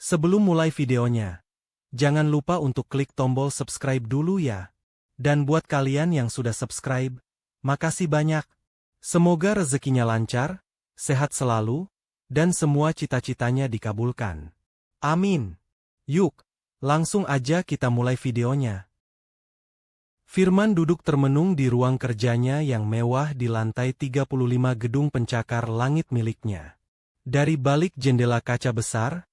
Sebelum mulai videonya, jangan lupa untuk klik tombol subscribe dulu ya. Dan buat kalian yang sudah subscribe, makasih banyak. Semoga rezekinya lancar, sehat selalu, dan semua cita-citanya dikabulkan. Amin. Yuk, langsung aja kita mulai videonya. Firman duduk termenung di ruang kerjanya yang mewah di lantai 35 gedung pencakar langit miliknya. Dari balik jendela kaca besar,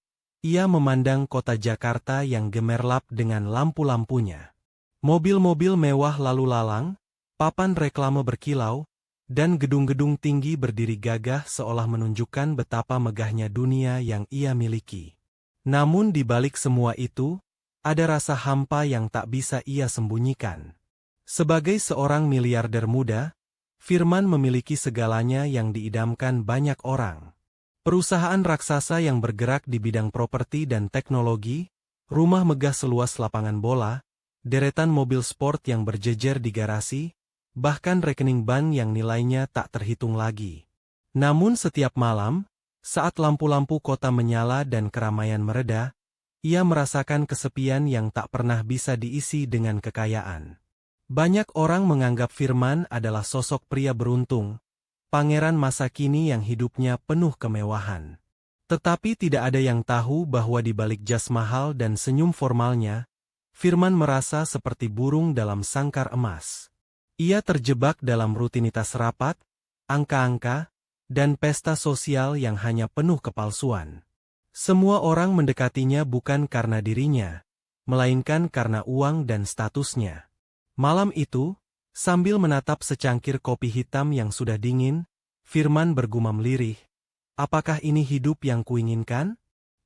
ia memandang kota Jakarta yang gemerlap dengan lampu-lampunya. Mobil-mobil mewah lalu lalang, papan reklame berkilau, dan gedung-gedung tinggi berdiri gagah seolah menunjukkan betapa megahnya dunia yang ia miliki. Namun di balik semua itu, ada rasa hampa yang tak bisa ia sembunyikan. Sebagai seorang miliarder muda, Firman memiliki segalanya yang diidamkan banyak orang. Perusahaan raksasa yang bergerak di bidang properti dan teknologi, rumah megah seluas lapangan bola, deretan mobil sport yang berjejer di garasi, bahkan rekening bank yang nilainya tak terhitung lagi. Namun setiap malam, saat lampu-lampu kota menyala dan keramaian mereda, ia merasakan kesepian yang tak pernah bisa diisi dengan kekayaan. Banyak orang menganggap Firman adalah sosok pria beruntung, pangeran masa kini yang hidupnya penuh kemewahan. Tetapi tidak ada yang tahu bahwa di balik jas mahal dan senyum formalnya, Firman merasa seperti burung dalam sangkar emas. Ia terjebak dalam rutinitas rapat, angka-angka, dan pesta sosial yang hanya penuh kepalsuan. Semua orang mendekatinya bukan karena dirinya, melainkan karena uang dan statusnya. Malam itu, sambil menatap secangkir kopi hitam yang sudah dingin, Firman bergumam lirih, apakah ini hidup yang kuinginkan?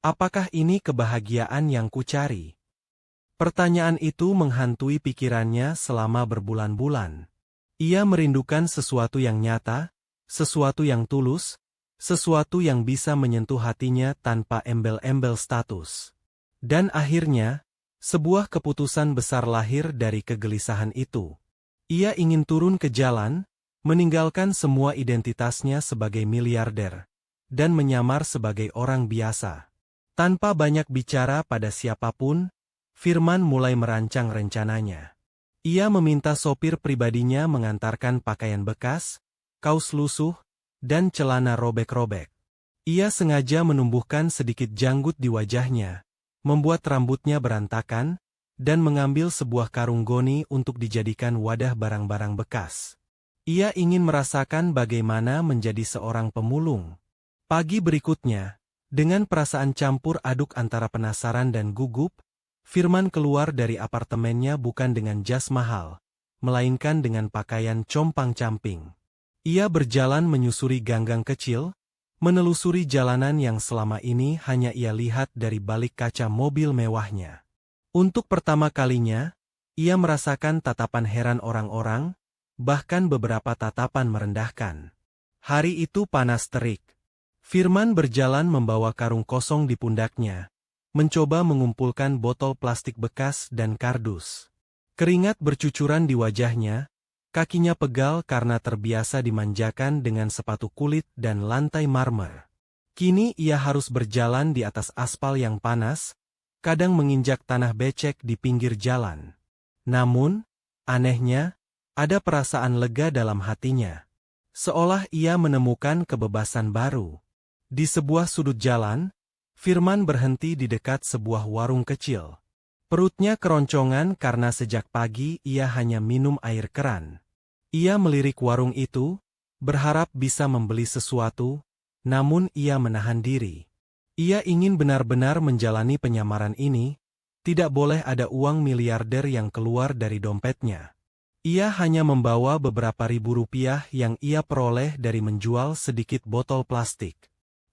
Apakah ini kebahagiaan yang kucari? Pertanyaan itu menghantui pikirannya selama berbulan-bulan. Ia merindukan sesuatu yang nyata, sesuatu yang tulus, sesuatu yang bisa menyentuh hatinya tanpa embel-embel status. Dan akhirnya, sebuah keputusan besar lahir dari kegelisahan itu. Ia ingin turun ke jalan, meninggalkan semua identitasnya sebagai miliarder, dan menyamar sebagai orang biasa. Tanpa banyak bicara pada siapapun, Firman mulai merancang rencananya. Ia meminta sopir pribadinya mengantarkan pakaian bekas, kaos lusuh, dan celana robek-robek. Ia sengaja menumbuhkan sedikit janggut di wajahnya, membuat rambutnya berantakan, dan mengambil sebuah karung goni untuk dijadikan wadah barang-barang bekas. Ia ingin merasakan bagaimana menjadi seorang pemulung. Pagi berikutnya, dengan perasaan campur aduk antara penasaran dan gugup, Firman keluar dari apartemennya bukan dengan jas mahal, melainkan dengan pakaian compang-camping. Ia berjalan menyusuri gang-gang kecil, menelusuri jalanan yang selama ini hanya ia lihat dari balik kaca mobil mewahnya. Untuk pertama kalinya, ia merasakan tatapan heran orang-orang, bahkan beberapa tatapan merendahkan. Hari itu panas terik. Firman berjalan membawa karung kosong di pundaknya, mencoba mengumpulkan botol plastik bekas dan kardus. Keringat bercucuran di wajahnya, kakinya pegal karena terbiasa dimanjakan dengan sepatu kulit dan lantai marmer. Kini ia harus berjalan di atas aspal yang panas, kadang menginjak tanah becek di pinggir jalan. Namun, anehnya, ada perasaan lega dalam hatinya. Seolah ia menemukan kebebasan baru. Di sebuah sudut jalan, Firman berhenti di dekat sebuah warung kecil. Perutnya keroncongan karena sejak pagi ia hanya minum air keran. Ia melirik warung itu, berharap bisa membeli sesuatu, namun ia menahan diri. Ia ingin benar-benar menjalani penyamaran ini, tidak boleh ada uang miliarder yang keluar dari dompetnya. Ia hanya membawa beberapa ribu rupiah yang ia peroleh dari menjual sedikit botol plastik.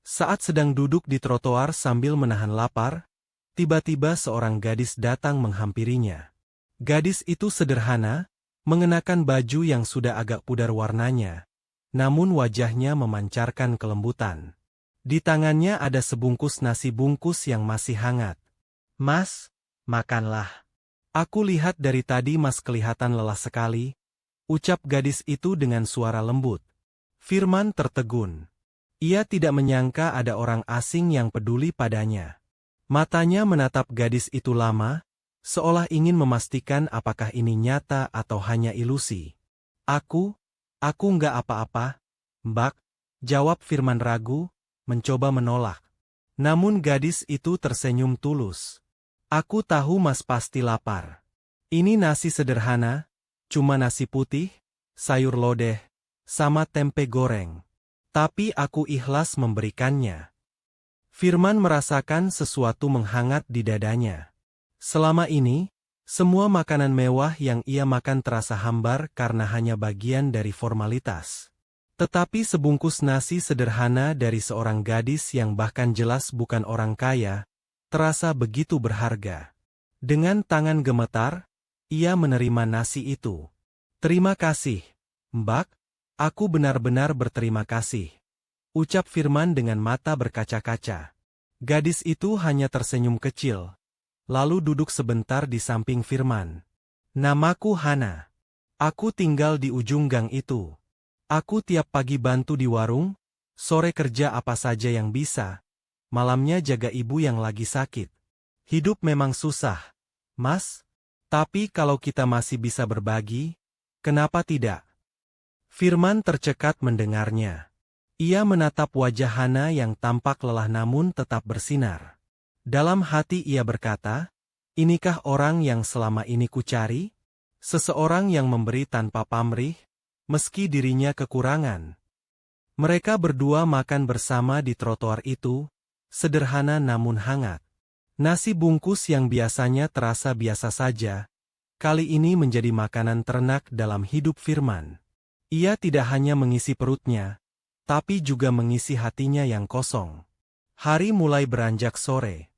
Saat sedang duduk di trotoar sambil menahan lapar, tiba-tiba seorang gadis datang menghampirinya. Gadis itu sederhana, mengenakan baju yang sudah agak pudar warnanya, namun wajahnya memancarkan kelembutan. Di tangannya ada sebungkus nasi bungkus yang masih hangat. "Mas, makanlah. Aku lihat dari tadi Mas kelihatan lelah sekali," ucap gadis itu dengan suara lembut. Firman tertegun. Ia tidak menyangka ada orang asing yang peduli padanya. Matanya menatap gadis itu lama, seolah ingin memastikan apakah ini nyata atau hanya ilusi. Aku nggak apa-apa, Mbak, jawab Firman ragu, mencoba menolak. Namun gadis itu tersenyum tulus. Aku tahu Mas pasti lapar. Ini nasi sederhana, cuma nasi putih, sayur lodeh, sama tempe goreng. Tapi aku ikhlas memberikannya. Firman merasakan sesuatu menghangat di dadanya. Selama ini, semua makanan mewah yang ia makan terasa hambar karena hanya bagian dari formalitas. Tetapi sebungkus nasi sederhana dari seorang gadis yang bahkan jelas bukan orang kaya, terasa begitu berharga. Dengan tangan gemetar, ia menerima nasi itu. Terima kasih, Mbak, aku benar-benar berterima kasih, ucap Firman dengan mata berkaca-kaca. Gadis itu hanya tersenyum kecil, lalu duduk sebentar di samping Firman. Namaku Hana. Aku tinggal di ujung gang itu. Aku tiap pagi bantu di warung, sore kerja apa saja yang bisa, malamnya jaga ibu yang lagi sakit. Hidup memang susah, Mas, tapi kalau kita masih bisa berbagi, kenapa tidak? Firman tercekat mendengarnya. Ia menatap wajah Hana yang tampak lelah namun tetap bersinar. Dalam hati ia berkata, inikah orang yang selama ini kucari? Seseorang yang memberi tanpa pamrih, meski dirinya kekurangan. Mereka berdua makan bersama di trotoar itu, sederhana namun hangat. Nasi bungkus yang biasanya terasa biasa saja, kali ini menjadi makanan ternak dalam hidup Firman. Ia tidak hanya mengisi perutnya, tapi juga mengisi hatinya yang kosong. Hari mulai beranjak sore.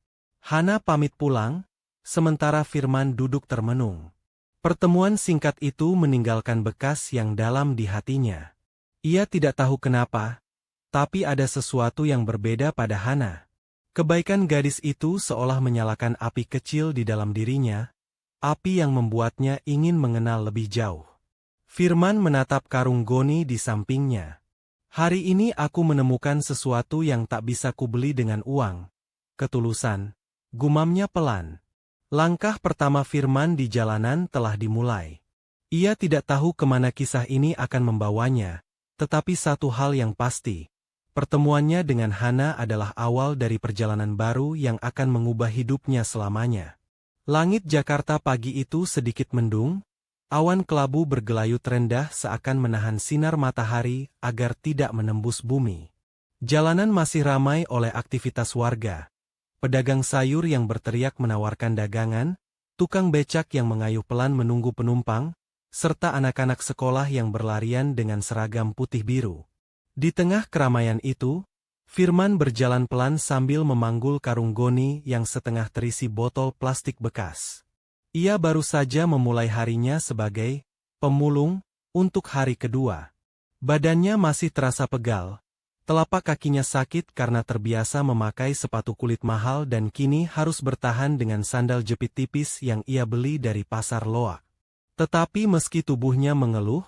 Hana pamit pulang, sementara Firman duduk termenung. Pertemuan singkat itu meninggalkan bekas yang dalam di hatinya. Ia tidak tahu kenapa, tapi ada sesuatu yang berbeda pada Hana. Kebaikan gadis itu seolah menyalakan api kecil di dalam dirinya, api yang membuatnya ingin mengenal lebih jauh. Firman menatap karung goni di sampingnya. Hari ini aku menemukan sesuatu yang tak bisa kubeli dengan uang. Ketulusan, gumamnya pelan. Langkah pertama Firman di jalanan telah dimulai. Ia tidak tahu kemana kisah ini akan membawanya, tetapi satu hal yang pasti, pertemuannya dengan Hana adalah awal dari perjalanan baru yang akan mengubah hidupnya selamanya. Langit Jakarta pagi itu sedikit mendung, awan kelabu bergelayut rendah seakan menahan sinar matahari agar tidak menembus bumi. Jalanan masih ramai oleh aktivitas warga. Pedagang sayur yang berteriak menawarkan dagangan, tukang becak yang mengayuh pelan menunggu penumpang, serta anak-anak sekolah yang berlarian dengan seragam putih biru. Di tengah keramaian itu, Firman berjalan pelan sambil memanggul karung goni yang setengah terisi botol plastik bekas. Ia baru saja memulai harinya sebagai pemulung untuk hari kedua. Badannya masih terasa pegal, telapak kakinya sakit karena terbiasa memakai sepatu kulit mahal dan kini harus bertahan dengan sandal jepit tipis yang ia beli dari pasar loak. Tetapi meski tubuhnya mengeluh,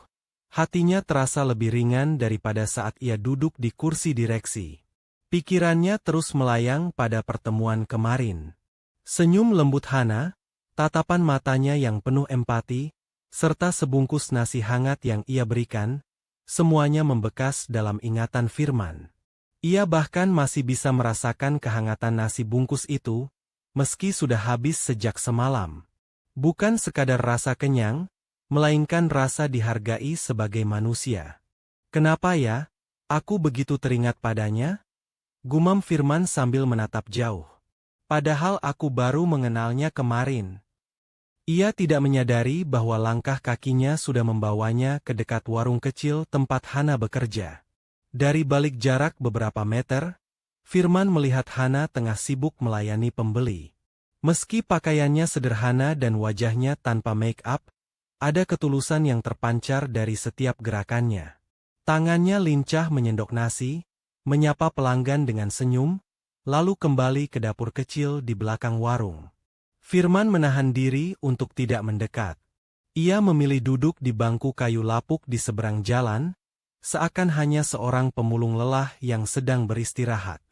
hatinya terasa lebih ringan daripada saat ia duduk di kursi direksi. Pikirannya terus melayang pada pertemuan kemarin. Senyum lembut Hana, tatapan matanya yang penuh empati, serta sebungkus nasi hangat yang ia berikan, semuanya membekas dalam ingatan Firman. Ia bahkan masih bisa merasakan kehangatan nasi bungkus itu, meski sudah habis sejak semalam. Bukan sekadar rasa kenyang, melainkan rasa dihargai sebagai manusia. Kenapa ya, aku begitu teringat padanya? Gumam Firman sambil menatap jauh. Padahal aku baru mengenalnya kemarin. Ia tidak menyadari bahwa langkah kakinya sudah membawanya ke dekat warung kecil tempat Hana bekerja. Dari balik jarak beberapa meter, Firman melihat Hana tengah sibuk melayani pembeli. Meski pakaiannya sederhana dan wajahnya tanpa make-up, ada ketulusan yang terpancar dari setiap gerakannya. Tangannya lincah menyendok nasi, menyapa pelanggan dengan senyum, lalu kembali ke dapur kecil di belakang warung. Firman menahan diri untuk tidak mendekat. Ia memilih duduk di bangku kayu lapuk di seberang jalan, seakan hanya seorang pemulung lelah yang sedang beristirahat.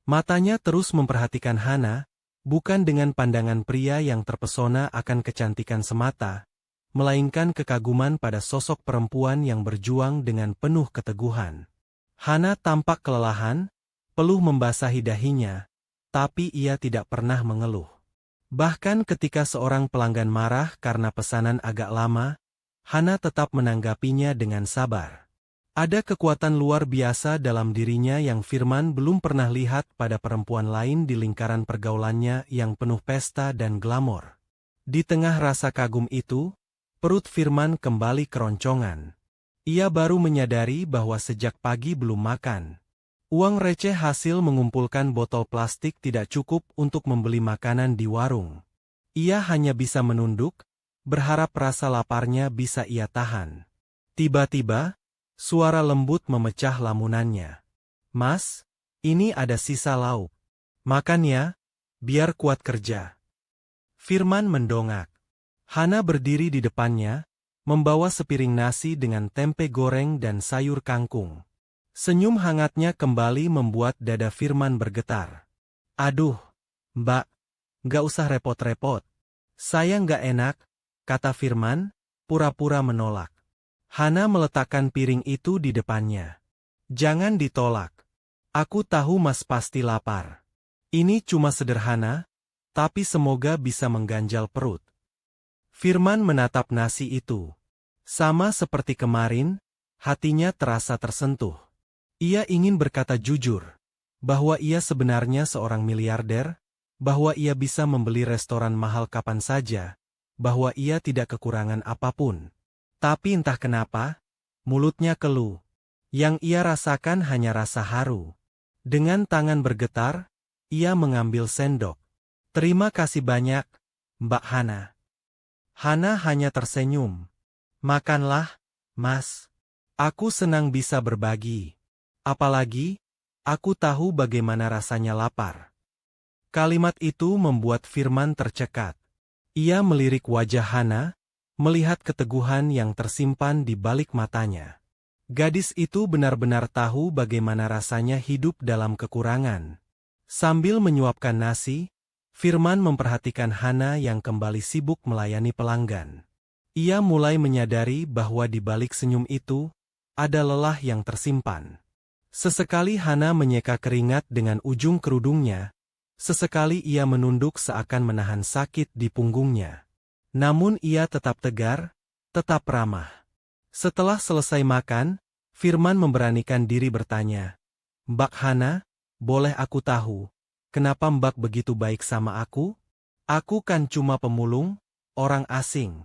Matanya terus memperhatikan Hana, Bukan dengan pandangan pria yang terpesona akan kecantikan semata, melainkan kekaguman pada sosok perempuan yang berjuang dengan penuh keteguhan. Hana tampak kelelahan, peluh membasahi dahinya, tapi ia tidak pernah mengeluh. Bahkan ketika seorang pelanggan marah karena pesanan agak lama, Hana tetap menanggapinya dengan sabar. Ada kekuatan luar biasa dalam dirinya yang Firman belum pernah lihat pada perempuan lain di lingkaran pergaulannya yang penuh pesta dan glamor. Di tengah rasa kagum itu, perut Firman kembali keroncongan. Ia baru menyadari bahwa sejak pagi belum makan. Uang receh hasil mengumpulkan botol plastik tidak cukup untuk membeli makanan di warung. Ia hanya bisa menunduk, berharap rasa laparnya bisa ia tahan. Tiba-tiba, suara lembut memecah lamunannya. "Mas, ini ada sisa lauk. Makan ya, biar kuat kerja." Firman mendongak. Hana berdiri di depannya, membawa sepiring nasi dengan tempe goreng dan sayur kangkung. Senyum hangatnya kembali membuat dada Firman bergetar. "Aduh, Mbak, nggak usah repot-repot. Saya nggak enak," kata Firman, pura-pura menolak. Hana meletakkan piring itu di depannya. "Jangan ditolak. Aku tahu Mas pasti lapar. Ini cuma sederhana, tapi semoga bisa mengganjal perut." Firman menatap nasi itu. Sama seperti kemarin, hatinya terasa tersentuh. Ia ingin berkata jujur, bahwa ia sebenarnya seorang miliarder, bahwa ia bisa membeli restoran mahal kapan saja, bahwa ia tidak kekurangan apapun. Tapi entah kenapa, mulutnya keluh. Yang ia rasakan hanya rasa haru. Dengan tangan bergetar, ia mengambil sendok. "Terima kasih banyak, Mbak Hana." Hana hanya tersenyum. "Makanlah, Mas. Aku senang bisa berbagi. Apalagi, aku tahu bagaimana rasanya lapar." Kalimat itu membuat Firman tercekat. Ia melirik wajah Hana, melihat keteguhan yang tersimpan di balik matanya. Gadis itu benar-benar tahu bagaimana rasanya hidup dalam kekurangan. Sambil menyuapkan nasi, Firman memperhatikan Hana yang kembali sibuk melayani pelanggan. Ia mulai menyadari bahwa di balik senyum itu, ada lelah yang tersimpan. Sesekali Hana menyeka keringat dengan ujung kerudungnya, sesekali ia menunduk seakan menahan sakit di punggungnya. Namun ia tetap tegar, tetap ramah. Setelah selesai makan, Firman memberanikan diri bertanya, "Mbak Hana, boleh aku tahu, kenapa Mbak begitu baik sama aku? Aku kan cuma pemulung, orang asing."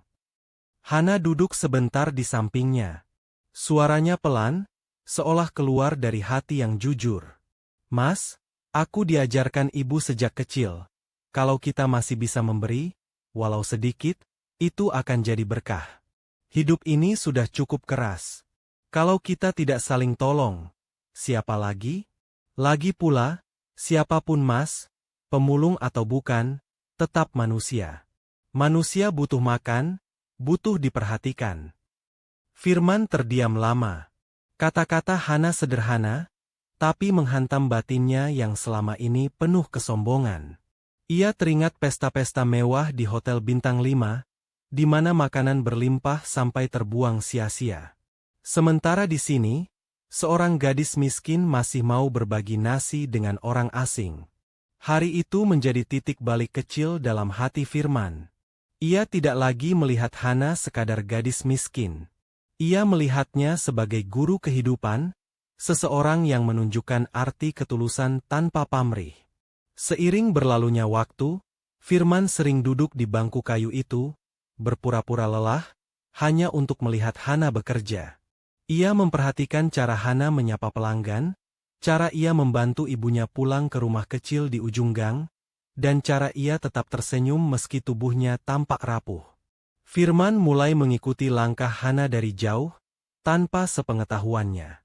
Hana duduk sebentar di sampingnya. Suaranya pelan, seolah keluar dari hati yang jujur. "Mas, aku diajarkan ibu sejak kecil, kalau kita masih bisa memberi, walau sedikit, itu akan jadi berkah. Hidup ini sudah cukup keras. Kalau kita tidak saling tolong, siapa lagi? Lagi pula, siapapun Mas, pemulung atau bukan, tetap manusia. Manusia butuh makan, butuh diperhatikan." Firman terdiam lama. Kata-kata Hana sederhana, tapi menghantam batinnya yang selama ini penuh kesombongan. Ia teringat pesta-pesta mewah di Hotel Bintang 5, di mana makanan berlimpah sampai terbuang sia-sia. Sementara di sini, seorang gadis miskin masih mau berbagi nasi dengan orang asing. Hari itu menjadi titik balik kecil dalam hati Firman. Ia tidak lagi melihat Hana sekadar gadis miskin. Ia melihatnya sebagai guru kehidupan, seseorang yang menunjukkan arti ketulusan tanpa pamrih. Seiring berlalunya waktu, Firman sering duduk di bangku kayu itu, berpura-pura lelah, hanya untuk melihat Hana bekerja. Ia memperhatikan cara Hana menyapa pelanggan, cara ia membantu ibunya pulang ke rumah kecil di ujung gang, dan cara ia tetap tersenyum meski tubuhnya tampak rapuh. Firman mulai mengikuti langkah Hana dari jauh, tanpa sepengetahuannya.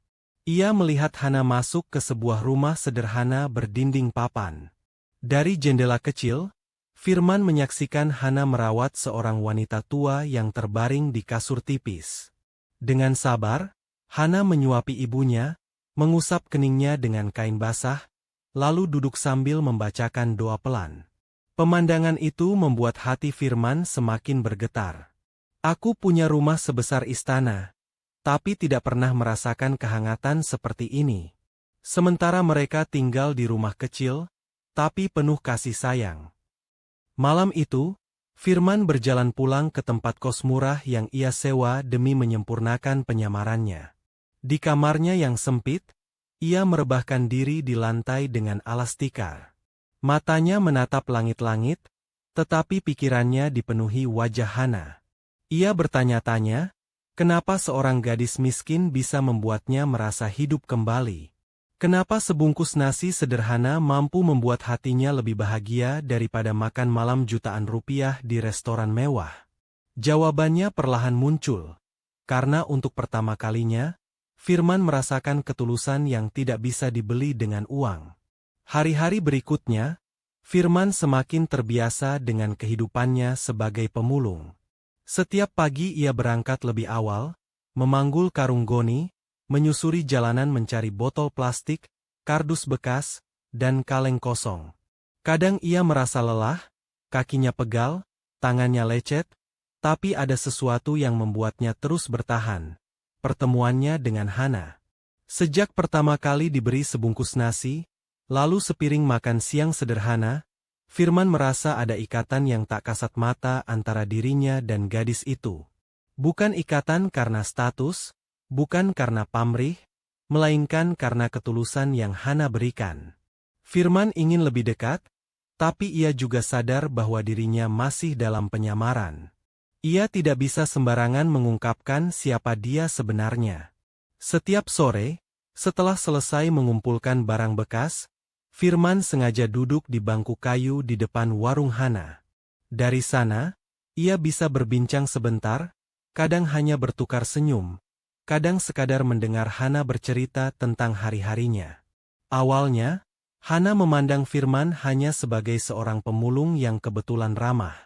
Ia melihat Hana masuk ke sebuah rumah sederhana berdinding papan. Dari jendela kecil, Firman menyaksikan Hana merawat seorang wanita tua yang terbaring di kasur tipis. Dengan sabar, Hana menyuapi ibunya, mengusap keningnya dengan kain basah, lalu duduk sambil membacakan doa pelan. Pemandangan itu membuat hati Firman semakin bergetar. Aku punya rumah sebesar istana, tapi tidak pernah merasakan kehangatan seperti ini. Sementara mereka tinggal di rumah kecil, tapi penuh kasih sayang. Malam itu, Firman berjalan pulang ke tempat kos murah yang ia sewa demi menyempurnakan penyamarannya. Di kamarnya yang sempit, ia merebahkan diri di lantai dengan alas tikar. Matanya menatap langit-langit, tetapi pikirannya dipenuhi wajah Hana. Ia bertanya-tanya, kenapa seorang gadis miskin bisa membuatnya merasa hidup kembali? Kenapa sebungkus nasi sederhana mampu membuat hatinya lebih bahagia daripada makan malam jutaan rupiah di restoran mewah? Jawabannya perlahan muncul, karena untuk pertama kalinya, Firman merasakan ketulusan yang tidak bisa dibeli dengan uang. Hari-hari berikutnya, Firman semakin terbiasa dengan kehidupannya sebagai pemulung. Setiap pagi ia berangkat lebih awal, memanggul karung goni, menyusuri jalanan mencari botol plastik, kardus bekas, dan kaleng kosong. Kadang ia merasa lelah, kakinya pegal, tangannya lecet, tapi ada sesuatu yang membuatnya terus bertahan. Pertemuannya dengan Hana. Sejak pertama kali diberi sebungkus nasi, lalu sepiring makan siang sederhana, Firman merasa ada ikatan yang tak kasat mata antara dirinya dan gadis itu. Bukan ikatan karena status, bukan karena pamrih, melainkan karena ketulusan yang Hana berikan. Firman ingin lebih dekat, tapi ia juga sadar bahwa dirinya masih dalam penyamaran. Ia tidak bisa sembarangan mengungkapkan siapa dia sebenarnya. Setiap sore, setelah selesai mengumpulkan barang bekas, Firman sengaja duduk di bangku kayu di depan warung Hana. Dari sana, ia bisa berbincang sebentar, kadang hanya bertukar senyum, kadang sekadar mendengar Hana bercerita tentang hari-harinya. Awalnya, Hana memandang Firman hanya sebagai seorang pemulung yang kebetulan ramah.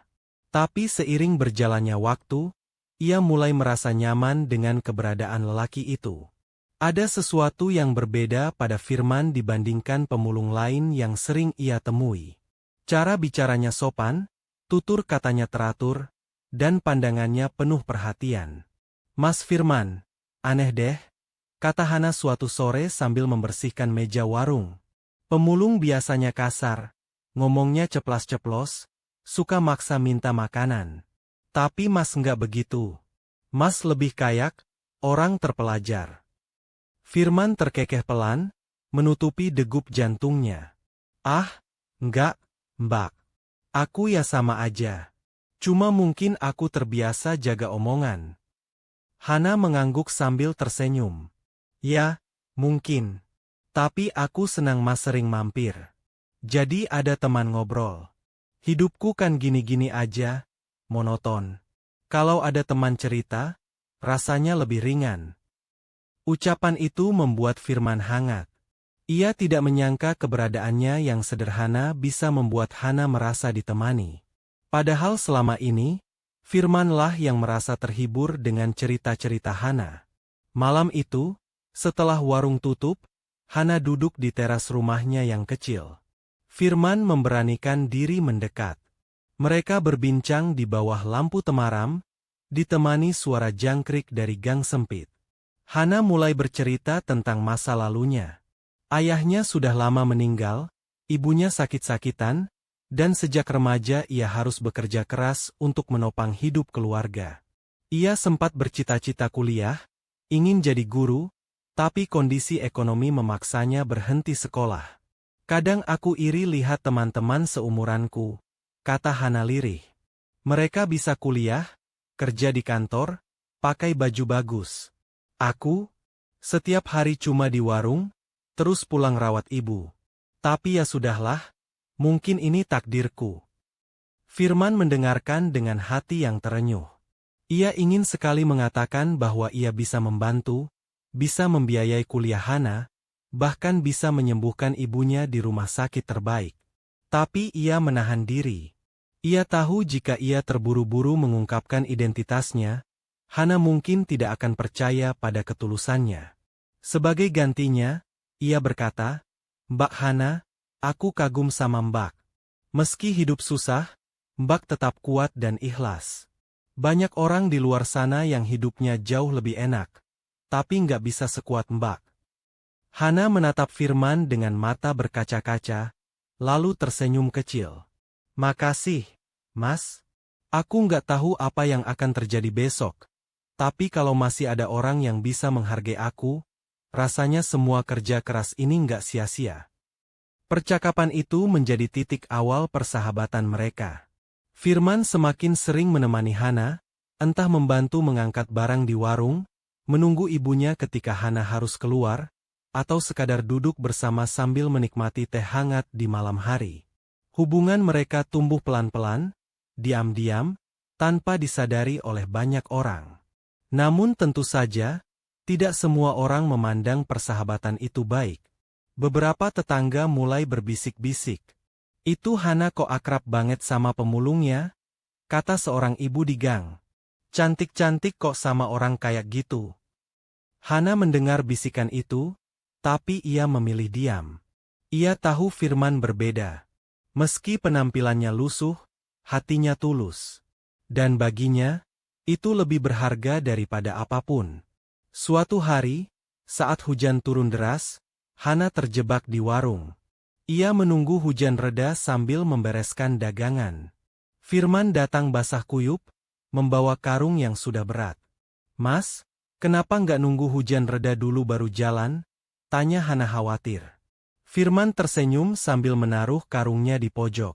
Tapi seiring berjalannya waktu, ia mulai merasa nyaman dengan keberadaan lelaki itu. Ada sesuatu yang berbeda pada Firman dibandingkan pemulung lain yang sering ia temui. Cara bicaranya sopan, tutur katanya teratur, dan pandangannya penuh perhatian. "Mas Firman, aneh deh," kata Hana suatu sore sambil membersihkan meja warung. "Pemulung biasanya kasar, ngomongnya ceplas-ceplos, suka maksa minta makanan. Tapi Mas nggak begitu. Mas lebih kayak orang terpelajar." Firman terkekeh pelan, menutupi degup jantungnya. "Ah, enggak, Mbak. Aku ya sama aja. Cuma mungkin aku terbiasa jaga omongan." Hana mengangguk sambil tersenyum. "Ya, mungkin. Tapi aku senang Mas sering mampir. Jadi ada teman ngobrol. Hidupku kan gini-gini aja, monoton. Kalau ada teman cerita, rasanya lebih ringan." Ucapan itu membuat Firman hangat. Ia tidak menyangka keberadaannya yang sederhana bisa membuat Hana merasa ditemani. Padahal selama ini, Firmanlah yang merasa terhibur dengan cerita-cerita Hana. Malam itu, setelah warung tutup, Hana duduk di teras rumahnya yang kecil. Firman memberanikan diri mendekat. Mereka berbincang di bawah lampu temaram, ditemani suara jangkrik dari gang sempit. Hana mulai bercerita tentang masa lalunya. Ayahnya sudah lama meninggal, ibunya sakit-sakitan, dan sejak remaja ia harus bekerja keras untuk menopang hidup keluarga. Ia sempat bercita-cita kuliah, ingin jadi guru, tapi kondisi ekonomi memaksanya berhenti sekolah. "Kadang aku iri lihat teman-teman seumuranku," kata Hana lirih. "Mereka bisa kuliah, kerja di kantor, pakai baju bagus. Aku, setiap hari cuma di warung, terus pulang rawat ibu. Tapi ya sudahlah, mungkin ini takdirku." Firman mendengarkan dengan hati yang terenyuh. Ia ingin sekali mengatakan bahwa ia bisa membantu, bisa membiayai kuliah Hana, bahkan bisa menyembuhkan ibunya di rumah sakit terbaik. Tapi ia menahan diri. Ia tahu jika ia terburu-buru mengungkapkan identitasnya, Hana mungkin tidak akan percaya pada ketulusannya. Sebagai gantinya, ia berkata, "Mbak Hana, aku kagum sama Mbak. Meski hidup susah, Mbak tetap kuat dan ikhlas. Banyak orang di luar sana yang hidupnya jauh lebih enak, tapi nggak bisa sekuat Mbak. Hana menatap Firman dengan mata berkaca-kaca, lalu tersenyum kecil. Makasih, Mas. Aku nggak tahu apa yang akan terjadi besok. Tapi kalau masih ada orang yang bisa menghargai aku, rasanya semua kerja keras ini nggak sia-sia. Percakapan itu menjadi titik awal persahabatan mereka. Firman semakin sering menemani Hana, entah membantu mengangkat barang di warung, menunggu ibunya ketika Hana harus keluar, atau sekadar duduk bersama sambil menikmati teh hangat di malam hari. Hubungan mereka tumbuh pelan-pelan, diam-diam, tanpa disadari oleh banyak orang. Namun tentu saja, tidak semua orang memandang persahabatan itu baik. Beberapa tetangga mulai berbisik-bisik. Itu Hana kok akrab banget sama pemulungnya? Kata seorang ibu di gang. Cantik-cantik kok sama orang kayak gitu. Hana mendengar bisikan itu, tapi ia memilih diam. Ia tahu Firman berbeda. Meski penampilannya lusuh, hatinya tulus. Dan baginya, itu lebih berharga daripada apapun. Suatu hari, saat hujan turun deras, Hana terjebak di warung. Ia menunggu hujan reda sambil membereskan dagangan. Firman datang basah kuyup, membawa karung yang sudah berat. Mas, kenapa nggak nunggu hujan reda dulu baru jalan? Tanya Hana khawatir. Firman tersenyum sambil menaruh karungnya di pojok.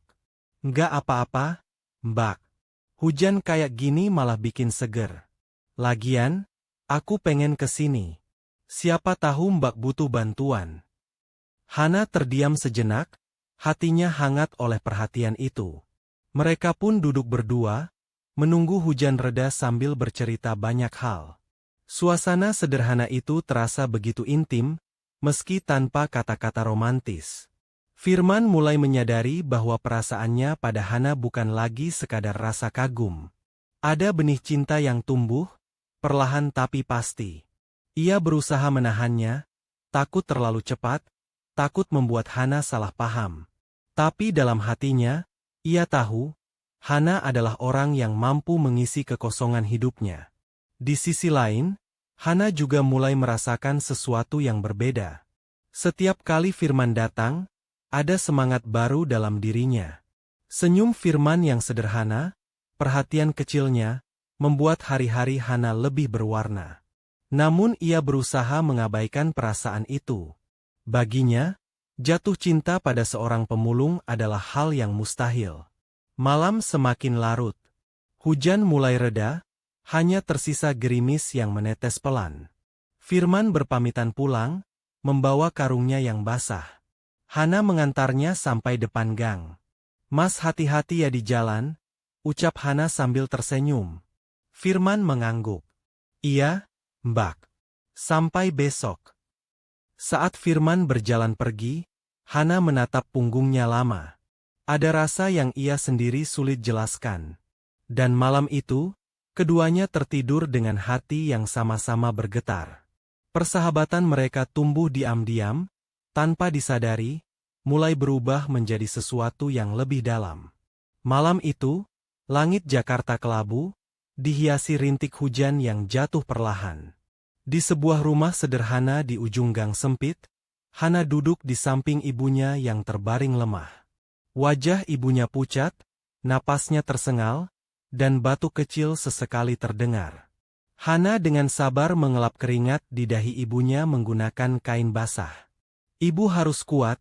Nggak apa-apa, Mbak. Hujan kayak gini malah bikin seger. Lagian, aku pengen ke sini. Siapa tahu Mbak butuh bantuan. Hana terdiam sejenak, hatinya hangat oleh perhatian itu. Mereka pun duduk berdua, menunggu hujan reda sambil bercerita banyak hal. Suasana sederhana itu terasa begitu intim, meski tanpa kata-kata romantis. Firman mulai menyadari bahwa perasaannya pada Hana bukan lagi sekadar rasa kagum. Ada benih cinta yang tumbuh, perlahan tapi pasti. Ia berusaha menahannya, takut terlalu cepat, takut membuat Hana salah paham. Tapi dalam hatinya, ia tahu, Hana adalah orang yang mampu mengisi kekosongan hidupnya. Di sisi lain, Hana juga mulai merasakan sesuatu yang berbeda. Setiap kali Firman datang, ada semangat baru dalam dirinya. Senyum Firman yang sederhana, perhatian kecilnya, membuat hari-hari Hana lebih berwarna. Namun ia berusaha mengabaikan perasaan itu. Baginya, jatuh cinta pada seorang pemulung adalah hal yang mustahil. Malam semakin larut. Hujan mulai reda, hanya tersisa gerimis yang menetes pelan. Firman berpamitan pulang, membawa karungnya yang basah. Hana mengantarnya sampai depan gang. Mas hati-hati ya di jalan, ucap Hana sambil tersenyum. Firman mengangguk. Iya, Mbak. Sampai besok. Saat Firman berjalan pergi, Hana menatap punggungnya lama. Ada rasa yang ia sendiri sulit jelaskan. Dan malam itu, keduanya tertidur dengan hati yang sama-sama bergetar. Persahabatan mereka tumbuh diam-diam, tanpa disadari, mulai berubah menjadi sesuatu yang lebih dalam. Malam itu, langit Jakarta kelabu, dihiasi rintik hujan yang jatuh perlahan. Di sebuah rumah sederhana di ujung gang sempit, Hana duduk di samping ibunya yang terbaring lemah. Wajah ibunya pucat, napasnya tersengal, dan batuk kecil sesekali terdengar. Hana dengan sabar mengelap keringat di dahi ibunya menggunakan kain basah. Ibu harus kuat,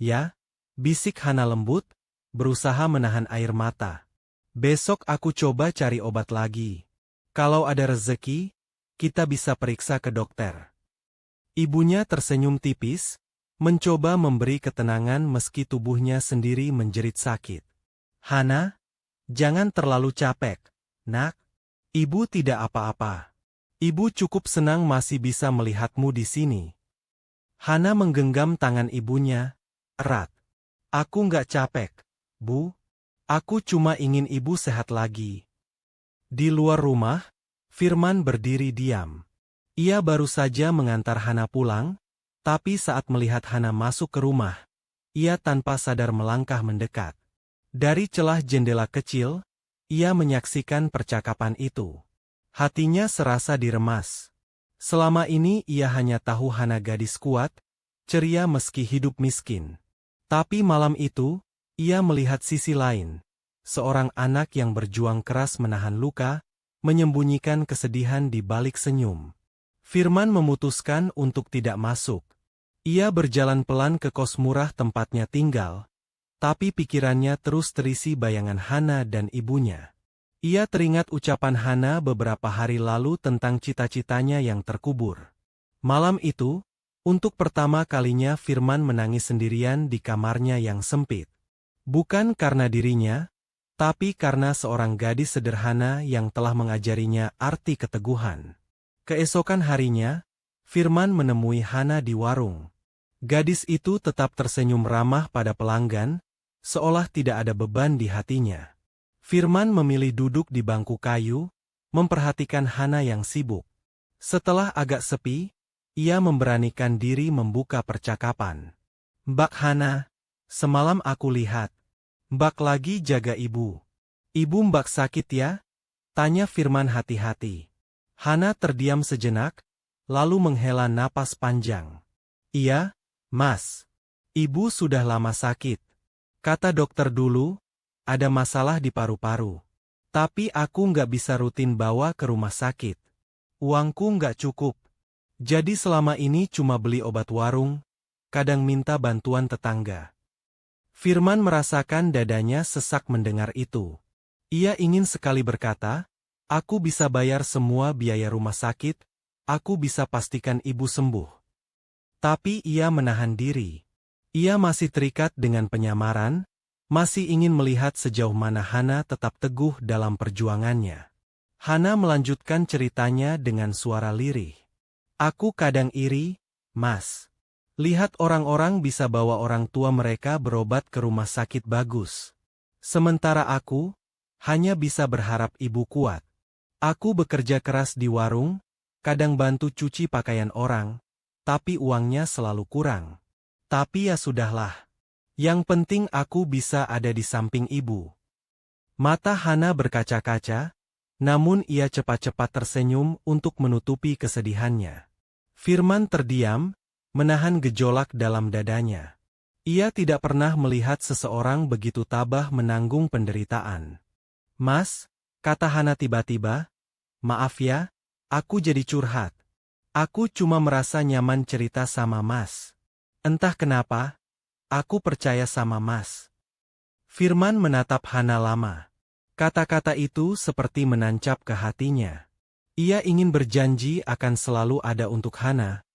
ya, bisik Hana lembut, berusaha menahan air mata. Besok aku coba cari obat lagi. Kalau ada rezeki, kita bisa periksa ke dokter. Ibunya tersenyum tipis, mencoba memberi ketenangan meski tubuhnya sendiri menjerit sakit. Hana, jangan terlalu capek, nak. Ibu tidak apa-apa. Ibu cukup senang masih bisa melihatmu di sini. Hana menggenggam tangan ibunya, erat. Aku nggak capek, Bu. Aku cuma ingin ibu sehat lagi. Di luar rumah, Firman berdiri diam. Ia baru saja mengantar Hana pulang, tapi saat melihat Hana masuk ke rumah, ia tanpa sadar melangkah mendekat. Dari celah jendela kecil, ia menyaksikan percakapan itu. Hatinya serasa diremas. Selama ini ia hanya tahu Hana gadis kuat, ceria meski hidup miskin. Tapi malam itu, ia melihat sisi lain. Seorang anak yang berjuang keras menahan luka, menyembunyikan kesedihan di balik senyum. Firman memutuskan untuk tidak masuk. Ia berjalan pelan ke kos murah tempatnya tinggal, tapi pikirannya terus terisi bayangan Hana dan ibunya. Ia teringat ucapan Hana beberapa hari lalu tentang cita-citanya yang terkubur. Malam itu, untuk pertama kalinya Firman menangis sendirian di kamarnya yang sempit. Bukan karena dirinya, tapi karena seorang gadis sederhana yang telah mengajarinya arti keteguhan. Keesokan harinya, Firman menemui Hana di warung. Gadis itu tetap tersenyum ramah pada pelanggan, seolah tidak ada beban di hatinya. Firman memilih duduk di bangku kayu, memperhatikan Hana yang sibuk. Setelah agak sepi, ia memberanikan diri membuka percakapan. "Mbak Hana, semalam aku lihat Mbak lagi jaga ibu. Ibu Mbak sakit ya?" tanya Firman hati-hati. Hana terdiam sejenak, lalu menghela napas panjang. "Iya, Mas. Ibu sudah lama sakit. Kata dokter dulu, ada masalah di paru-paru. Tapi aku nggak bisa rutin bawa ke rumah sakit. Uangku nggak cukup. Jadi selama ini cuma beli obat warung, kadang minta bantuan tetangga." Firman merasakan dadanya sesak mendengar itu. Ia ingin sekali berkata, "Aku bisa bayar semua biaya rumah sakit, aku bisa pastikan ibu sembuh." Tapi ia menahan diri. Ia masih terikat dengan penyamaran, masih ingin melihat sejauh mana Hana tetap teguh dalam perjuangannya. Hana melanjutkan ceritanya dengan suara lirih. "Aku kadang iri, Mas. Lihat orang-orang bisa bawa orang tua mereka berobat ke rumah sakit bagus. Sementara aku, hanya bisa berharap ibu kuat. Aku bekerja keras di warung, kadang bantu cuci pakaian orang, tapi uangnya selalu kurang. Tapi ya sudahlah. Yang penting aku bisa ada di samping ibu." Mata Hana berkaca-kaca, namun ia cepat-cepat tersenyum untuk menutupi kesedihannya. Firman terdiam, menahan gejolak dalam dadanya. Ia tidak pernah melihat seseorang begitu tabah menanggung penderitaan. "Mas," kata Hana tiba-tiba, "maaf ya, aku jadi curhat. Aku cuma merasa nyaman cerita sama Mas. Entah kenapa, aku percaya sama Mas." Firman menatap Hana lama. Kata-kata itu seperti menancap ke hatinya. Ia ingin berjanji akan selalu ada untuk Hana,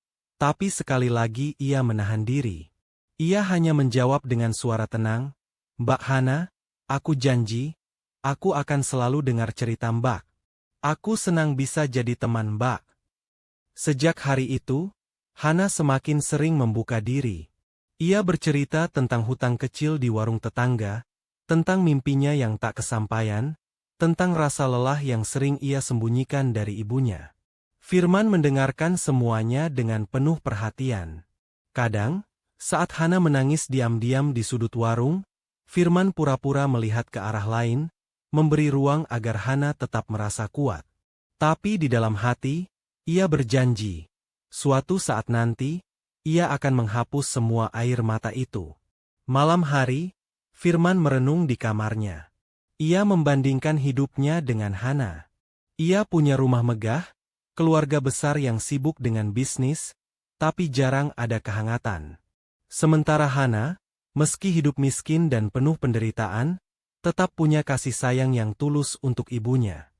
tapi sekali lagi ia menahan diri. Ia hanya menjawab dengan suara tenang, "Mbak Hana, aku janji, aku akan selalu dengar cerita Mbak. Aku senang bisa jadi teman Mbak." Sejak hari itu, Hana semakin sering membuka diri. Ia bercerita tentang hutang kecil di warung tetangga, tentang mimpinya yang tak kesampaian, tentang rasa lelah yang sering ia sembunyikan dari ibunya. Firman mendengarkan semuanya dengan penuh perhatian. Kadang, saat Hana menangis diam-diam di sudut warung, Firman pura-pura melihat ke arah lain, memberi ruang agar Hana tetap merasa kuat. Tapi di dalam hati, ia berjanji, suatu saat nanti, ia akan menghapus semua air mata itu. Malam hari, Firman merenung di kamarnya. Ia membandingkan hidupnya dengan Hana. Ia punya rumah megah, keluarga besar yang sibuk dengan bisnis, tapi jarang ada kehangatan. Sementara Hana, meski hidup miskin dan penuh penderitaan, tetap punya kasih sayang yang tulus untuk ibunya.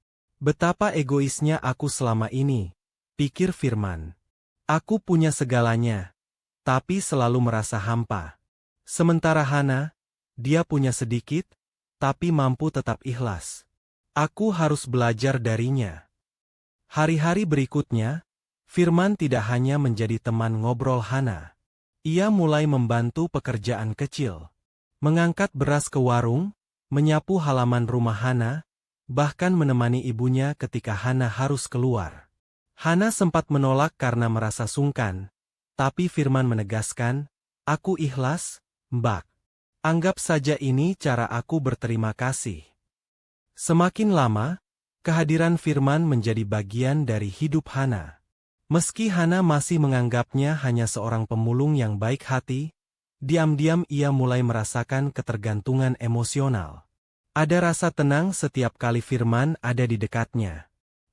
"Betapa egoisnya aku selama ini," pikir Firman. "Aku punya segalanya, tapi selalu merasa hampa. Sementara Hana, dia punya sedikit, tapi mampu tetap ikhlas. Aku harus belajar darinya." Hari-hari berikutnya, Firman tidak hanya menjadi teman ngobrol Hana. Ia mulai membantu pekerjaan kecil. Mengangkat beras ke warung, menyapu halaman rumah Hana, bahkan menemani ibunya ketika Hana harus keluar. Hana sempat menolak karena merasa sungkan, tapi Firman menegaskan, "Aku ikhlas, Mbak. Anggap saja ini cara aku berterima kasih. Semakin lama, kehadiran Firman menjadi bagian dari hidup Hana. Meski Hana masih menganggapnya hanya seorang pemulung yang baik hati, diam-diam ia mulai merasakan ketergantungan emosional. Ada rasa tenang setiap kali Firman ada di dekatnya.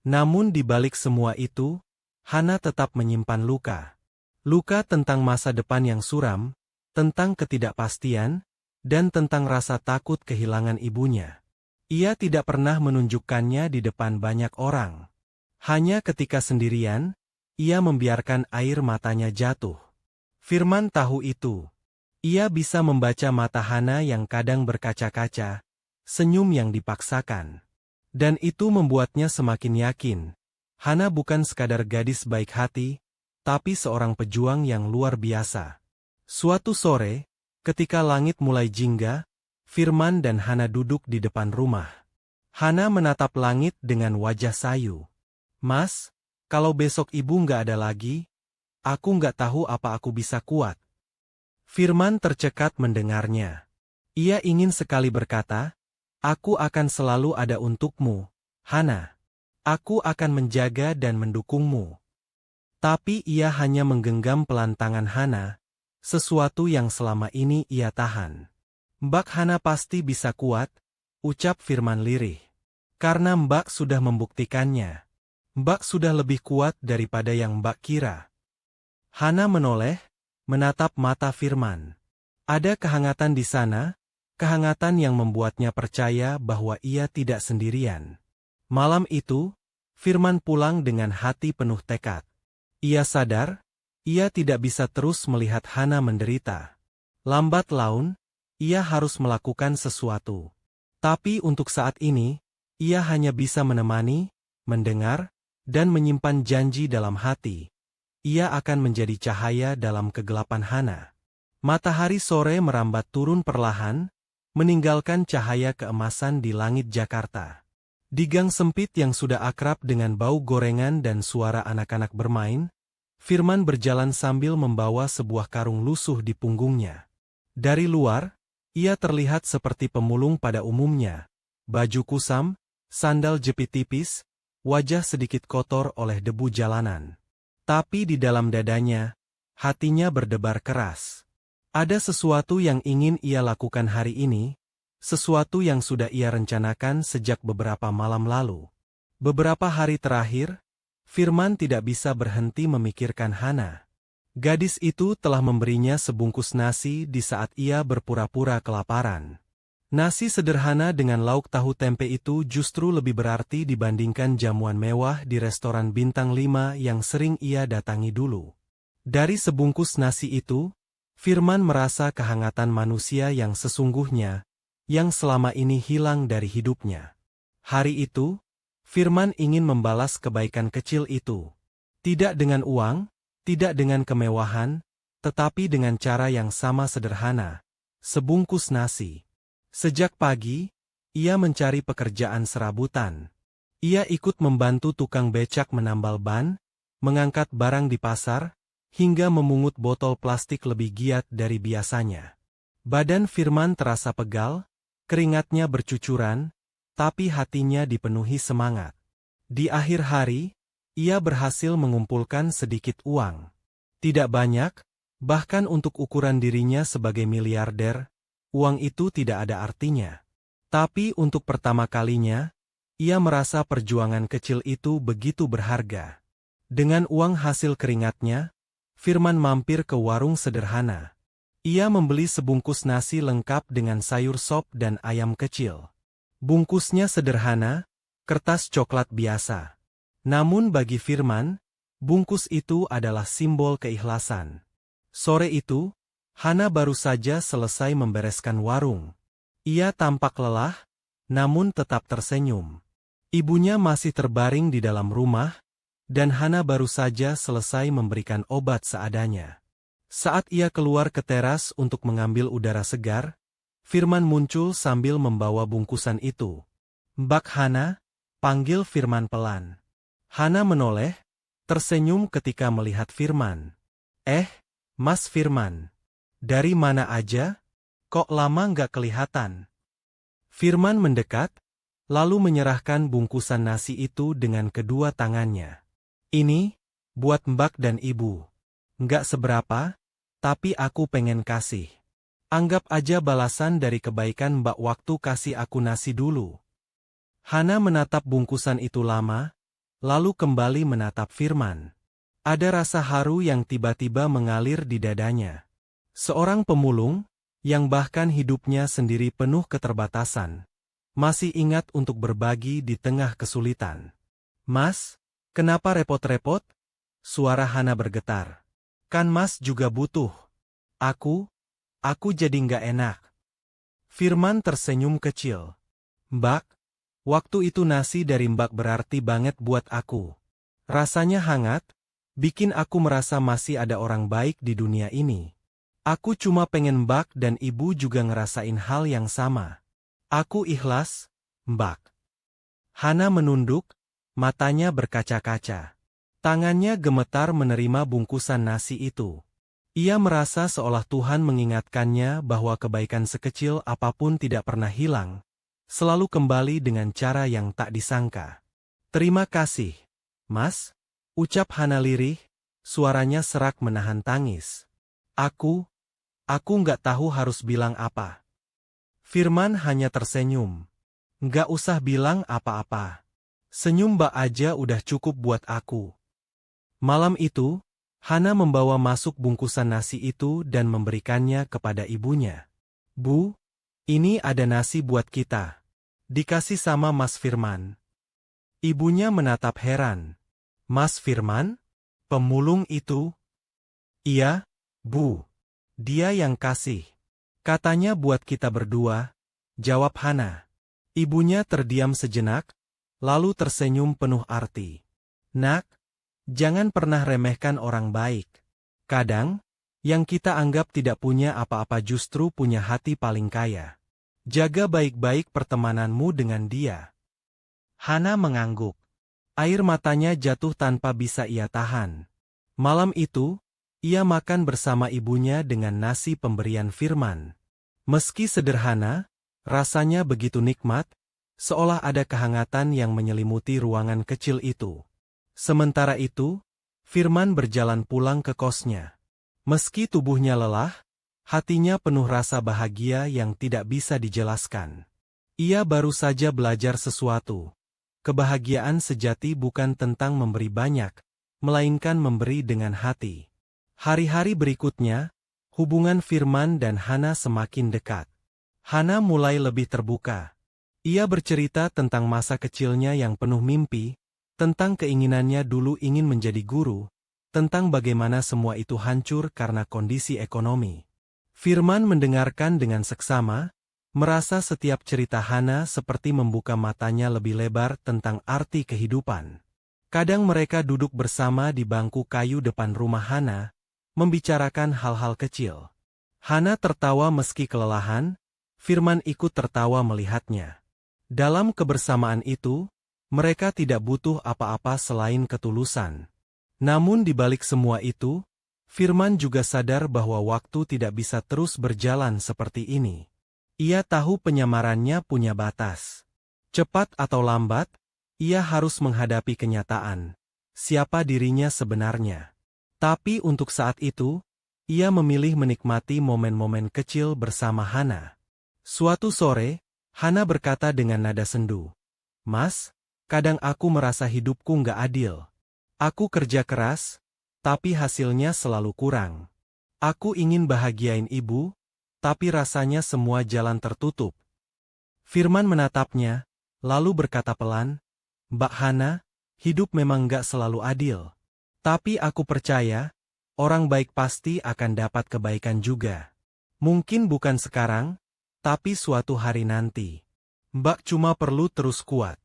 Namun di balik semua itu, Hana tetap menyimpan luka. Luka tentang masa depan yang suram, tentang ketidakpastian, dan tentang rasa takut kehilangan ibunya. Ia tidak pernah menunjukkannya di depan banyak orang. Hanya ketika sendirian, ia membiarkan air matanya jatuh. Firman tahu itu. Ia bisa membaca mata Hana yang kadang berkaca-kaca, senyum yang dipaksakan. Dan itu membuatnya semakin yakin. Hana bukan sekadar gadis baik hati, tapi seorang pejuang yang luar biasa. Suatu sore, ketika langit mulai jingga, Firman dan Hana duduk di depan rumah. Hana menatap langit dengan wajah sayu. "Mas, kalau besok ibu nggak ada lagi, aku nggak tahu apa aku bisa kuat." Firman tercekat mendengarnya. Ia ingin sekali berkata, "Aku akan selalu ada untukmu, Hana. Aku akan menjaga dan mendukungmu." Tapi ia hanya menggenggam pelan tangan Hana, sesuatu yang selama ini ia tahan. "Mbak Hana pasti bisa kuat," ucap Firman lirih. "Karena Mbak sudah membuktikannya. Mbak sudah lebih kuat daripada yang Mbak kira." Hana menoleh, menatap mata Firman. Ada kehangatan di sana, kehangatan yang membuatnya percaya bahwa ia tidak sendirian. Malam itu, Firman pulang dengan hati penuh tekad. Ia sadar, ia tidak bisa terus melihat Hana menderita. Lambat laun, ia harus melakukan sesuatu. Tapi untuk saat ini, ia hanya bisa menemani, mendengar, dan menyimpan janji dalam hati. Ia akan menjadi cahaya dalam kegelapan Hana. Matahari sore merambat turun perlahan, meninggalkan cahaya keemasan di langit Jakarta. Di gang sempit yang sudah akrab dengan bau gorengan dan suara anak-anak bermain, Firman berjalan sambil membawa sebuah karung lusuh di punggungnya. Dari luar, ia terlihat seperti pemulung pada umumnya. Baju kusam, sandal jepit tipis, wajah sedikit kotor oleh debu jalanan. Tapi di dalam dadanya, hatinya berdebar keras. Ada sesuatu yang ingin ia lakukan hari ini, sesuatu yang sudah ia rencanakan sejak beberapa malam lalu. Beberapa hari terakhir, Firman tidak bisa berhenti memikirkan Hana. Gadis itu telah memberinya sebungkus nasi di saat ia berpura-pura kelaparan. Nasi sederhana dengan lauk tahu tempe itu justru lebih berarti dibandingkan jamuan mewah di restoran bintang 5 yang sering ia datangi dulu. Dari sebungkus nasi itu, Firman merasa kehangatan manusia yang sesungguhnya, yang selama ini hilang dari hidupnya. Hari itu, Firman ingin membalas kebaikan kecil itu. Tidak dengan uang, tidak dengan kemewahan, tetapi dengan cara yang sama sederhana. Sebungkus nasi. Sejak pagi, ia mencari pekerjaan serabutan. Ia ikut membantu tukang becak menambal ban, mengangkat barang di pasar, hingga memungut botol plastik lebih giat dari biasanya. Badan Firman terasa pegal, keringatnya bercucuran, tapi hatinya dipenuhi semangat. Di akhir hari, ia berhasil mengumpulkan sedikit uang. Tidak banyak, bahkan untuk ukuran dirinya sebagai miliarder, uang itu tidak ada artinya. Tapi untuk pertama kalinya, ia merasa perjuangan kecil itu begitu berharga. Dengan uang hasil keringatnya, Firman mampir ke warung sederhana. Ia membeli sebungkus nasi lengkap dengan sayur sop dan ayam kecil. Bungkusnya sederhana, kertas coklat biasa. Namun bagi Firman, bungkus itu adalah simbol keikhlasan. Sore itu, Hana baru saja selesai membereskan warung. Ia tampak lelah, namun tetap tersenyum. Ibunya masih terbaring di dalam rumah, dan Hana baru saja selesai memberikan obat seadanya. Saat ia keluar ke teras untuk mengambil udara segar, Firman muncul sambil membawa bungkusan itu. "Mbak Hana," panggil Firman pelan. Hana menoleh, tersenyum ketika melihat Firman. Mas Firman. Dari mana aja? Kok lama nggak kelihatan? Firman mendekat, lalu menyerahkan bungkusan nasi itu dengan kedua tangannya. Ini, buat Mbak dan Ibu. Nggak seberapa, tapi aku pengen kasih. Anggap aja balasan dari kebaikan Mbak waktu kasih aku nasi dulu. Hana menatap bungkusan itu lama, lalu kembali menatap Firman. Ada rasa haru yang tiba-tiba mengalir di dadanya. Seorang pemulung, yang bahkan hidupnya sendiri penuh keterbatasan, masih ingat untuk berbagi di tengah kesulitan. Mas, kenapa repot-repot? Suara Hana bergetar. Kan Mas juga butuh. Aku jadi nggak enak. Firman tersenyum kecil. Mbak, waktu itu nasi dari Mbak berarti banget buat aku. Rasanya hangat, bikin aku merasa masih ada orang baik di dunia ini. Aku cuma pengen Mbak dan Ibu juga ngerasain hal yang sama. Aku ikhlas, Mbak. Hana menunduk, matanya berkaca-kaca. Tangannya gemetar menerima bungkusan nasi itu. Ia merasa seolah Tuhan mengingatkannya bahwa kebaikan sekecil apapun tidak pernah hilang, selalu kembali dengan cara yang tak disangka. Terima kasih, Mas, ucap Hana lirih, suaranya serak menahan tangis. Aku nggak tahu harus bilang apa. Firman hanya tersenyum. Nggak usah bilang apa-apa. Senyum Mbak aja udah cukup buat aku. Malam itu, Hana membawa masuk bungkusan nasi itu dan memberikannya kepada ibunya. Bu, ini ada nasi buat kita. Dikasih sama Mas Firman. Ibunya menatap heran. Mas Firman? Pemulung itu? Iya, Bu. Dia yang kasih. Katanya buat kita berdua, jawab Hana. Ibunya terdiam sejenak, lalu tersenyum penuh arti. Nak, jangan pernah remehkan orang baik. Kadang, yang kita anggap tidak punya apa-apa justru punya hati paling kaya. Jaga baik-baik pertemananmu dengan dia. Hana mengangguk. Air matanya jatuh tanpa bisa ia tahan. Malam itu, ia makan bersama ibunya dengan nasi pemberian Firman. Meski sederhana, rasanya begitu nikmat, seolah ada kehangatan yang menyelimuti ruangan kecil itu. Sementara itu, Firman berjalan pulang ke kosnya. Meski tubuhnya lelah, hatinya penuh rasa bahagia yang tidak bisa dijelaskan. Ia baru saja belajar sesuatu. Kebahagiaan sejati bukan tentang memberi banyak, melainkan memberi dengan hati. Hari-hari berikutnya, hubungan Firman dan Hana semakin dekat. Hana mulai lebih terbuka. Ia bercerita tentang masa kecilnya yang penuh mimpi, tentang keinginannya dulu ingin menjadi guru, tentang bagaimana semua itu hancur karena kondisi ekonomi. Firman mendengarkan dengan seksama, merasa setiap cerita Hana seperti membuka matanya lebih lebar tentang arti kehidupan. Kadang mereka duduk bersama di bangku kayu depan rumah Hana, membicarakan hal-hal kecil. Hana tertawa meski kelelahan, Firman ikut tertawa melihatnya. Dalam kebersamaan itu, mereka tidak butuh apa-apa selain ketulusan. Namun di balik semua itu, Firman juga sadar bahwa waktu tidak bisa terus berjalan seperti ini. Ia tahu penyamarannya punya batas. Cepat atau lambat, ia harus menghadapi kenyataan. Siapa dirinya sebenarnya. Tapi untuk saat itu, ia memilih menikmati momen-momen kecil bersama Hana. Suatu sore, Hana berkata dengan nada sendu. Mas, kadang aku merasa hidupku nggak adil. Aku kerja keras, tapi hasilnya selalu kurang. Aku ingin bahagiain ibu, tapi rasanya semua jalan tertutup. Firman menatapnya, lalu berkata pelan, Mbak Hana, hidup memang nggak selalu adil. Tapi aku percaya, orang baik pasti akan dapat kebaikan juga. Mungkin bukan sekarang, tapi suatu hari nanti. Mbak cuma perlu terus kuat.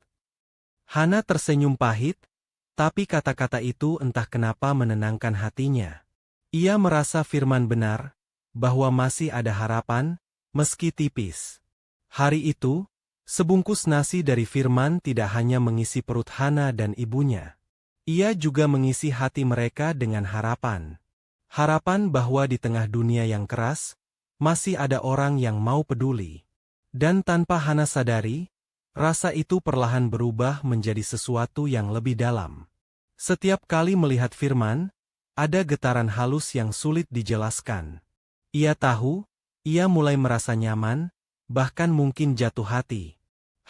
Hana tersenyum pahit, tapi kata-kata itu entah kenapa menenangkan hatinya. Ia merasa Firman benar, bahwa masih ada harapan, meski tipis. Hari itu, sebungkus nasi dari Firman tidak hanya mengisi perut Hana dan ibunya. Ia juga mengisi hati mereka dengan harapan. Harapan bahwa di tengah dunia yang keras, masih ada orang yang mau peduli. Dan tanpa Hana sadari, rasa itu perlahan berubah menjadi sesuatu yang lebih dalam. Setiap kali melihat Firman, ada getaran halus yang sulit dijelaskan. Ia tahu, ia mulai merasa nyaman, bahkan mungkin jatuh hati.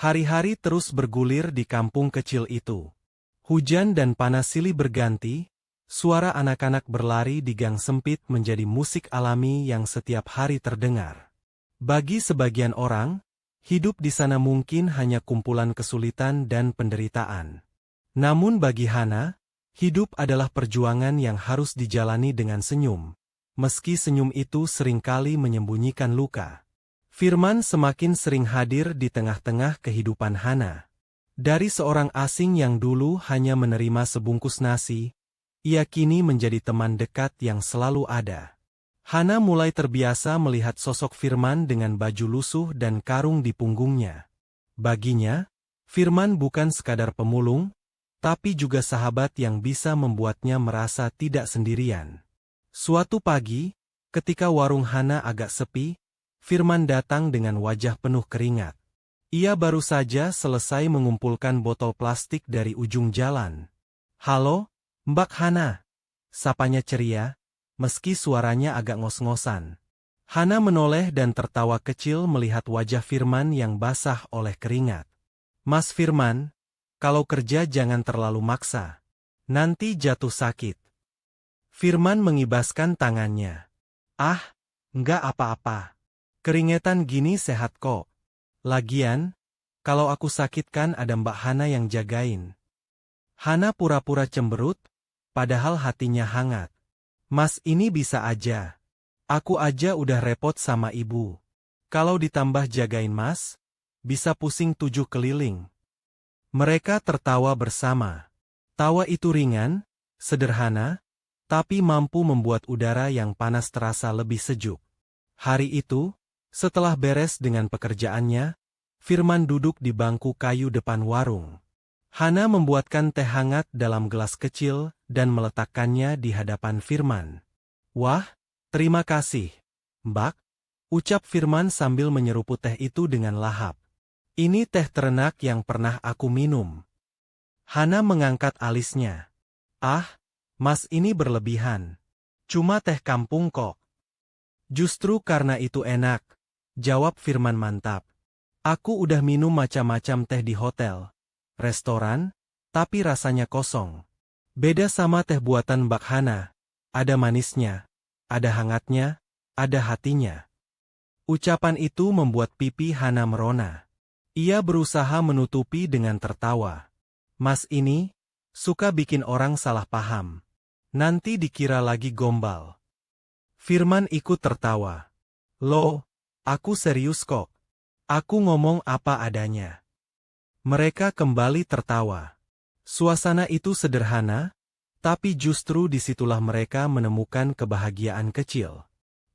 Hari-hari terus bergulir di kampung kecil itu. Hujan dan panas silih berganti, suara anak-anak berlari di gang sempit menjadi musik alami yang setiap hari terdengar. Bagi sebagian orang, hidup di sana mungkin hanya kumpulan kesulitan dan penderitaan. Namun bagi Hana, hidup adalah perjuangan yang harus dijalani dengan senyum, meski senyum itu seringkali menyembunyikan luka. Firman semakin sering hadir di tengah-tengah kehidupan Hana. Dari seorang asing yang dulu hanya menerima sebungkus nasi, ia kini menjadi teman dekat yang selalu ada. Hana mulai terbiasa melihat sosok Firman dengan baju lusuh dan karung di punggungnya. Baginya, Firman bukan sekadar pemulung, tapi juga sahabat yang bisa membuatnya merasa tidak sendirian. Suatu pagi, ketika warung Hana agak sepi, Firman datang dengan wajah penuh keringat. Ia baru saja selesai mengumpulkan botol plastik dari ujung jalan. "Halo, Mbak Hana," sapanya ceria, meski suaranya agak ngos-ngosan. Hana menoleh dan tertawa kecil melihat wajah Firman yang basah oleh keringat. "Mas Firman, kalau kerja jangan terlalu maksa. Nanti jatuh sakit." Firman mengibaskan tangannya. "Ah, enggak apa-apa. Keringetan gini sehat kok. Lagian, kalau aku sakit kan ada Mbak Hana yang jagain." Hana pura-pura cemberut, padahal hatinya hangat. "Mas ini bisa aja. Aku aja udah repot sama ibu. Kalau ditambah jagain mas, bisa pusing 7 keliling." Mereka tertawa bersama. Tawa itu ringan, sederhana, tapi mampu membuat udara yang panas terasa lebih sejuk. Hari itu, setelah beres dengan pekerjaannya, Firman duduk di bangku kayu depan warung. Hana membuatkan teh hangat dalam gelas kecil dan meletakkannya di hadapan Firman. "Wah, terima kasih, Mbak," ucap Firman sambil menyeruput teh itu dengan lahap. "Ini teh terenak yang pernah aku minum." Hana mengangkat alisnya. "Ah, Mas ini berlebihan. Cuma teh kampung kok." "Justru karena itu enak," jawab Firman mantap. "Aku udah minum macam-macam teh di hotel, restoran, tapi rasanya kosong. Beda sama teh buatan Mbak Hana, ada manisnya, ada hangatnya, ada hatinya." Ucapan itu membuat pipi Hana merona. Ia berusaha menutupi dengan tertawa. "Mas ini, suka bikin orang salah paham. Nanti dikira lagi gombal." Firman ikut tertawa. "Loh, aku serius kok. Aku ngomong apa adanya." Mereka kembali tertawa. Suasana itu sederhana, tapi justru disitulah mereka menemukan kebahagiaan kecil.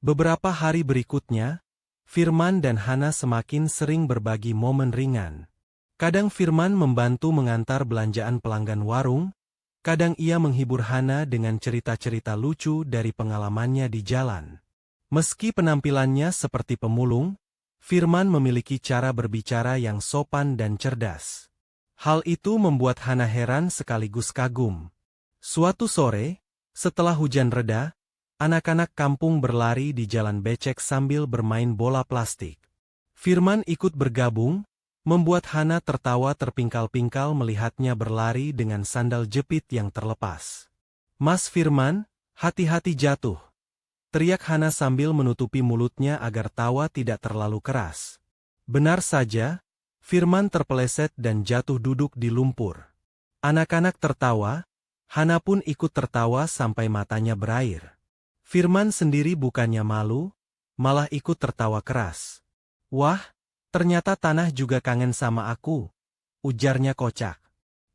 Beberapa hari berikutnya, Firman dan Hana semakin sering berbagi momen ringan. Kadang Firman membantu mengantar belanjaan pelanggan warung, kadang ia menghibur Hana dengan cerita-cerita lucu dari pengalamannya di jalan. Meski penampilannya seperti pemulung, Firman memiliki cara berbicara yang sopan dan cerdas. Hal itu membuat Hana heran sekaligus kagum. Suatu sore, setelah hujan reda, anak-anak kampung berlari di jalan becek sambil bermain bola plastik. Firman ikut bergabung, membuat Hana tertawa terpingkal-pingkal melihatnya berlari dengan sandal jepit yang terlepas. "Mas Firman, hati-hati jatuh," teriak Hana sambil menutupi mulutnya agar tawa tidak terlalu keras. Benar saja, Firman terpeleset dan jatuh duduk di lumpur. Anak-anak tertawa, Hana pun ikut tertawa sampai matanya berair. Firman sendiri bukannya malu, malah ikut tertawa keras. "Wah, ternyata tanah juga kangen sama aku," ujarnya kocak.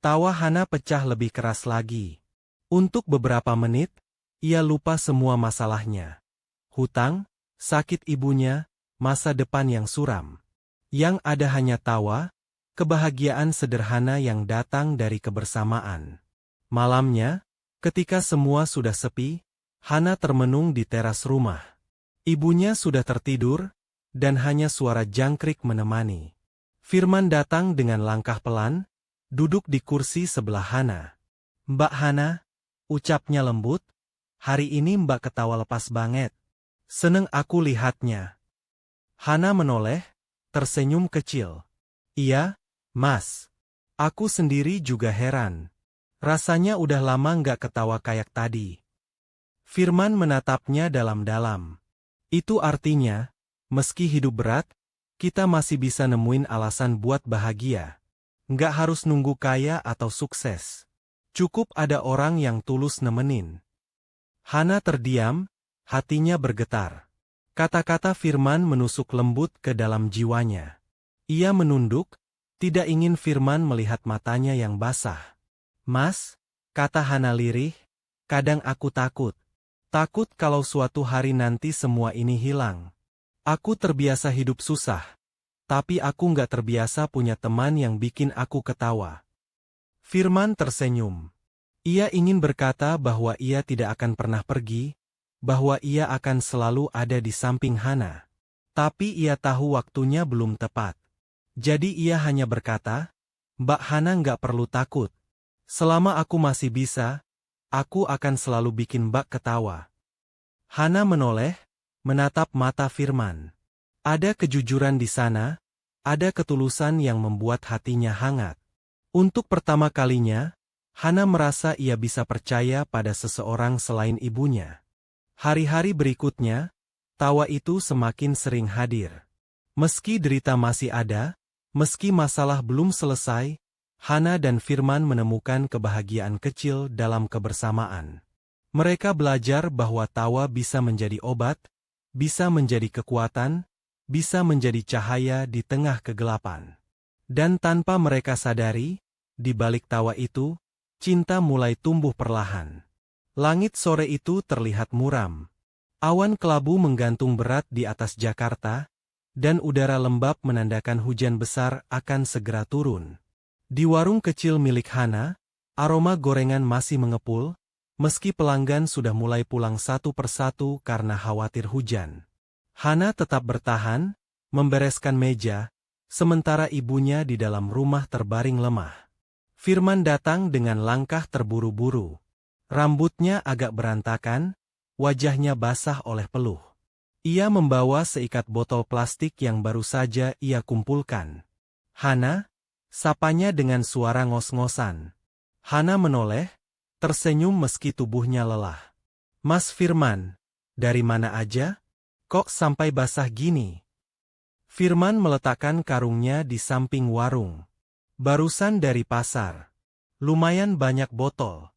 Tawa Hana pecah lebih keras lagi. Untuk beberapa menit, ia lupa semua masalahnya. Hutang, sakit ibunya, masa depan yang suram. Yang ada hanya tawa, kebahagiaan sederhana yang datang dari kebersamaan. Malamnya, ketika semua sudah sepi, Hana termenung di teras rumah. Ibunya sudah tertidur, dan hanya suara jangkrik menemani. Firman datang dengan langkah pelan, duduk di kursi sebelah Hana. "Mbak Hana," ucapnya lembut, "hari ini Mbak ketawa lepas banget. Seneng aku lihatnya." Hana menoleh, tersenyum kecil. "Iya, Mas. Aku sendiri juga heran. Rasanya udah lama nggak ketawa kayak tadi." Firman menatapnya dalam-dalam. "Itu artinya, meski hidup berat, kita masih bisa nemuin alasan buat bahagia. Nggak harus nunggu kaya atau sukses. Cukup ada orang yang tulus nemenin." Hana terdiam, hatinya bergetar. Kata-kata Firman menusuk lembut ke dalam jiwanya. Ia menunduk, tidak ingin Firman melihat matanya yang basah. "Mas," kata Hana lirih, "kadang aku takut. Takut kalau suatu hari nanti semua ini hilang. Aku terbiasa hidup susah, tapi aku nggak terbiasa punya teman yang bikin aku ketawa." Firman tersenyum. Ia ingin berkata bahwa ia tidak akan pernah pergi, bahwa ia akan selalu ada di samping Hana. Tapi ia tahu waktunya belum tepat. Jadi ia hanya berkata, "Mbak Hana nggak perlu takut. Selama aku masih bisa, aku akan selalu bikin Mbak ketawa." Hana menoleh, menatap mata Firman. Ada kejujuran di sana, ada ketulusan yang membuat hatinya hangat. Untuk pertama kalinya, Hana merasa ia bisa percaya pada seseorang selain ibunya. Hari-hari berikutnya, tawa itu semakin sering hadir. Meski derita masih ada, meski masalah belum selesai, Hana dan Firman menemukan kebahagiaan kecil dalam kebersamaan. Mereka belajar bahwa tawa bisa menjadi obat, bisa menjadi kekuatan, bisa menjadi cahaya di tengah kegelapan. Dan tanpa mereka sadari, di balik tawa itu, cinta mulai tumbuh perlahan. Langit sore itu terlihat muram. Awan kelabu menggantung berat di atas Jakarta, dan udara lembab menandakan hujan besar akan segera turun. Di warung kecil milik Hana, aroma gorengan masih mengepul, meski pelanggan sudah mulai pulang satu persatu karena khawatir hujan. Hana tetap bertahan, membereskan meja, sementara ibunya di dalam rumah terbaring lemah. Firman datang dengan langkah terburu-buru. Rambutnya agak berantakan, wajahnya basah oleh peluh. Ia membawa seikat botol plastik yang baru saja ia kumpulkan. "Hana?" sapanya dengan suara ngos-ngosan. Hana menoleh, tersenyum meski tubuhnya lelah. "Mas Firman, dari mana aja? Kok sampai basah gini?" Firman meletakkan karungnya di samping warung. "Barusan dari pasar. Lumayan banyak botol."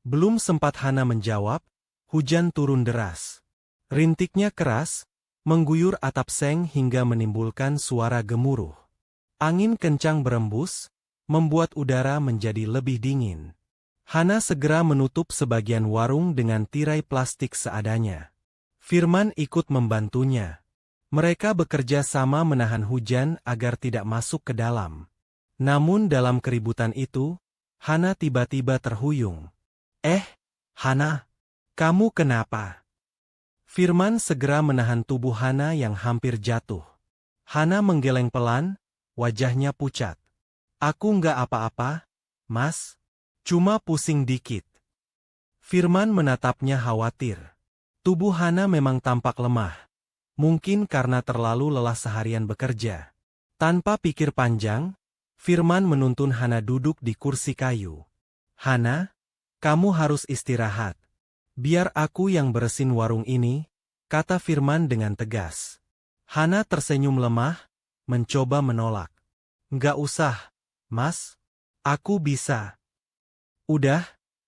Belum sempat Hana menjawab, hujan turun deras. Rintiknya keras, mengguyur atap seng hingga menimbulkan suara gemuruh. Angin kencang berembus, membuat udara menjadi lebih dingin. Hana segera menutup sebagian warung dengan tirai plastik seadanya. Firman ikut membantunya. Mereka bekerja sama menahan hujan agar tidak masuk ke dalam. Namun dalam keributan itu, Hana tiba-tiba terhuyung. Hana, kamu kenapa?" Firman segera menahan tubuh Hana yang hampir jatuh. Hana menggeleng pelan, wajahnya pucat. "Aku nggak apa-apa, Mas. Cuma pusing dikit." Firman menatapnya khawatir. Tubuh Hana memang tampak lemah. Mungkin karena terlalu lelah seharian bekerja. Tanpa pikir panjang, Firman menuntun Hana duduk di kursi kayu. "Hana, kamu harus istirahat. Biar aku yang beresin warung ini," kata Firman dengan tegas. Hana tersenyum lemah, mencoba menolak. "Nggak usah, Mas. Aku bisa." "Udah,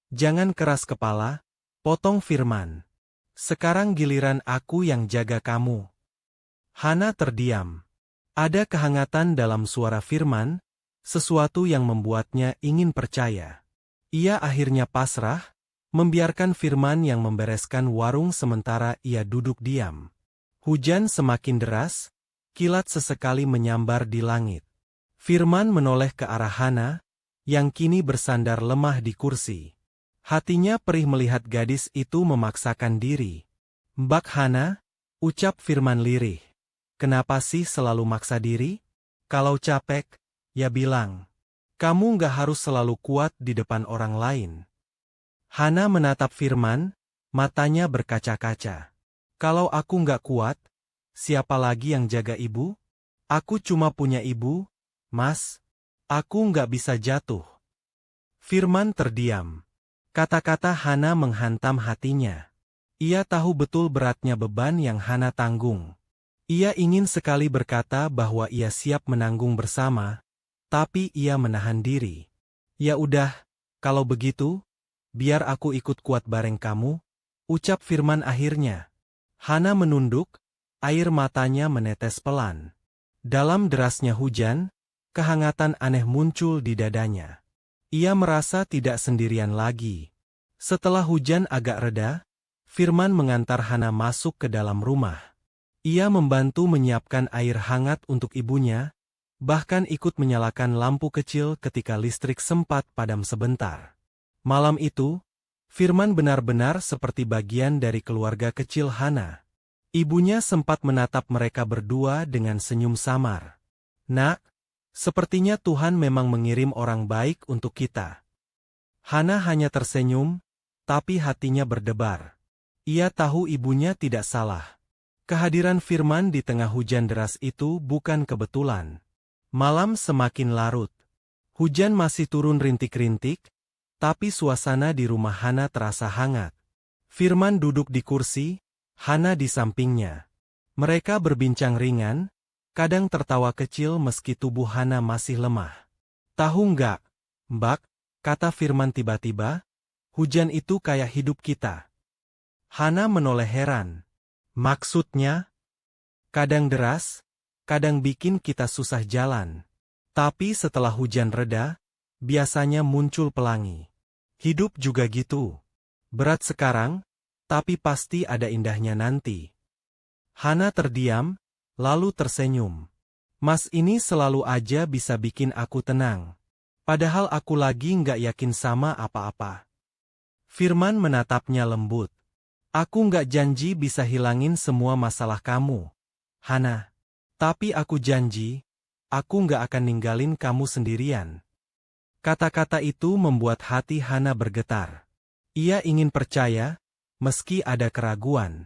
jangan keras kepala," potong Firman. "Sekarang giliran aku yang jaga kamu." Hana terdiam. Ada kehangatan dalam suara Firman, sesuatu yang membuatnya ingin percaya. Ia akhirnya pasrah, membiarkan Firman yang membereskan warung sementara ia duduk diam. Hujan semakin deras, kilat sesekali menyambar di langit. Firman menoleh ke arah Hana, yang kini bersandar lemah di kursi. Hatinya perih melihat gadis itu memaksakan diri. "Mbak Hana," Ucap Firman lirih. Kenapa sih selalu maksa diri? Kalau capek, ya bilang. Kamu nggak harus selalu kuat di depan orang lain. Hana menatap Firman, matanya berkaca-kaca. Kalau aku nggak kuat, siapa lagi yang jaga ibu? Aku cuma punya ibu, Mas. Aku nggak bisa jatuh. Firman terdiam. Kata-kata Hana menghantam hatinya. Ia tahu betul beratnya beban yang Hana tanggung. Ia ingin sekali berkata bahwa ia siap menanggung bersama, tapi ia menahan diri. Ya udah, kalau begitu, biar aku ikut kuat bareng kamu, ucap Firman akhirnya. Hana menunduk, air matanya menetes pelan. Dalam derasnya hujan, kehangatan aneh muncul di dadanya. Ia merasa tidak sendirian lagi. Setelah hujan agak reda, Firman mengantar Hana masuk ke dalam rumah. Ia membantu menyiapkan air hangat untuk ibunya, bahkan ikut menyalakan lampu kecil ketika listrik sempat padam sebentar. Malam itu, Firman benar-benar seperti bagian dari keluarga kecil Hana. Ibunya sempat menatap mereka berdua dengan senyum samar. Nak, sepertinya Tuhan memang mengirim orang baik untuk kita. Hana hanya tersenyum, tapi hatinya berdebar. Ia tahu ibunya tidak salah. Kehadiran Firman di tengah hujan deras itu bukan kebetulan. Malam semakin larut. Hujan masih turun rintik-rintik, tapi suasana di rumah Hana terasa hangat. Firman duduk di kursi, Hana di sampingnya. Mereka berbincang ringan, kadang tertawa kecil meski tubuh Hana masih lemah. Tahu nggak, Mbak, kata Firman tiba-tiba, hujan itu kayak hidup kita. Hana menoleh heran. Maksudnya? Kadang deras, kadang bikin kita susah jalan. Tapi setelah hujan reda, biasanya muncul pelangi. Hidup juga gitu. Berat sekarang, tapi pasti ada indahnya nanti. Hana terdiam, lalu tersenyum. Mas ini selalu aja bisa bikin aku tenang. Padahal aku lagi nggak yakin sama apa-apa. Firman menatapnya lembut. Aku nggak janji bisa hilangin semua masalah kamu, Hana. Tapi aku janji, aku nggak akan ninggalin kamu sendirian. Kata-kata itu membuat hati Hana bergetar. Ia ingin percaya, meski ada keraguan.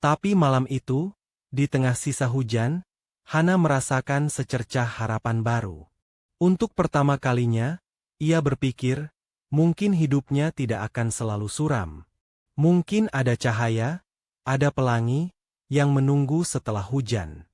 Tapi malam itu, di tengah sisa hujan, Hana merasakan secercah harapan baru. Untuk pertama kalinya, ia berpikir, mungkin hidupnya tidak akan selalu suram. Mungkin ada cahaya, ada pelangi, yang menunggu setelah hujan.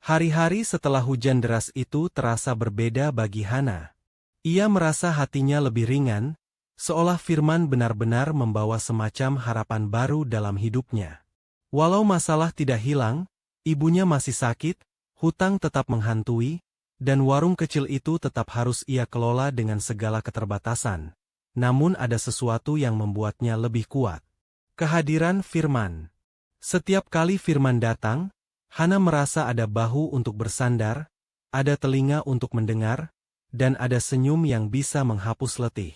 Hari-hari setelah hujan deras itu terasa berbeda bagi Hana. Ia merasa hatinya lebih ringan, seolah Firman benar-benar membawa semacam harapan baru dalam hidupnya. Walau masalah tidak hilang, ibunya masih sakit, hutang tetap menghantui, dan warung kecil itu tetap harus ia kelola dengan segala keterbatasan. Namun ada sesuatu yang membuatnya lebih kuat. Kehadiran Firman. Setiap kali Firman datang, Hana merasa ada bahu untuk bersandar, ada telinga untuk mendengar, dan ada senyum yang bisa menghapus letih.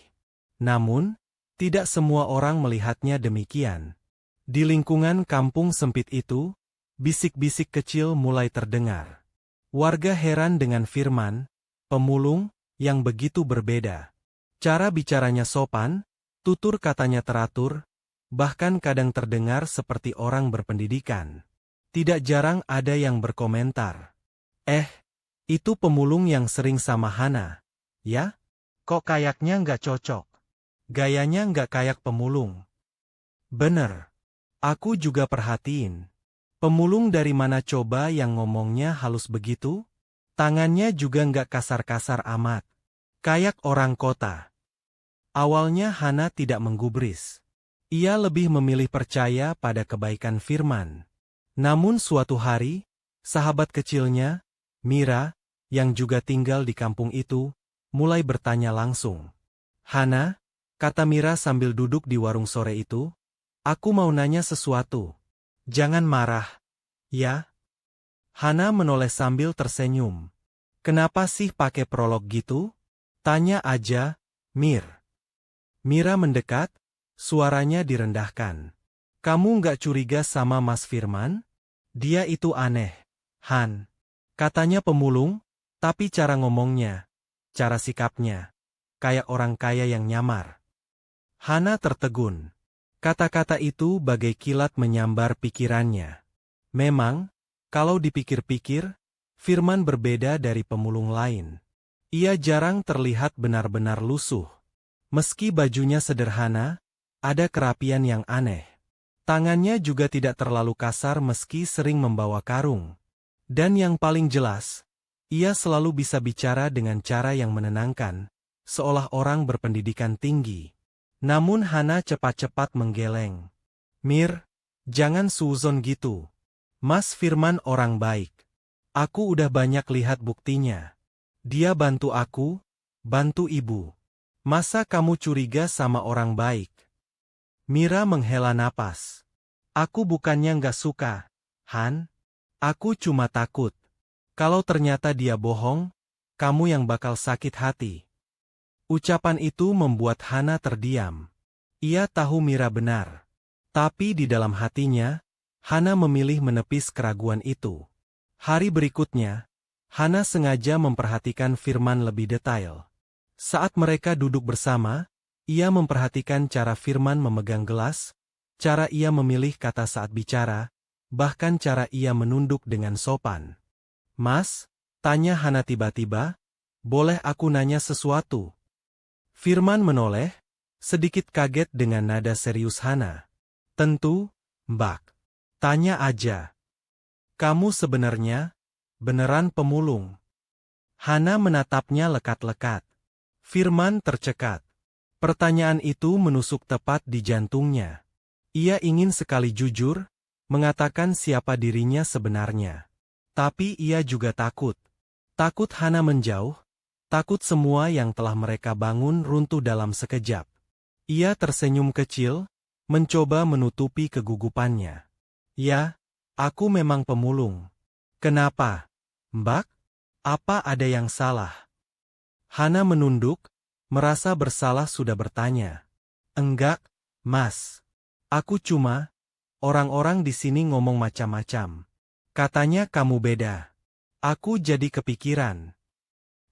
Namun, tidak semua orang melihatnya demikian. Di lingkungan kampung sempit itu, bisik-bisik kecil mulai terdengar. Warga heran dengan Firman, pemulung, yang begitu berbeda. Cara bicaranya sopan, tutur katanya teratur, bahkan kadang terdengar seperti orang berpendidikan. Tidak jarang ada yang berkomentar. Itu pemulung yang sering sama Hana, ya? Kok kayaknya nggak cocok? Gayanya nggak kayak pemulung. Bener. Aku juga perhatiin. Pemulung dari mana coba yang ngomongnya halus begitu? Tangannya juga nggak kasar-kasar amat. Kayak orang kota. Awalnya Hana tidak menggubris. Ia lebih memilih percaya pada kebaikan Firman. Namun suatu hari, sahabat kecilnya, Mira, yang juga tinggal di kampung itu, mulai bertanya langsung. Hana, kata Mira sambil duduk di warung sore itu, aku mau nanya sesuatu. Jangan marah, ya? Hana menoleh sambil tersenyum. Kenapa sih pakai prolog gitu? Tanya aja, Mir. Mira mendekat, suaranya direndahkan. Kamu nggak curiga sama Mas Firman? Dia itu aneh, Han. Katanya pemulung, tapi cara ngomongnya, cara sikapnya, kayak orang kaya yang nyamar. Hana tertegun. Kata-kata itu bagai kilat menyambar pikirannya. Memang, kalau dipikir-pikir, Firman berbeda dari pemulung lain. Ia jarang terlihat benar-benar lusuh. Meski bajunya sederhana, ada kerapian yang aneh. Tangannya juga tidak terlalu kasar meski sering membawa karung. Dan yang paling jelas, ia selalu bisa bicara dengan cara yang menenangkan, seolah orang berpendidikan tinggi. Namun Hana cepat-cepat menggeleng. Mir, jangan suuzon gitu. Mas Firman orang baik. Aku udah banyak lihat buktinya. Dia bantu aku, bantu ibu. Masa kamu curiga sama orang baik? Mira menghela napas. Aku bukannya nggak suka, Han. Aku cuma takut. Kalau ternyata dia bohong, kamu yang bakal sakit hati. Ucapan itu membuat Hana terdiam. Ia tahu Mira benar. Tapi di dalam hatinya, Hana memilih menepis keraguan itu. Hari berikutnya, Hana sengaja memperhatikan Firman lebih detail. Saat mereka duduk bersama, ia memperhatikan cara Firman memegang gelas, cara ia memilih kata saat bicara, bahkan cara ia menunduk dengan sopan. Mas, tanya Hana tiba-tiba, boleh aku nanya sesuatu? Firman menoleh, sedikit kaget dengan nada serius Hana. Tentu, Mbak. Tanya aja. Kamu sebenarnya, beneran pemulung? Hana menatapnya lekat-lekat. Firman tercekat. Pertanyaan itu menusuk tepat di jantungnya. Ia ingin sekali jujur, mengatakan siapa dirinya sebenarnya. Tapi ia juga takut. Takut Hana menjauh, takut semua yang telah mereka bangun runtuh dalam sekejap. Ia tersenyum kecil, mencoba menutupi kegugupannya. Ya, aku memang pemulung. Kenapa, Mbak? Apa ada yang salah? Hana menunduk, merasa bersalah sudah bertanya. Enggak, Mas. Aku cuma, orang-orang di sini ngomong macam-macam. Katanya kamu beda. Aku jadi kepikiran.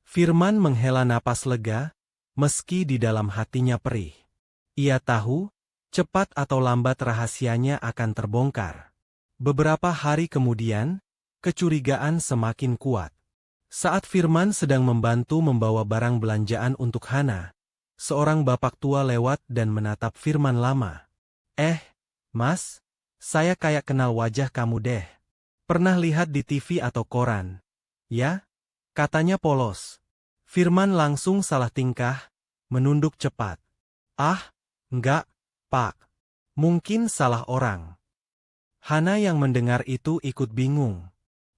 Firman menghela napas lega, meski di dalam hatinya perih. Ia tahu, cepat atau lambat rahasianya akan terbongkar. Beberapa hari kemudian, kecurigaan semakin kuat. Saat Firman sedang membantu membawa barang belanjaan untuk Hana, seorang bapak tua lewat dan menatap Firman lama. Mas, saya kayak kenal wajah kamu deh. Pernah lihat di TV atau koran? Ya? Katanya polos. Firman langsung salah tingkah, menunduk cepat. Ah, enggak, Pak. Mungkin salah orang. Hana yang mendengar itu ikut bingung.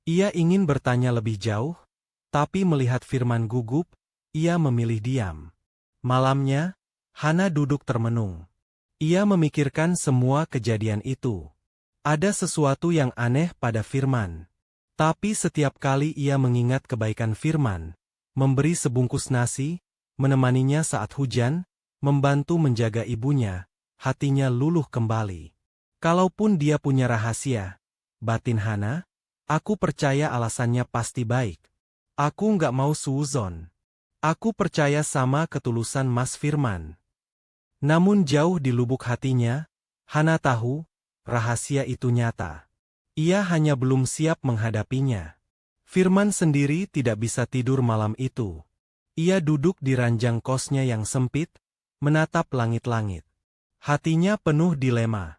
Ia ingin bertanya lebih jauh, tapi melihat Firman gugup, ia memilih diam. Malamnya, Hana duduk termenung. Ia memikirkan semua kejadian itu. Ada sesuatu yang aneh pada Firman. Tapi setiap kali ia mengingat kebaikan Firman, memberi sebungkus nasi, menemaninya saat hujan, membantu menjaga ibunya, hatinya luluh kembali. Kalaupun dia punya rahasia, batin Hana, aku percaya alasannya pasti baik. Aku nggak mau suuzon. Aku percaya sama ketulusan Mas Firman. Namun jauh di lubuk hatinya, Hana tahu, rahasia itu nyata. Ia hanya belum siap menghadapinya. Firman sendiri tidak bisa tidur malam itu. Ia duduk di ranjang kosnya yang sempit, menatap langit-langit. Hatinya penuh dilema.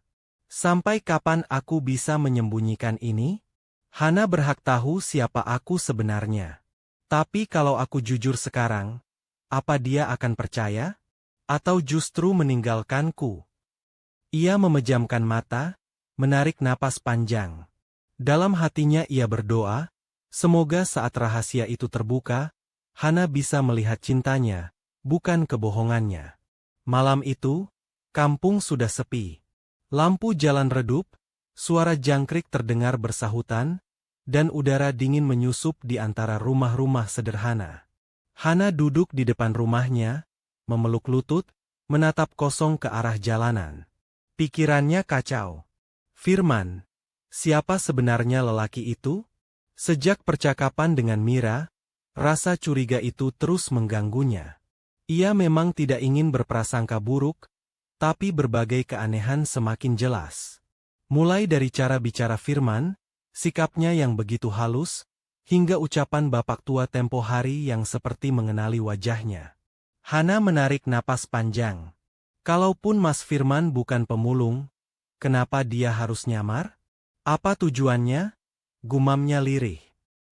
Sampai kapan aku bisa menyembunyikan ini? Hana berhak tahu siapa aku sebenarnya. Tapi kalau aku jujur sekarang, apa dia akan percaya? Atau justru meninggalkanku? Ia memejamkan mata, menarik napas panjang. Dalam hatinya ia berdoa, semoga saat rahasia itu terbuka, Hana bisa melihat cintanya, bukan kebohongannya. Malam itu, kampung sudah sepi. Lampu jalan redup, suara jangkrik terdengar bersahutan, dan udara dingin menyusup di antara rumah-rumah sederhana. Hana duduk di depan rumahnya, memeluk lutut, menatap kosong ke arah jalanan. Pikirannya kacau. Firman, Siapa sebenarnya lelaki itu? Sejak percakapan dengan Mira, rasa curiga itu terus mengganggunya. Ia memang tidak ingin berprasangka buruk, tapi berbagai keanehan semakin jelas. Mulai dari cara bicara Firman, sikapnya yang begitu halus, hingga ucapan bapak tua tempo hari yang seperti mengenali wajahnya. Hana menarik napas panjang. Kalaupun Mas Firman bukan pemulung, kenapa dia harus nyamar? Apa tujuannya? Gumamnya lirih.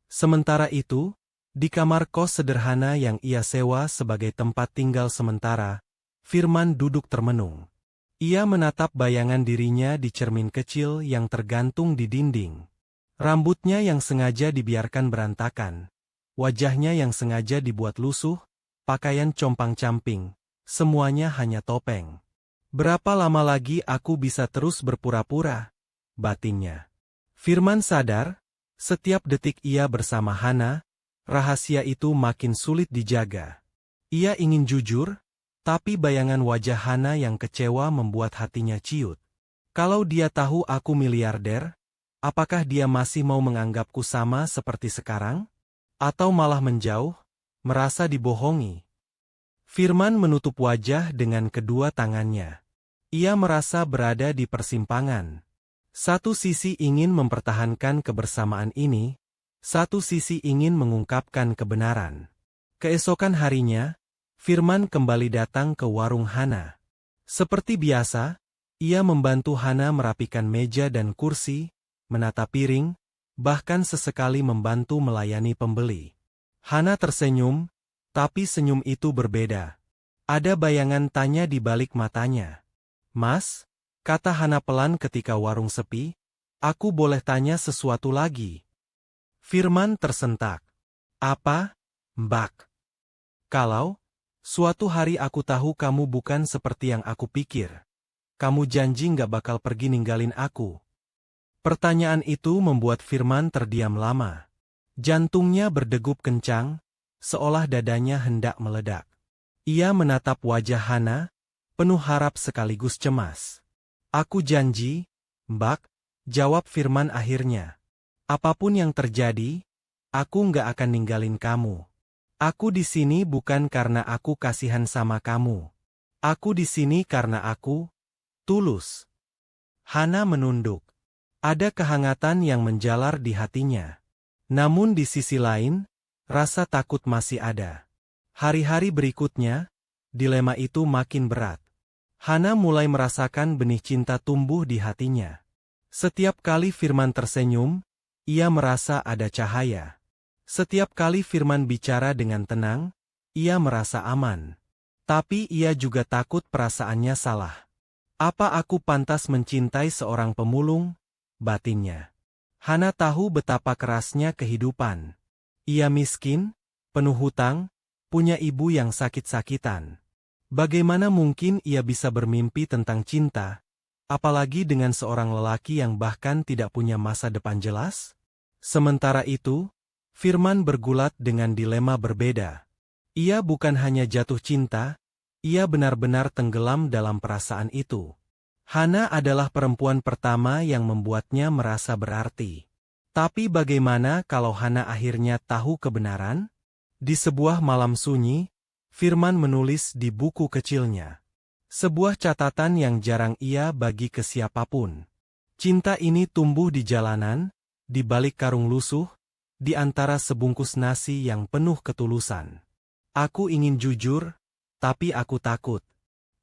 Sementara itu, di kamar kos sederhana yang ia sewa sebagai tempat tinggal sementara, Firman duduk termenung. Ia menatap bayangan dirinya di cermin kecil yang tergantung di dinding. Rambutnya yang sengaja dibiarkan berantakan, wajahnya yang sengaja dibuat lusuh, pakaian compang-camping, semuanya hanya topeng. Berapa lama lagi aku bisa terus berpura-pura? Batinnya. Firman sadar, setiap detik ia bersama Hana, rahasia itu makin sulit dijaga. Ia ingin jujur, tapi bayangan wajah Hana yang kecewa membuat hatinya ciut. Kalau dia tahu aku miliarder, apakah dia masih mau menganggapku sama seperti sekarang? Atau malah menjauh, merasa dibohongi? Firman menutup wajah dengan kedua tangannya. Ia merasa berada di persimpangan. Satu sisi ingin mempertahankan kebersamaan ini, satu sisi ingin mengungkapkan kebenaran. Keesokan harinya, Firman kembali datang ke warung Hana. Seperti biasa, ia membantu Hana merapikan meja dan kursi, menata piring, bahkan sesekali membantu melayani pembeli. Hana tersenyum, tapi senyum itu berbeda. Ada bayangan tanya di balik matanya. "Mas," kata Hana pelan ketika warung sepi, "aku boleh tanya sesuatu lagi?" Firman tersentak. "Apa, Mbak?" "Kalau suatu hari aku tahu kamu bukan seperti yang aku pikir, kamu janji nggak bakal pergi ninggalin aku?" Pertanyaan itu membuat Firman terdiam lama. Jantungnya berdegup kencang, seolah dadanya hendak meledak. Ia menatap wajah Hana, penuh harap sekaligus cemas. "Aku janji, Mbak," jawab Firman akhirnya. "Apapun yang terjadi, aku nggak akan ninggalin kamu. Aku di sini bukan karena aku kasihan sama kamu. Aku di sini karena aku tulus." Hana menunduk. Ada kehangatan yang menjalar di hatinya. Namun di sisi lain, rasa takut masih ada. Hari-hari berikutnya, dilema itu makin berat. Hana mulai merasakan benih cinta tumbuh di hatinya. Setiap kali Firman tersenyum, ia merasa ada cahaya. Setiap kali Firman bicara dengan tenang, ia merasa aman. Tapi ia juga takut perasaannya salah. "Apa aku pantas mencintai seorang pemulung?" batinnya. Hana tahu betapa kerasnya kehidupan. Ia miskin, penuh hutang, punya ibu yang sakit-sakitan. Bagaimana mungkin ia bisa bermimpi tentang cinta, apalagi dengan seorang lelaki yang bahkan tidak punya masa depan jelas? Sementara itu, Firman bergulat dengan dilema berbeda. Ia bukan hanya jatuh cinta, ia benar-benar tenggelam dalam perasaan itu. Hana adalah perempuan pertama yang membuatnya merasa berarti. Tapi bagaimana kalau Hana akhirnya tahu kebenaran? Di sebuah malam sunyi, Firman menulis di buku kecilnya. Sebuah catatan yang jarang ia bagi ke siapapun. "Cinta ini tumbuh di jalanan, di balik karung lusuh, di antara sebungkus nasi yang penuh ketulusan. Aku ingin jujur, tapi aku takut.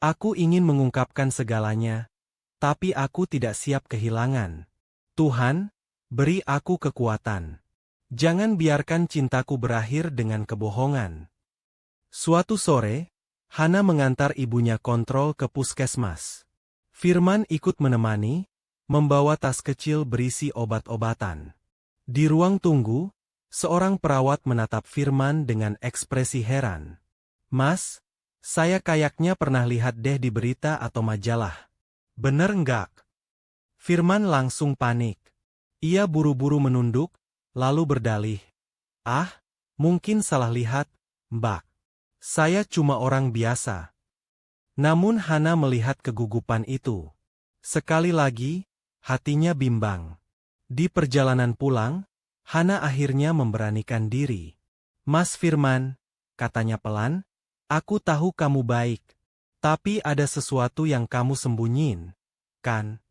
Aku ingin mengungkapkan segalanya, tapi aku tidak siap kehilangan. Tuhan, beri aku kekuatan. Jangan biarkan cintaku berakhir dengan kebohongan." Suatu sore, Hana mengantar ibunya kontrol ke puskesmas. Firman ikut menemani, membawa tas kecil berisi obat-obatan. Di ruang tunggu, seorang perawat menatap Firman dengan ekspresi heran. "Mas, saya kayaknya pernah lihat deh di berita atau majalah. Bener nggak?" Firman langsung panik. Ia buru-buru menunduk, lalu berdalih. "Ah, mungkin salah lihat, Mbak. Saya cuma orang biasa." Namun Hana melihat kegugupan itu. Sekali lagi, hatinya bimbang. Di perjalanan pulang, Hana akhirnya memberanikan diri. "Mas Firman," katanya pelan, "aku tahu kamu baik. Tapi ada sesuatu yang kamu sembunyiin, kan?"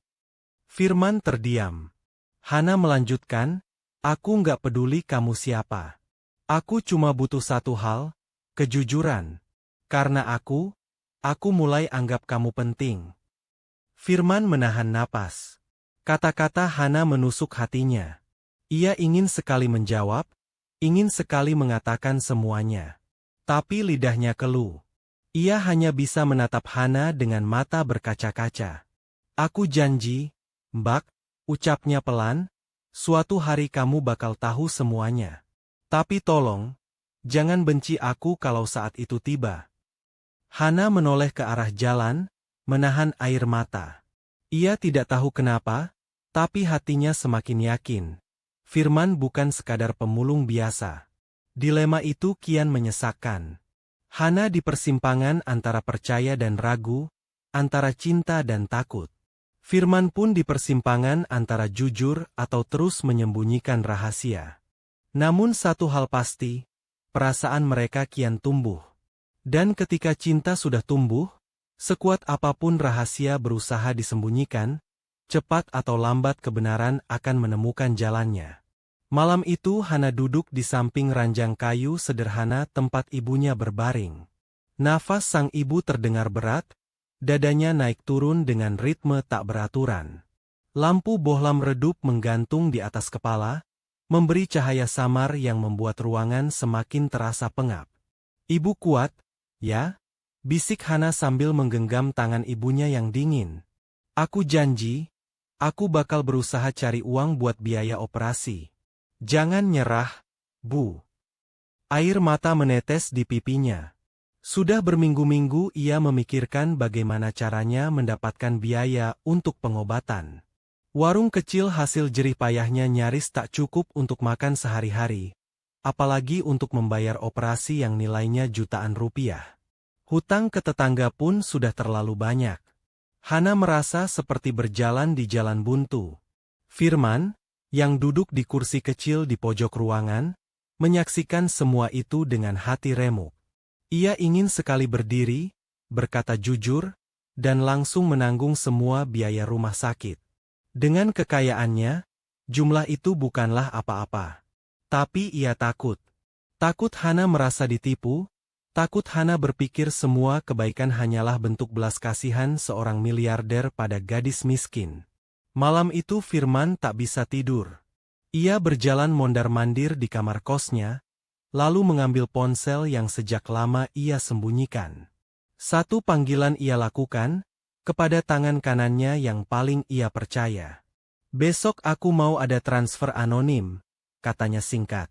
Firman terdiam. Hana melanjutkan, "Aku nggak peduli kamu siapa. Aku cuma butuh satu hal, kejujuran. Karena aku mulai anggap kamu penting." Firman menahan napas. Kata-kata Hana menusuk hatinya. Ia ingin sekali menjawab, ingin sekali mengatakan semuanya. Tapi lidahnya keluh. Ia hanya bisa menatap Hana dengan mata berkaca-kaca. "Aku janji, Mbak," ucapnya pelan, "suatu hari kamu bakal tahu semuanya. Tapi tolong, jangan benci aku kalau saat itu tiba." Hana menoleh ke arah jalan, menahan air mata. Ia tidak tahu kenapa, tapi hatinya semakin yakin. Firman bukan sekadar pemulung biasa. Dilema itu kian menyesakkan. Hana di persimpangan antara percaya dan ragu, antara cinta dan takut. Firman pun di persimpangan antara jujur atau terus menyembunyikan rahasia. Namun satu hal pasti, perasaan mereka kian tumbuh. Dan ketika cinta sudah tumbuh, sekuat apapun rahasia berusaha disembunyikan, cepat atau lambat kebenaran akan menemukan jalannya. Malam itu Hana duduk di samping ranjang kayu sederhana tempat ibunya berbaring. Nafas sang ibu terdengar berat, dadanya naik turun dengan ritme tak beraturan. Lampu bohlam redup menggantung di atas kepala, memberi cahaya samar yang membuat ruangan semakin terasa pengap. "Ibu kuat, ya?" bisik Hana sambil menggenggam tangan ibunya yang dingin. "Aku janji, aku bakal berusaha cari uang buat biaya operasi. Jangan nyerah, Bu." Air mata menetes di pipinya. Sudah berminggu-minggu ia memikirkan bagaimana caranya mendapatkan biaya untuk pengobatan. Warung kecil hasil jerih payahnya nyaris tak cukup untuk makan sehari-hari, apalagi untuk membayar operasi yang nilainya jutaan rupiah. Hutang ke tetangga pun sudah terlalu banyak. Hana merasa seperti berjalan di jalan buntu. Firman, yang duduk di kursi kecil di pojok ruangan, menyaksikan semua itu dengan hati remuk. Ia ingin sekali berdiri, berkata jujur, dan langsung menanggung semua biaya rumah sakit. Dengan kekayaannya, jumlah itu bukanlah apa-apa. Tapi ia takut. Takut Hana merasa ditipu, takut Hana berpikir semua kebaikan hanyalah bentuk belas kasihan seorang miliarder pada gadis miskin. Malam itu Firman tak bisa tidur. Ia berjalan mondar-mandir di kamar kosnya, lalu mengambil ponsel yang sejak lama ia sembunyikan. Satu panggilan ia lakukan, kepada tangan kanannya yang paling ia percaya. "Besok aku mau ada transfer anonim," katanya singkat.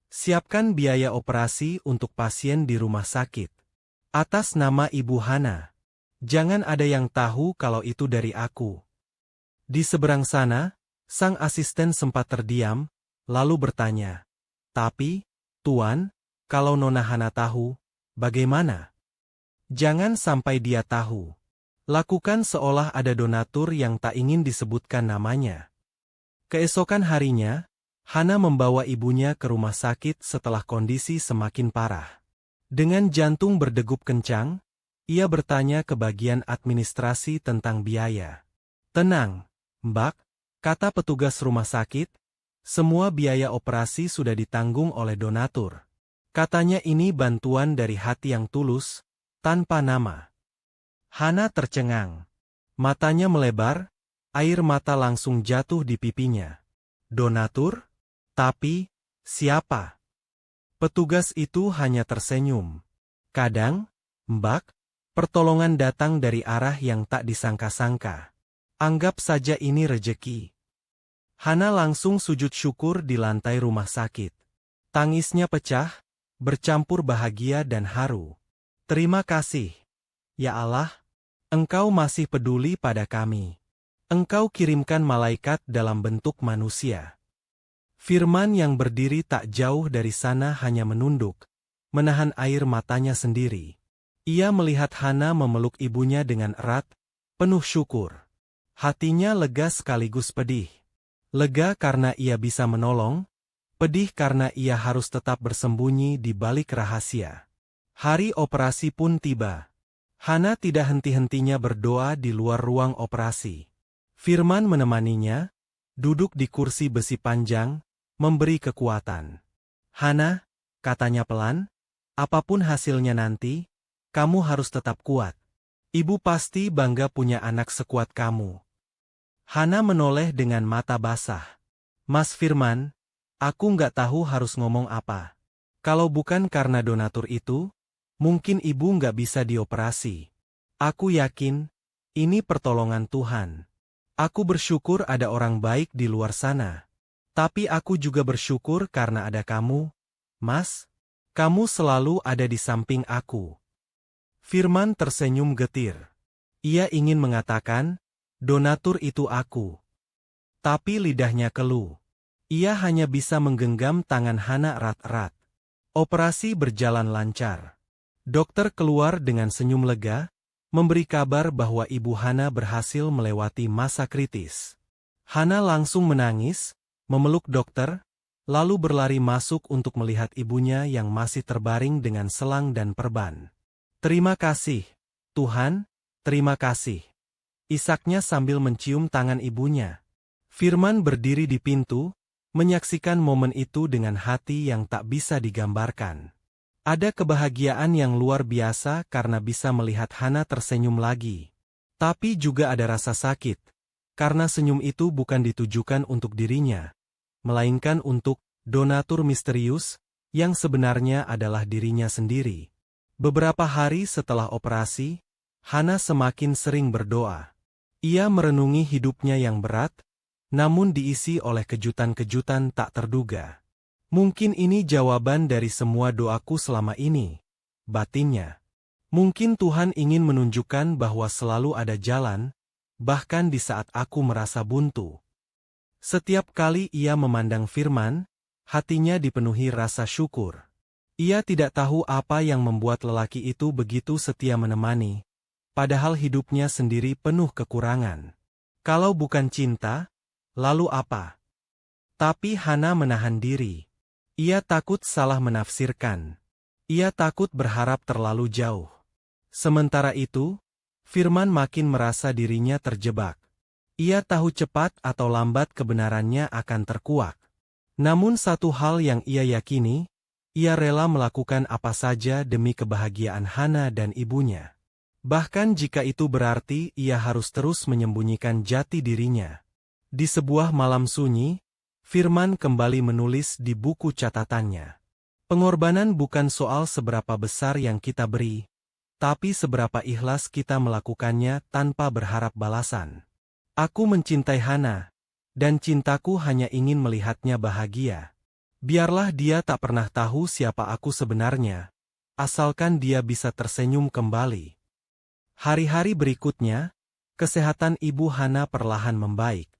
"Siapkan biaya operasi untuk pasien di rumah sakit. Atas nama Ibu Hana. Jangan ada yang tahu kalau itu dari aku." Di seberang sana, sang asisten sempat terdiam, lalu bertanya, "Tapi, Tuan, kalau Nona Hana tahu, bagaimana?" "Jangan sampai dia tahu. Lakukan seolah ada donatur yang tak ingin disebutkan namanya." Keesokan harinya, Hana membawa ibunya ke rumah sakit setelah kondisi semakin parah. Dengan jantung berdegup kencang, ia bertanya ke bagian administrasi tentang biaya. "Tenang, Mbak," kata petugas rumah sakit, "semua biaya operasi sudah ditanggung oleh donatur." Katanya ini bantuan dari hati yang tulus, tanpa nama. Hana tercengang. Matanya melebar, air mata langsung jatuh di pipinya. "Donatur? Tapi, siapa?" Petugas itu hanya tersenyum. "Kadang, Mbak, pertolongan datang dari arah yang tak disangka-sangka. Anggap saja ini rejeki." Hana langsung sujud syukur di lantai rumah sakit. Tangisnya pecah, bercampur bahagia dan haru. "Terima kasih, ya Allah, Engkau masih peduli pada kami. Engkau kirimkan malaikat dalam bentuk manusia." Firman yang berdiri tak jauh dari sana hanya menunduk, menahan air matanya sendiri. Ia melihat Hana memeluk ibunya dengan erat, penuh syukur. Hatinya lega sekaligus pedih. Lega karena ia bisa menolong, pedih karena ia harus tetap bersembunyi di balik rahasia. Hari operasi pun tiba. Hana tidak henti-hentinya berdoa di luar ruang operasi. Firman menemaninya, duduk di kursi besi panjang, memberi kekuatan. "Hana," katanya pelan, "apapun hasilnya nanti, kamu harus tetap kuat. Ibu pasti bangga punya anak sekuat kamu." Hana menoleh dengan mata basah. "Mas Firman, aku nggak tahu harus ngomong apa. Kalau bukan karena donatur itu, mungkin ibu nggak bisa dioperasi. Aku yakin, ini pertolongan Tuhan. Aku bersyukur ada orang baik di luar sana. Tapi aku juga bersyukur karena ada kamu, Mas. Kamu selalu ada di samping aku." Firman tersenyum getir. Ia ingin mengatakan, "Donatur itu aku." Tapi lidahnya keluh. Ia hanya bisa menggenggam tangan Hana erat-erat. Operasi berjalan lancar. Dokter keluar dengan senyum lega, memberi kabar bahwa ibu Hana berhasil melewati masa kritis. Hana langsung menangis, memeluk dokter, lalu berlari masuk untuk melihat ibunya yang masih terbaring dengan selang dan perban. "Terima kasih, Tuhan, terima kasih," isaknya sambil mencium tangan ibunya. Firman berdiri di pintu, menyaksikan momen itu dengan hati yang tak bisa digambarkan. Ada kebahagiaan yang luar biasa karena bisa melihat Hana tersenyum lagi. Tapi juga ada rasa sakit, karena senyum itu bukan ditujukan untuk dirinya, melainkan untuk donatur misterius, yang sebenarnya adalah dirinya sendiri. Beberapa hari setelah operasi, Hana semakin sering berdoa. Ia merenungi hidupnya yang berat, namun diisi oleh kejutan-kejutan tak terduga. "Mungkin ini jawaban dari semua doaku selama ini," batinnya. "Mungkin Tuhan ingin menunjukkan bahwa selalu ada jalan, bahkan di saat aku merasa buntu." Setiap kali ia memandang Firman, hatinya dipenuhi rasa syukur. Ia tidak tahu apa yang membuat lelaki itu begitu setia menemani, padahal hidupnya sendiri penuh kekurangan. Kalau bukan cinta, lalu apa? Tapi Hana menahan diri. Ia takut salah menafsirkan. Ia takut berharap terlalu jauh. Sementara itu, Firman makin merasa dirinya terjebak. Ia tahu cepat atau lambat kebenarannya akan terkuak. Namun satu hal yang ia yakini, ia rela melakukan apa saja demi kebahagiaan Hana dan ibunya. Bahkan jika itu berarti ia harus terus menyembunyikan jati dirinya. Di sebuah malam sunyi, Firman kembali menulis di buku catatannya. "Pengorbanan bukan soal seberapa besar yang kita beri, tapi seberapa ikhlas kita melakukannya tanpa berharap balasan. Aku mencintai Hana, dan cintaku hanya ingin melihatnya bahagia. Biarlah dia tak pernah tahu siapa aku sebenarnya, asalkan dia bisa tersenyum kembali." Hari-hari berikutnya, kesehatan ibu Hana perlahan membaik.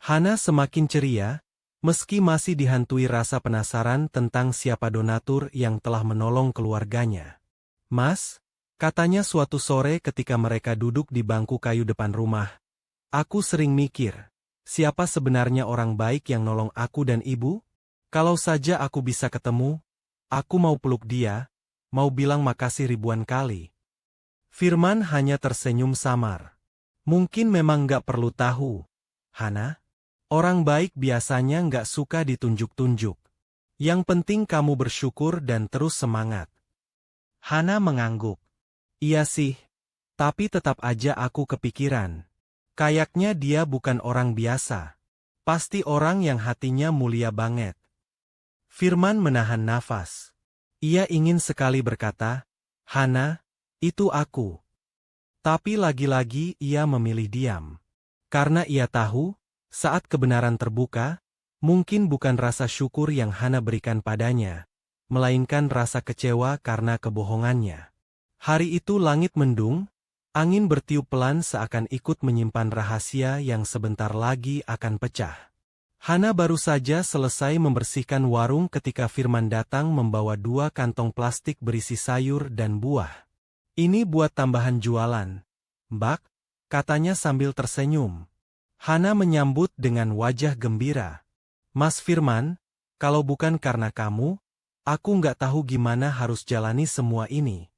Hana semakin ceria, meski masih dihantui rasa penasaran tentang siapa donatur yang telah menolong keluarganya. "Mas," katanya suatu sore ketika mereka duduk di bangku kayu depan rumah, "aku sering mikir, siapa sebenarnya orang baik yang nolong aku dan ibu? Kalau saja aku bisa ketemu, aku mau peluk dia, mau bilang makasih ribuan kali." Firman hanya tersenyum samar. "Mungkin memang nggak perlu tahu, Hana. Orang baik biasanya nggak suka ditunjuk-tunjuk. Yang penting kamu bersyukur dan terus semangat." Hana mengangguk. "Iya sih, tapi tetap aja aku kepikiran. Kayaknya dia bukan orang biasa. Pasti orang yang hatinya mulia banget." Firman menahan nafas. Ia ingin sekali berkata, "Hana, itu aku." Tapi lagi-lagi ia memilih diam. Karena ia tahu, saat kebenaran terbuka, mungkin bukan rasa syukur yang Hana berikan padanya, melainkan rasa kecewa karena kebohongannya. Hari itu langit mendung, angin bertiup pelan seakan ikut menyimpan rahasia yang sebentar lagi akan pecah. Hana baru saja selesai membersihkan warung ketika Firman datang membawa 2 kantong plastik berisi sayur dan buah. "Ini buat tambahan jualan, Mbak," katanya sambil tersenyum. Hana menyambut dengan wajah gembira. Mas Firman, kalau bukan karena kamu, aku nggak tahu gimana harus jalani semua ini.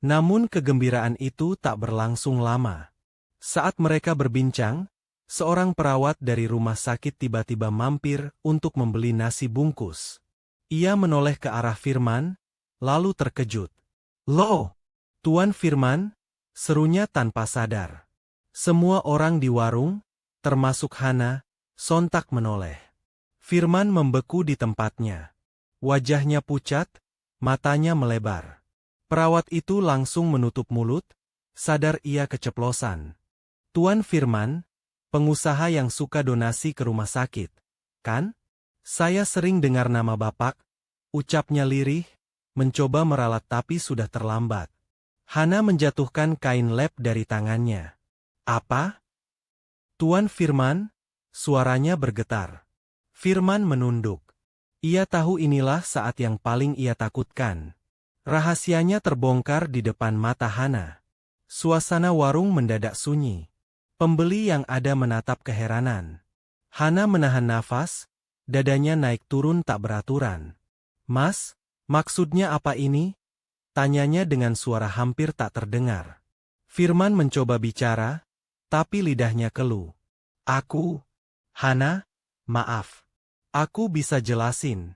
Namun kegembiraan itu tak berlangsung lama. Saat mereka berbincang, seorang perawat dari rumah sakit tiba-tiba mampir untuk membeli nasi bungkus. Ia menoleh ke arah Firman, lalu terkejut. "Loh, Tuan Firman," serunya tanpa sadar. Semua orang di warung, termasuk Hana, sontak menoleh. Firman membeku di tempatnya. Wajahnya pucat, matanya melebar. Perawat itu langsung menutup mulut, sadar ia keceplosan. "Tuan Firman, pengusaha yang suka donasi ke rumah sakit, kan? Saya sering dengar nama Bapak," ucapnya lirih, mencoba meralat tapi sudah terlambat. Hana menjatuhkan kain lap dari tangannya. "Apa? Tuan Firman?" Suaranya bergetar. Firman menunduk. Ia tahu inilah saat yang paling ia takutkan. Rahasianya terbongkar di depan mata Hana. Suasana warung mendadak sunyi. Pembeli yang ada menatap keheranan. Hana menahan nafas, dadanya naik turun tak beraturan. "Mas, maksudnya apa ini?" tanyanya dengan suara hampir tak terdengar. Firman mencoba bicara, tapi lidahnya keluh. Hana, maaf. Aku bisa jelasin."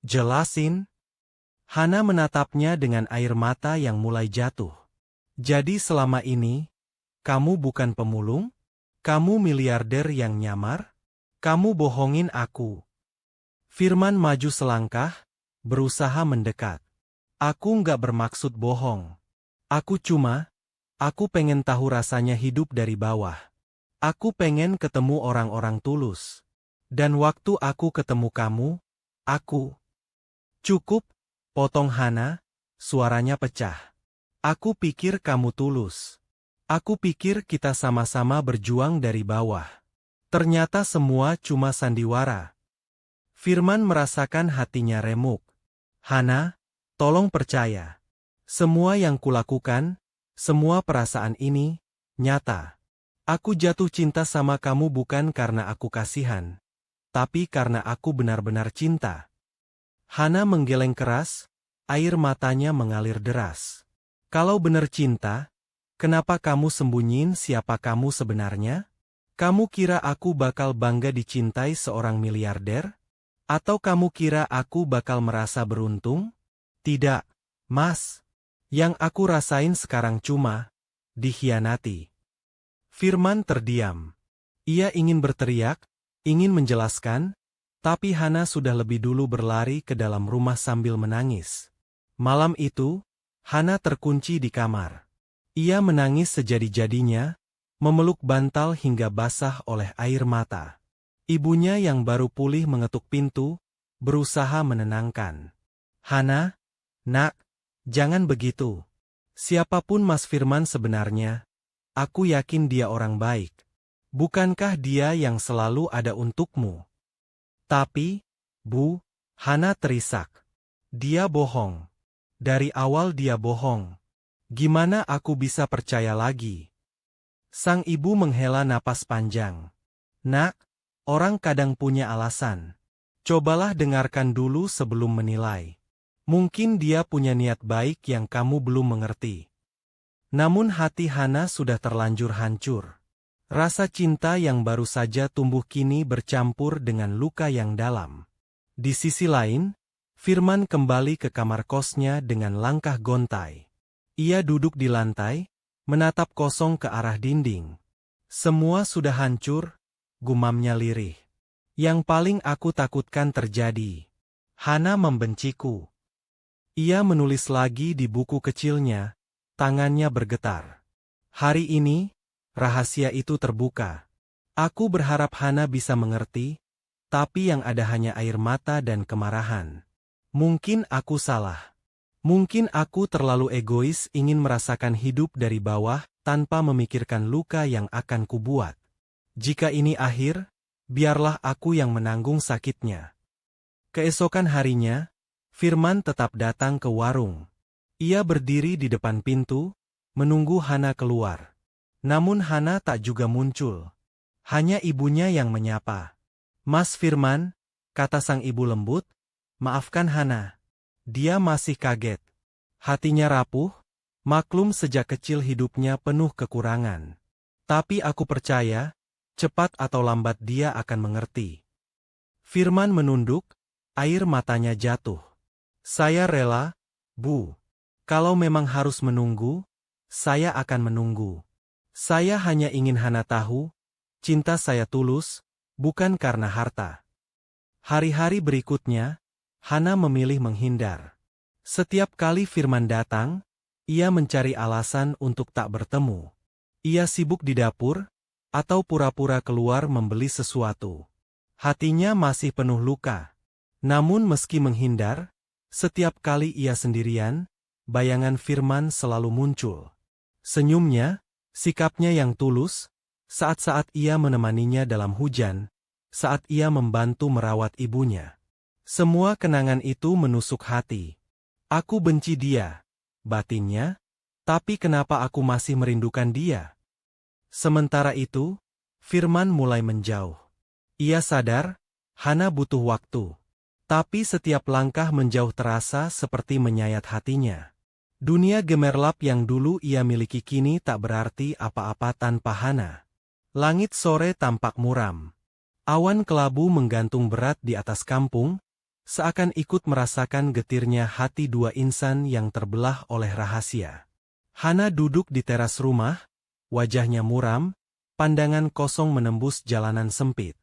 "Jelasin?" Hana menatapnya dengan air mata yang mulai jatuh. "Jadi selama ini, kamu bukan pemulung? Kamu miliarder yang nyamar? Kamu bohongin aku." Firman maju selangkah, berusaha mendekat. "Aku nggak bermaksud bohong. Aku pengen tahu rasanya hidup dari bawah. Aku pengen ketemu orang-orang tulus. Dan waktu aku ketemu kamu, aku..." "Cukup," potong Hana, suaranya pecah. "Aku pikir kamu tulus. Aku pikir kita sama-sama berjuang dari bawah. Ternyata semua cuma sandiwara." Firman merasakan hatinya remuk. "Hana, tolong percaya. Semua yang kulakukan, semua perasaan ini, nyata. Aku jatuh cinta sama kamu bukan karena aku kasihan, tapi karena aku benar-benar cinta." Hana menggeleng keras, air matanya mengalir deras. "Kalau benar cinta, kenapa kamu sembunyiin siapa kamu sebenarnya? Kamu kira aku bakal bangga dicintai seorang miliarder? Atau kamu kira aku bakal merasa beruntung? Tidak, Mas. Yang aku rasain sekarang cuma dikhianati." Firman terdiam. Ia ingin berteriak, ingin menjelaskan, tapi Hana sudah lebih dulu berlari ke dalam rumah sambil menangis. Malam itu, Hana terkunci di kamar. Ia menangis sejadi-jadinya, memeluk bantal hingga basah oleh air mata. Ibunya yang baru pulih mengetuk pintu, berusaha menenangkan. "Hana, nak, jangan begitu. Siapapun Mas Firman sebenarnya, aku yakin dia orang baik. Bukankah dia yang selalu ada untukmu?" "Tapi, Bu," Hana terisak. "Dia bohong. Dari awal dia bohong. Gimana aku bisa percaya lagi?" Sang ibu menghela napas panjang. "Nak, orang kadang punya alasan. Cobalah dengarkan dulu sebelum menilai. Mungkin dia punya niat baik yang kamu belum mengerti." Namun hati Hana sudah terlanjur hancur. Rasa cinta yang baru saja tumbuh kini bercampur dengan luka yang dalam. Di sisi lain, Firman kembali ke kamar kosnya dengan langkah gontai. Ia duduk di lantai, menatap kosong ke arah dinding. "Semua sudah hancur," gumamnya lirih. "Yang paling aku takutkan terjadi. Hana membenciku." Ia menulis lagi di buku kecilnya, tangannya bergetar. "Hari ini, rahasia itu terbuka. Aku berharap Hana bisa mengerti, tapi yang ada hanya air mata dan kemarahan. Mungkin aku salah. Mungkin aku terlalu egois ingin merasakan hidup dari bawah tanpa memikirkan luka yang akan kubuat. Jika ini akhir, biarlah aku yang menanggung sakitnya." Keesokan harinya, Firman tetap datang ke warung. Ia berdiri di depan pintu, menunggu Hana keluar. Namun Hana tak juga muncul. Hanya ibunya yang menyapa. "Mas Firman," kata sang ibu lembut, "maafkan Hana. Dia masih kaget. Hatinya rapuh, maklum sejak kecil hidupnya penuh kekurangan. Tapi aku percaya, cepat atau lambat dia akan mengerti." Firman menunduk, air matanya jatuh. "Saya rela, Bu. Kalau memang harus menunggu, saya akan menunggu. Saya hanya ingin Hana tahu, cinta saya tulus, bukan karena harta." Hari-hari berikutnya, Hana memilih menghindar. Setiap kali Firman datang, ia mencari alasan untuk tak bertemu. Ia sibuk di dapur, atau pura-pura keluar membeli sesuatu. Hatinya masih penuh luka. Namun meski menghindar, setiap kali ia sendirian, bayangan Firman selalu muncul. Senyumnya, sikapnya yang tulus, saat-saat ia menemaninya dalam hujan, saat ia membantu merawat ibunya. Semua kenangan itu menusuk hati. "Aku benci dia," batinnya, "tapi kenapa aku masih merindukan dia?" Sementara itu, Firman mulai menjauh. Ia sadar, Hana butuh waktu. Tapi setiap langkah menjauh terasa seperti menyayat hatinya. Dunia gemerlap yang dulu ia miliki kini tak berarti apa-apa tanpa Hana. Langit sore tampak muram. Awan kelabu menggantung berat di atas kampung, seakan ikut merasakan getirnya hati dua insan yang terbelah oleh rahasia. Hana duduk di teras rumah, wajahnya muram, pandangan kosong menembus jalanan sempit.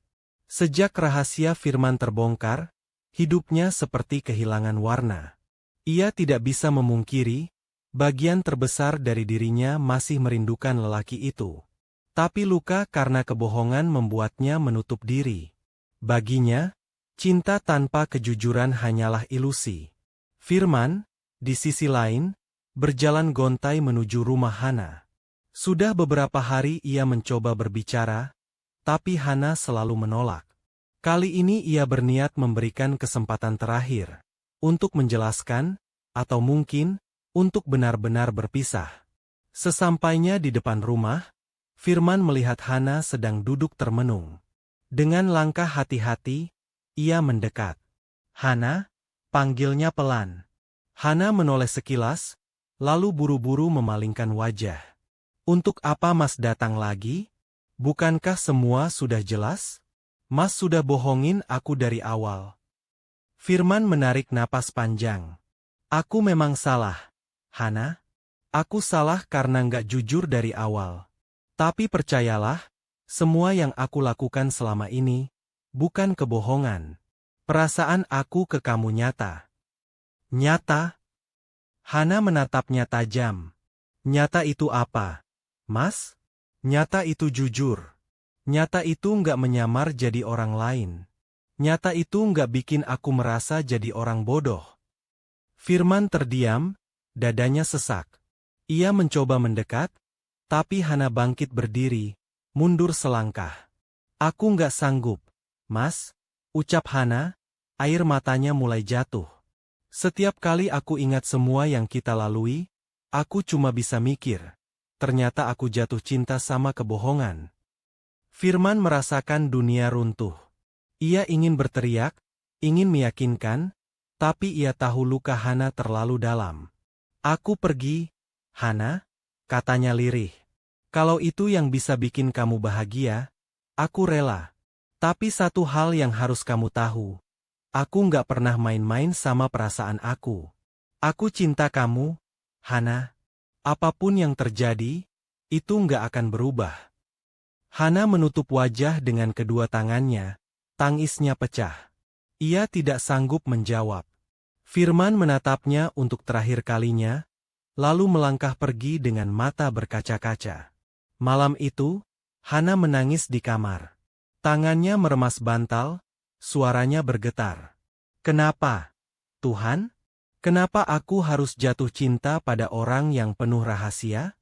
Sejak rahasia Firman terbongkar, hidupnya seperti kehilangan warna. Ia tidak bisa memungkiri, bagian terbesar dari dirinya masih merindukan lelaki itu. Tapi luka karena kebohongan membuatnya menutup diri. Baginya, cinta tanpa kejujuran hanyalah ilusi. Firman, di sisi lain, berjalan gontai menuju rumah Hana. Sudah beberapa hari ia mencoba berbicara, tapi Hana selalu menolak. Kali ini ia berniat memberikan kesempatan terakhir untuk menjelaskan, atau mungkin untuk benar-benar berpisah. Sesampainya di depan rumah, Firman melihat Hana sedang duduk termenung. Dengan langkah hati-hati, ia mendekat. "Hana," panggilnya pelan. Hana menoleh sekilas, lalu buru-buru memalingkan wajah. "Untuk apa Mas datang lagi? Bukankah semua sudah jelas? Mas sudah bohongin aku dari awal." Firman menarik napas panjang. "Aku memang salah, Hana. Aku salah karena nggak jujur dari awal. Tapi percayalah, semua yang aku lakukan selama ini, bukan kebohongan. Perasaan aku ke kamu nyata." "Nyata?" Hana menatapnya tajam. "Nyata itu apa, Mas?" "Nyata itu jujur. Nyata itu nggak menyamar jadi orang lain. Nyata itu nggak bikin aku merasa jadi orang bodoh." Firman terdiam, dadanya sesak. Ia mencoba mendekat, tapi Hana bangkit berdiri, mundur selangkah. "Aku nggak sanggup, Mas," ucap Hana, air matanya mulai jatuh. "Setiap kali aku ingat semua yang kita lalui, aku cuma bisa mikir. Ternyata aku jatuh cinta sama kebohongan." Firman merasakan dunia runtuh. Ia ingin berteriak, ingin meyakinkan, tapi ia tahu luka Hana terlalu dalam. "Aku pergi, Hana," katanya lirih. "Kalau itu yang bisa bikin kamu bahagia, aku rela. Tapi satu hal yang harus kamu tahu, aku nggak pernah main-main sama perasaan aku. Aku cinta kamu, Hana. Apapun yang terjadi, itu nggak akan berubah." Hana menutup wajah dengan kedua tangannya, tangisnya pecah. Ia tidak sanggup menjawab. Firman menatapnya untuk terakhir kalinya, lalu melangkah pergi dengan mata berkaca-kaca. Malam itu, Hana menangis di kamar. Tangannya meremas bantal, suaranya bergetar. "Kenapa, Tuhan? Kenapa aku harus jatuh cinta pada orang yang penuh rahasia?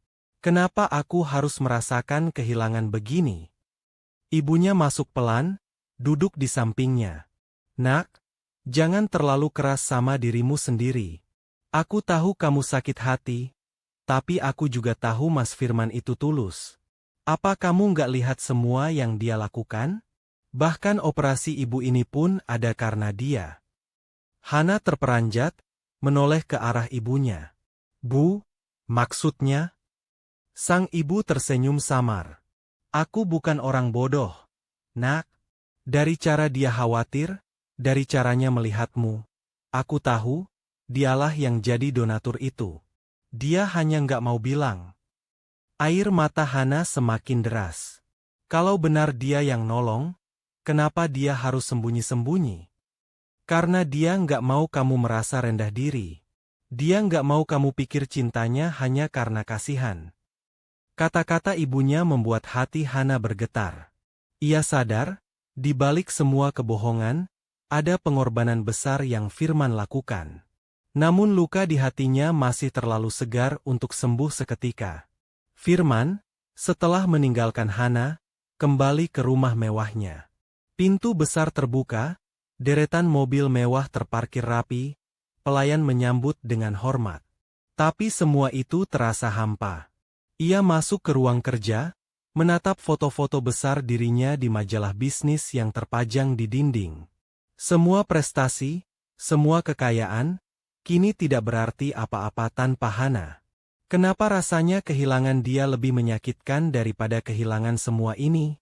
Kenapa aku harus merasakan kehilangan begini?" Ibunya masuk pelan, duduk di sampingnya. "Nak, jangan terlalu keras sama dirimu sendiri. Aku tahu kamu sakit hati, tapi aku juga tahu Mas Firman itu tulus. Apa kamu nggak lihat semua yang dia lakukan? Bahkan operasi ibu ini pun ada karena dia. Hana terperanjat, menoleh ke arah ibunya. Bu, maksudnya? Sang ibu tersenyum samar. Aku bukan orang bodoh, Nak. Dari cara dia khawatir, dari caranya melihatmu, aku tahu, dialah yang jadi donatur itu. Dia hanya nggak mau bilang. Air mata Hana semakin deras. Kalau benar dia yang nolong, kenapa dia harus sembunyi-sembunyi? Karena dia nggak mau kamu merasa rendah diri. Dia nggak mau kamu pikir cintanya hanya karena kasihan. Kata-kata ibunya membuat hati Hana bergetar. Ia sadar, di balik semua kebohongan, ada pengorbanan besar yang Firman lakukan. Namun luka di hatinya masih terlalu segar untuk sembuh seketika. Firman, setelah meninggalkan Hana, kembali ke rumah mewahnya. Pintu besar terbuka, deretan mobil mewah terparkir rapi, pelayan menyambut dengan hormat. Tapi semua itu terasa hampa. Ia masuk ke ruang kerja, menatap foto-foto besar dirinya di majalah bisnis yang terpajang di dinding. Semua prestasi, semua kekayaan, kini tidak berarti apa-apa tanpa Hana. Kenapa rasanya kehilangan dia lebih menyakitkan daripada kehilangan semua ini?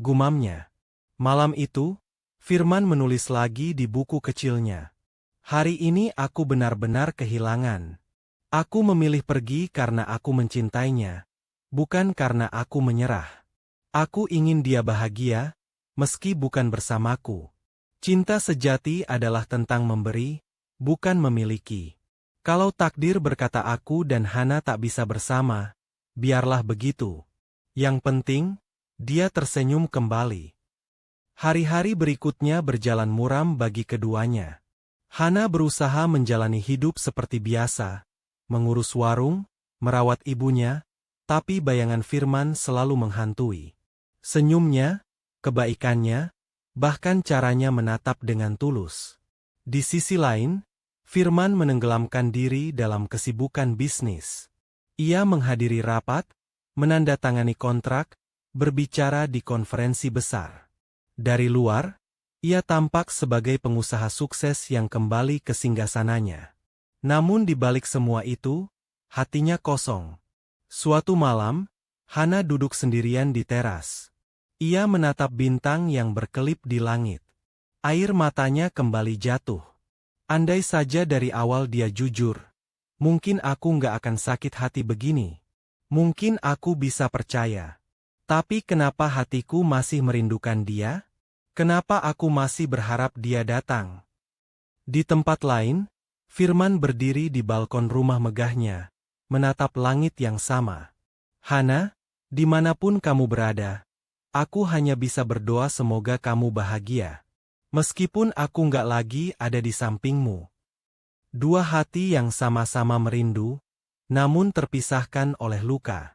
Gumamnya. Malam itu, Firman menulis lagi di buku kecilnya. Hari ini aku benar-benar kehilangan. Aku memilih pergi karena aku mencintainya, bukan karena aku menyerah. Aku ingin dia bahagia, meski bukan bersamaku. Cinta sejati adalah tentang memberi, bukan memiliki. Kalau takdir berkata aku dan Hana tak bisa bersama, biarlah begitu. Yang penting, dia tersenyum kembali. Hari-hari berikutnya berjalan muram bagi keduanya. Hana berusaha menjalani hidup seperti biasa, mengurus warung, merawat ibunya, tapi bayangan Firman selalu menghantui. Senyumnya, kebaikannya, bahkan caranya menatap dengan tulus. Di sisi lain, Firman menenggelamkan diri dalam kesibukan bisnis. Ia menghadiri rapat, menandatangani kontrak, berbicara di konferensi besar. Dari luar, ia tampak sebagai pengusaha sukses yang kembali ke singgasananya. Namun di balik semua itu, hatinya kosong. Suatu malam, Hana duduk sendirian di teras. Ia menatap bintang yang berkelip di langit. Air matanya kembali jatuh. Andai saja dari awal dia jujur, mungkin aku nggak akan sakit hati begini. Mungkin aku bisa percaya. Tapi kenapa hatiku masih merindukan dia? Kenapa aku masih berharap dia datang? Di tempat lain, Firman berdiri di balkon rumah megahnya, menatap langit yang sama. Hana, dimanapun kamu berada, aku hanya bisa berdoa semoga kamu bahagia. Meskipun aku nggak lagi ada di sampingmu. Dua hati yang sama-sama merindu, namun terpisahkan oleh luka.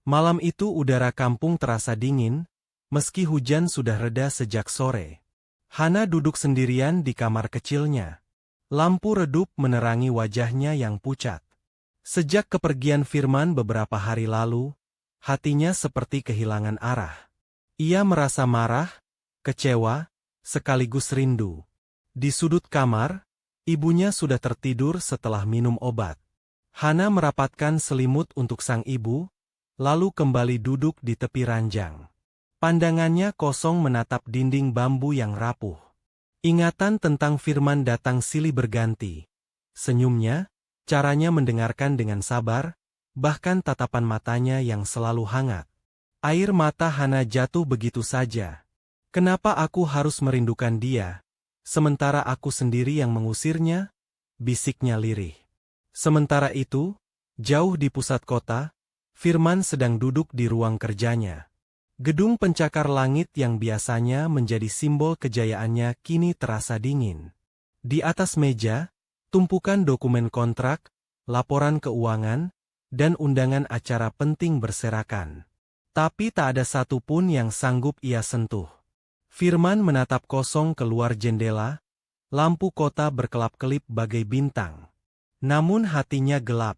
Malam itu udara kampung terasa dingin, meski hujan sudah reda sejak sore. Hana duduk sendirian di kamar kecilnya. Lampu redup menerangi wajahnya yang pucat. Sejak kepergian Firman beberapa hari lalu, hatinya seperti kehilangan arah. Ia merasa marah, kecewa, sekaligus rindu. Di sudut kamar, ibunya sudah tertidur setelah minum obat. Hana merapatkan selimut untuk sang ibu, lalu kembali duduk di tepi ranjang. Pandangannya kosong menatap dinding bambu yang rapuh. Ingatan tentang Firman datang silih berganti. Senyumnya, caranya mendengarkan dengan sabar, bahkan tatapan matanya yang selalu hangat. Air mata Hana jatuh begitu saja. Kenapa aku harus merindukan dia, sementara aku sendiri yang mengusirnya? Bisiknya lirih. Sementara itu, jauh di pusat kota, Firman sedang duduk di ruang kerjanya. Gedung pencakar langit yang biasanya menjadi simbol kejayaannya kini terasa dingin. Di atas meja, tumpukan dokumen kontrak, laporan keuangan, dan undangan acara penting berserakan. Tapi tak ada satupun yang sanggup ia sentuh. Firman menatap kosong keluar jendela, lampu kota berkelap-kelip bagai bintang. Namun hatinya gelap.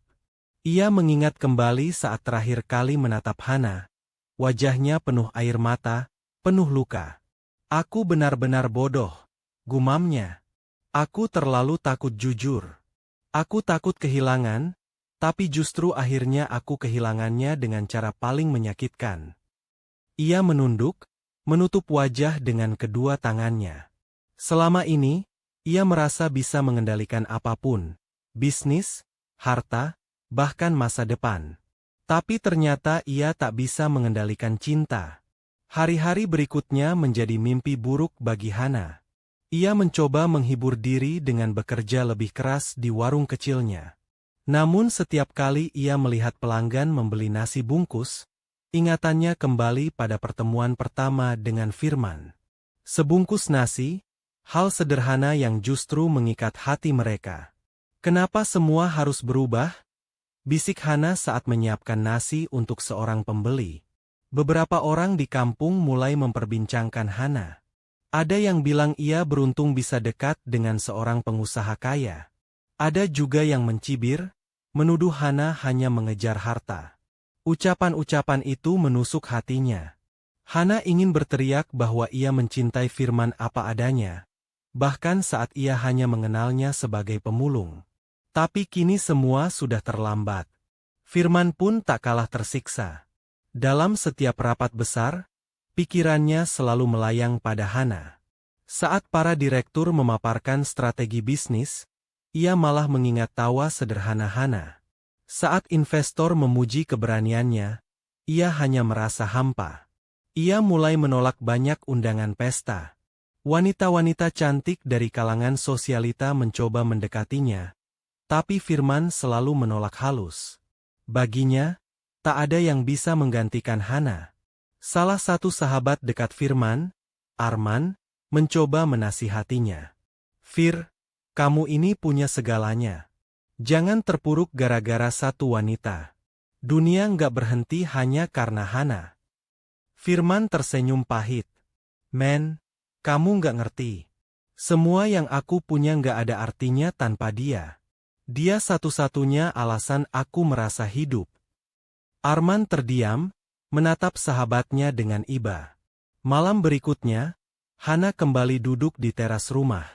Ia mengingat kembali saat terakhir kali menatap Hana, wajahnya penuh air mata, penuh luka. Aku benar-benar bodoh, gumamnya. Aku terlalu takut jujur. Aku takut kehilangan, tapi justru akhirnya aku kehilangannya dengan cara paling menyakitkan. Ia menunduk, menutup wajah dengan kedua tangannya. Selama ini, ia merasa bisa mengendalikan apapun, bisnis, harta, bahkan masa depan. Tapi ternyata ia tak bisa mengendalikan cinta. Hari-hari berikutnya menjadi mimpi buruk bagi Hana. Ia mencoba menghibur diri dengan bekerja lebih keras di warung kecilnya. Namun setiap kali ia melihat pelanggan membeli nasi bungkus, ingatannya kembali pada pertemuan pertama dengan Firman. Sebungkus nasi, hal sederhana yang justru mengikat hati mereka. Kenapa semua harus berubah? Bisik Hana saat menyiapkan nasi untuk seorang pembeli. Beberapa orang di kampung mulai memperbincangkan Hana. Ada yang bilang ia beruntung bisa dekat dengan seorang pengusaha kaya. Ada juga yang mencibir, menuduh Hana hanya mengejar harta. Ucapan-ucapan itu menusuk hatinya. Hana ingin berteriak bahwa ia mencintai Firman apa adanya, bahkan saat ia hanya mengenalnya sebagai pemulung. Tapi kini semua sudah terlambat. Firman pun tak kalah tersiksa. Dalam setiap rapat besar, pikirannya selalu melayang pada Hana. Saat para direktur memaparkan strategi bisnis, ia malah mengingat tawa sederhana Hana. Saat investor memuji keberaniannya, ia hanya merasa hampa. Ia mulai menolak banyak undangan pesta. Wanita-wanita cantik dari kalangan sosialita mencoba mendekatinya, tapi Firman selalu menolak halus. Baginya, tak ada yang bisa menggantikan Hana. Salah satu sahabat dekat Firman, Arman, mencoba menasihatinya. Fir, kamu ini punya segalanya. Jangan terpuruk gara-gara satu wanita. Dunia nggak berhenti hanya karena Hana. Firman tersenyum pahit. Men, kamu nggak ngerti. Semua yang aku punya nggak ada artinya tanpa dia. Dia satu-satunya alasan aku merasa hidup. Arman terdiam, menatap sahabatnya dengan iba. Malam berikutnya, Hana kembali duduk di teras rumah.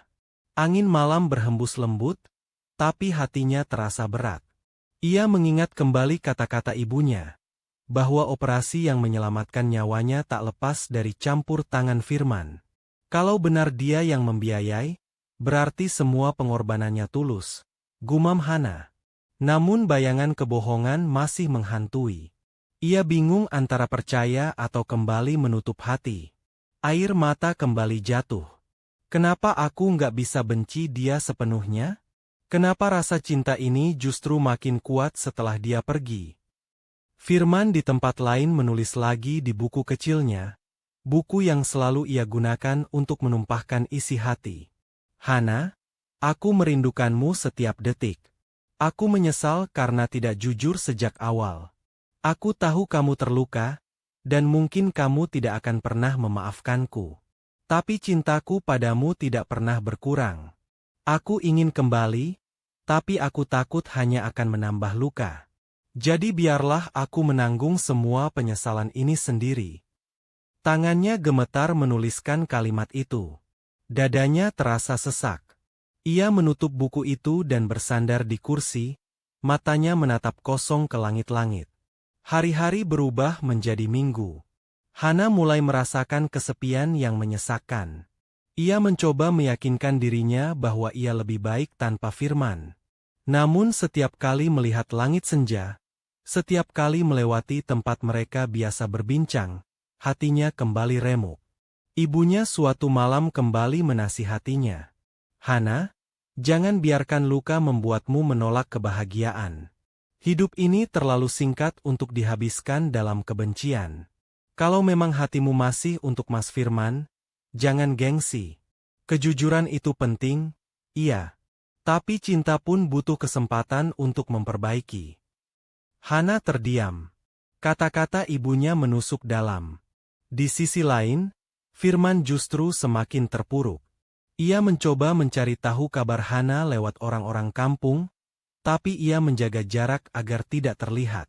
Angin malam berhembus lembut, tapi hatinya terasa berat. Ia mengingat kembali kata-kata ibunya, bahwa operasi yang menyelamatkan nyawanya tak lepas dari campur tangan Firman. Kalau benar dia yang membiayai, berarti semua pengorbanannya tulus. Gumam Hana. Namun bayangan kebohongan masih menghantui. Ia bingung antara percaya atau kembali menutup hati. Air mata kembali jatuh. Kenapa aku nggak bisa benci dia sepenuhnya? Kenapa rasa cinta ini justru makin kuat setelah dia pergi? Firman di tempat lain menulis lagi di buku kecilnya, buku yang selalu ia gunakan untuk menumpahkan isi hati. Hana, aku merindukanmu setiap detik. Aku menyesal karena tidak jujur sejak awal. Aku tahu kamu terluka, dan mungkin kamu tidak akan pernah memaafkanku. Tapi cintaku padamu tidak pernah berkurang. Aku ingin kembali, tapi aku takut hanya akan menambah luka. Jadi biarlah aku menanggung semua penyesalan ini sendiri. Tangannya gemetar menuliskan kalimat itu. Dadanya terasa sesak. Ia menutup buku itu dan bersandar di kursi, matanya menatap kosong ke langit-langit. Hari-hari berubah menjadi minggu. Hana mulai merasakan kesepian yang menyesakkan. Ia mencoba meyakinkan dirinya bahwa ia lebih baik tanpa Firman. Namun setiap kali melihat langit senja, setiap kali melewati tempat mereka biasa berbincang, hatinya kembali remuk. Ibunya suatu malam kembali menasihatinya. Hana, jangan biarkan luka membuatmu menolak kebahagiaan. Hidup ini terlalu singkat untuk dihabiskan dalam kebencian. Kalau memang hatimu masih untuk Mas Firman, jangan gengsi. Kejujuran itu penting, iya. Tapi cinta pun butuh kesempatan untuk memperbaiki. Hana terdiam. Kata-kata ibunya menusuk dalam. Di sisi lain, Firman justru semakin terpuruk. Ia mencoba mencari tahu kabar Hana lewat orang-orang kampung, tapi ia menjaga jarak agar tidak terlihat.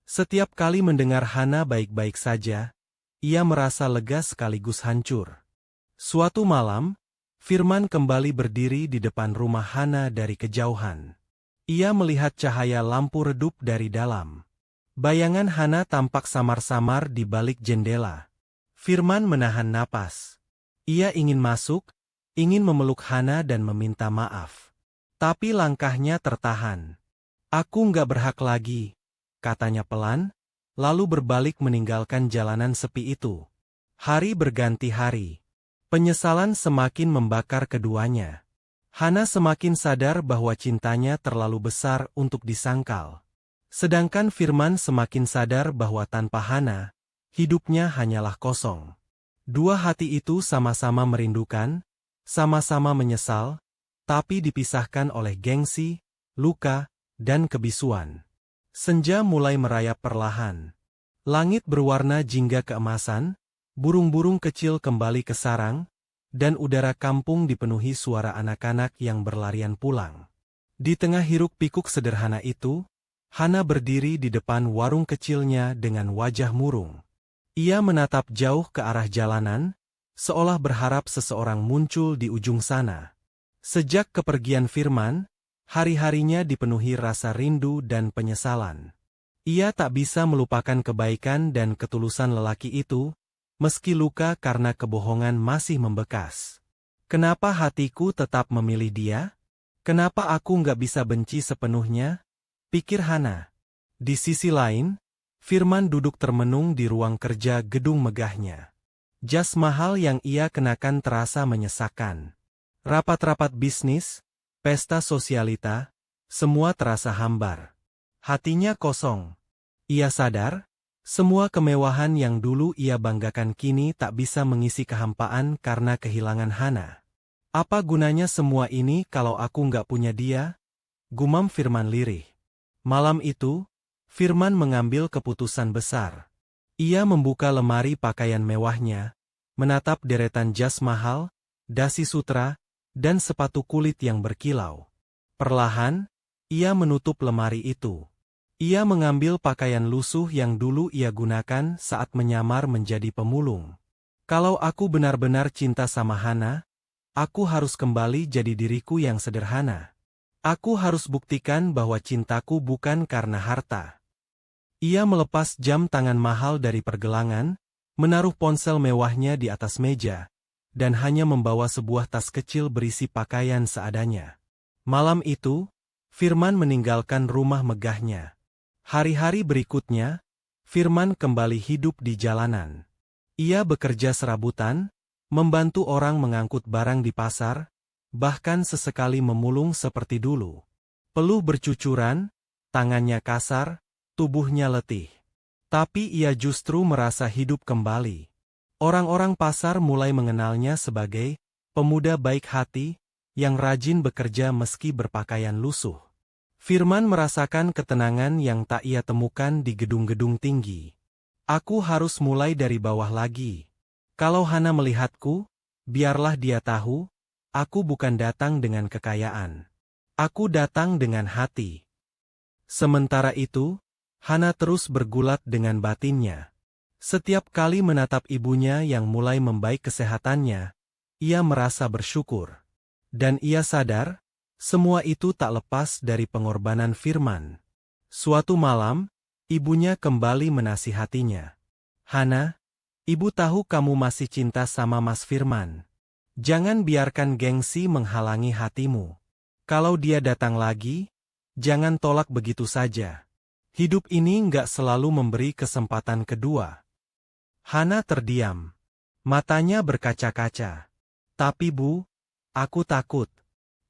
Setiap kali mendengar Hana baik-baik saja, ia merasa lega sekaligus hancur. Suatu malam, Firman kembali berdiri di depan rumah Hana dari kejauhan. Ia melihat cahaya lampu redup dari dalam. Bayangan Hana tampak samar-samar di balik jendela. Firman menahan napas. Ia ingin masuk, ingin memeluk Hana dan meminta maaf. Tapi langkahnya tertahan. Aku nggak berhak lagi, katanya pelan, lalu berbalik meninggalkan jalanan sepi itu. Hari berganti hari. Penyesalan semakin membakar keduanya. Hana semakin sadar bahwa cintanya terlalu besar untuk disangkal. Sedangkan Firman semakin sadar bahwa tanpa Hana, hidupnya hanyalah kosong. Dua hati itu sama-sama merindukan, sama-sama menyesal, tapi dipisahkan oleh gengsi, luka, dan kebisuan. Senja mulai merayap perlahan. Langit berwarna jingga keemasan, burung-burung kecil kembali ke sarang, dan udara kampung dipenuhi suara anak-anak yang berlarian pulang. Di tengah hiruk-pikuk sederhana itu, Hana berdiri di depan warung kecilnya dengan wajah murung. Ia menatap jauh ke arah jalanan, seolah berharap seseorang muncul di ujung sana. Sejak kepergian Firman, hari-harinya dipenuhi rasa rindu dan penyesalan. Ia tak bisa melupakan kebaikan dan ketulusan lelaki itu, meski luka karena kebohongan masih membekas. Kenapa hatiku tetap memilih dia? Kenapa aku nggak bisa benci sepenuhnya? Pikir Hana. Di sisi lain, Firman duduk termenung di ruang kerja gedung megahnya. Jas mahal yang ia kenakan terasa menyesakkan. Rapat-rapat bisnis, pesta sosialita, semua terasa hambar. Hatinya kosong. Ia sadar, semua kemewahan yang dulu ia banggakan kini tak bisa mengisi kehampaan karena kehilangan Hana. Apa gunanya semua ini kalau aku nggak punya dia? Gumam Firman lirih. Malam itu, Firman mengambil keputusan besar. Ia membuka lemari pakaian mewahnya, menatap deretan jas mahal, dasi sutra, dan sepatu kulit yang berkilau. Perlahan, ia menutup lemari itu. Ia mengambil pakaian lusuh yang dulu ia gunakan saat menyamar menjadi pemulung. Kalau aku benar-benar cinta sama Hana, aku harus kembali jadi diriku yang sederhana. Aku harus buktikan bahwa cintaku bukan karena harta. Ia melepas jam tangan mahal dari pergelangan, menaruh ponsel mewahnya di atas meja, dan hanya membawa sebuah tas kecil berisi pakaian seadanya. Malam itu, Firman meninggalkan rumah megahnya. Hari-hari berikutnya, Firman kembali hidup di jalanan. Ia bekerja serabutan, membantu orang mengangkut barang di pasar, bahkan sesekali memulung seperti dulu. Peluh bercucuran, tangannya kasar, tubuhnya letih. Tapi ia justru merasa hidup kembali. Orang-orang pasar mulai mengenalnya sebagai pemuda baik hati, yang rajin bekerja meski berpakaian lusuh. Firman merasakan ketenangan yang tak ia temukan di gedung-gedung tinggi. Aku harus mulai dari bawah lagi. Kalau Hana melihatku, biarlah dia tahu, aku bukan datang dengan kekayaan. Aku datang dengan hati. Sementara itu, Hana terus bergulat dengan batinnya. Setiap kali menatap ibunya yang mulai membaik kesehatannya, ia merasa bersyukur. Dan ia sadar, semua itu tak lepas dari pengorbanan Firman. Suatu malam, ibunya kembali menasihatinya. Hana, ibu tahu kamu masih cinta sama Mas Firman. Jangan biarkan gengsi menghalangi hatimu. Kalau dia datang lagi, jangan tolak begitu saja. Hidup ini nggak selalu memberi kesempatan kedua. Hana terdiam. Matanya berkaca-kaca. Tapi Bu, aku takut.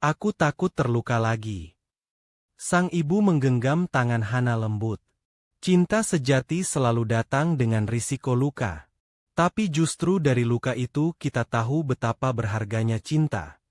Aku takut terluka lagi. Sang ibu menggenggam tangan Hana lembut. Cinta sejati selalu datang dengan risiko luka. Tapi justru dari luka itu kita tahu betapa berharganya cinta.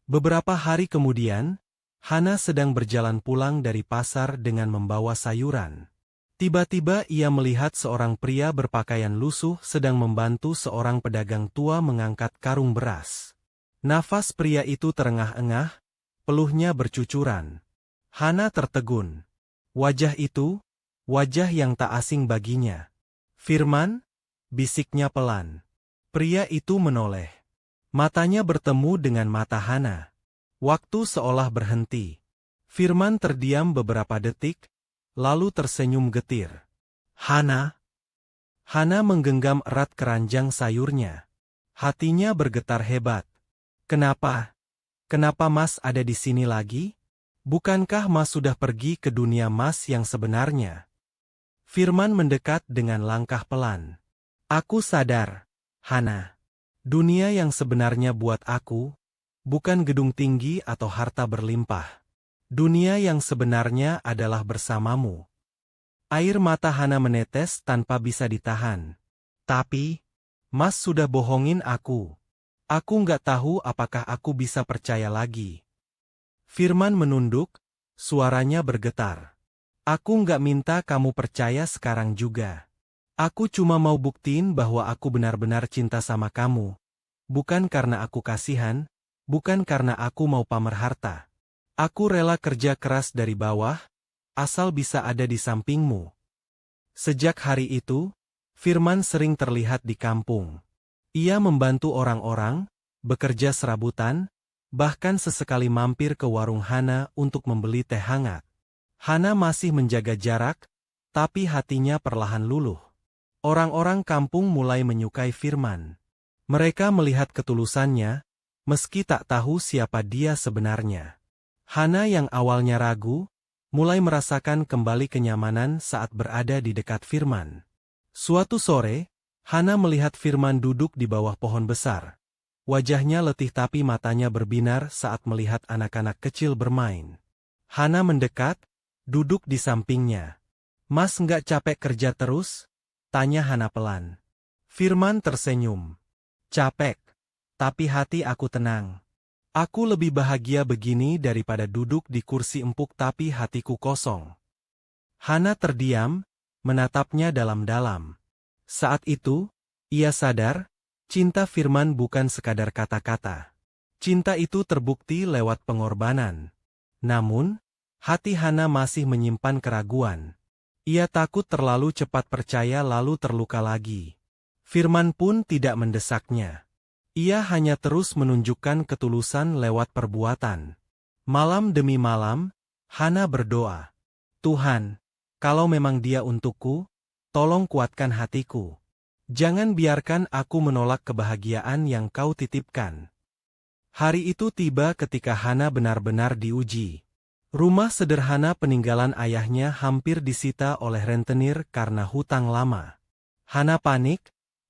Beberapa hari kemudian, Hana sedang berjalan pulang dari pasar dengan membawa sayuran. Tiba-tiba ia melihat seorang pria berpakaian lusuh sedang membantu seorang pedagang tua mengangkat karung beras. Nafas pria itu terengah-engah, peluhnya bercucuran. Hana tertegun. Wajah itu, wajah yang tak asing baginya. "Firman?" bisiknya pelan. Pria itu menoleh. Matanya bertemu dengan mata Hana. Waktu seolah berhenti. Firman terdiam beberapa detik, lalu tersenyum getir. "Hana?" Hana menggenggam erat keranjang sayurnya. Hatinya bergetar hebat. "Kenapa? Kenapa Mas ada di sini lagi? Bukankah Mas sudah pergi ke dunia Mas yang sebenarnya?" Firman mendekat dengan langkah pelan. "Aku sadar, Hana. Dunia yang sebenarnya buat aku, bukan gedung tinggi atau harta berlimpah. Dunia yang sebenarnya adalah bersamamu." Air mata Hana menetes tanpa bisa ditahan. "Tapi, Mas sudah bohongin aku. Aku nggak tahu apakah aku bisa percaya lagi." Firman menunduk, suaranya bergetar. "Aku nggak minta kamu percaya sekarang juga. Aku cuma mau buktiin bahwa aku benar-benar cinta sama kamu. Bukan karena aku kasihan, bukan karena aku mau pamer harta. Aku rela kerja keras dari bawah, asal bisa ada di sampingmu." Sejak hari itu, Firman sering terlihat di kampung. Ia membantu orang-orang, bekerja serabutan, bahkan sesekali mampir ke warung Hana untuk membeli teh hangat. Hana masih menjaga jarak, tapi hatinya perlahan luluh. Orang-orang kampung mulai menyukai Firman. Mereka melihat ketulusannya, meski tak tahu siapa dia sebenarnya. Hana yang awalnya ragu, mulai merasakan kembali kenyamanan saat berada di dekat Firman. Suatu sore, Hana melihat Firman duduk di bawah pohon besar. Wajahnya letih tapi matanya berbinar saat melihat anak-anak kecil bermain. Hana mendekat, duduk di sampingnya. "Mas nggak capek kerja terus?" tanya Hana pelan. Firman tersenyum. "Capek, tapi hati aku tenang. Aku lebih bahagia begini daripada duduk di kursi empuk tapi hatiku kosong." Hana terdiam, menatapnya dalam-dalam. Saat itu, ia sadar, cinta Firman bukan sekadar kata-kata. Cinta itu terbukti lewat pengorbanan. Namun, hati Hana masih menyimpan keraguan. Ia takut terlalu cepat percaya lalu terluka lagi. Firman pun tidak mendesaknya. Ia hanya terus menunjukkan ketulusan lewat perbuatan. Malam demi malam, Hana berdoa. "Tuhan, kalau memang dia untukku, tolong kuatkan hatiku. Jangan biarkan aku menolak kebahagiaan yang Kau titipkan." Hari itu tiba ketika Hana benar-benar diuji. Rumah sederhana peninggalan ayahnya hampir disita oleh rentenir karena hutang lama. Hana panik,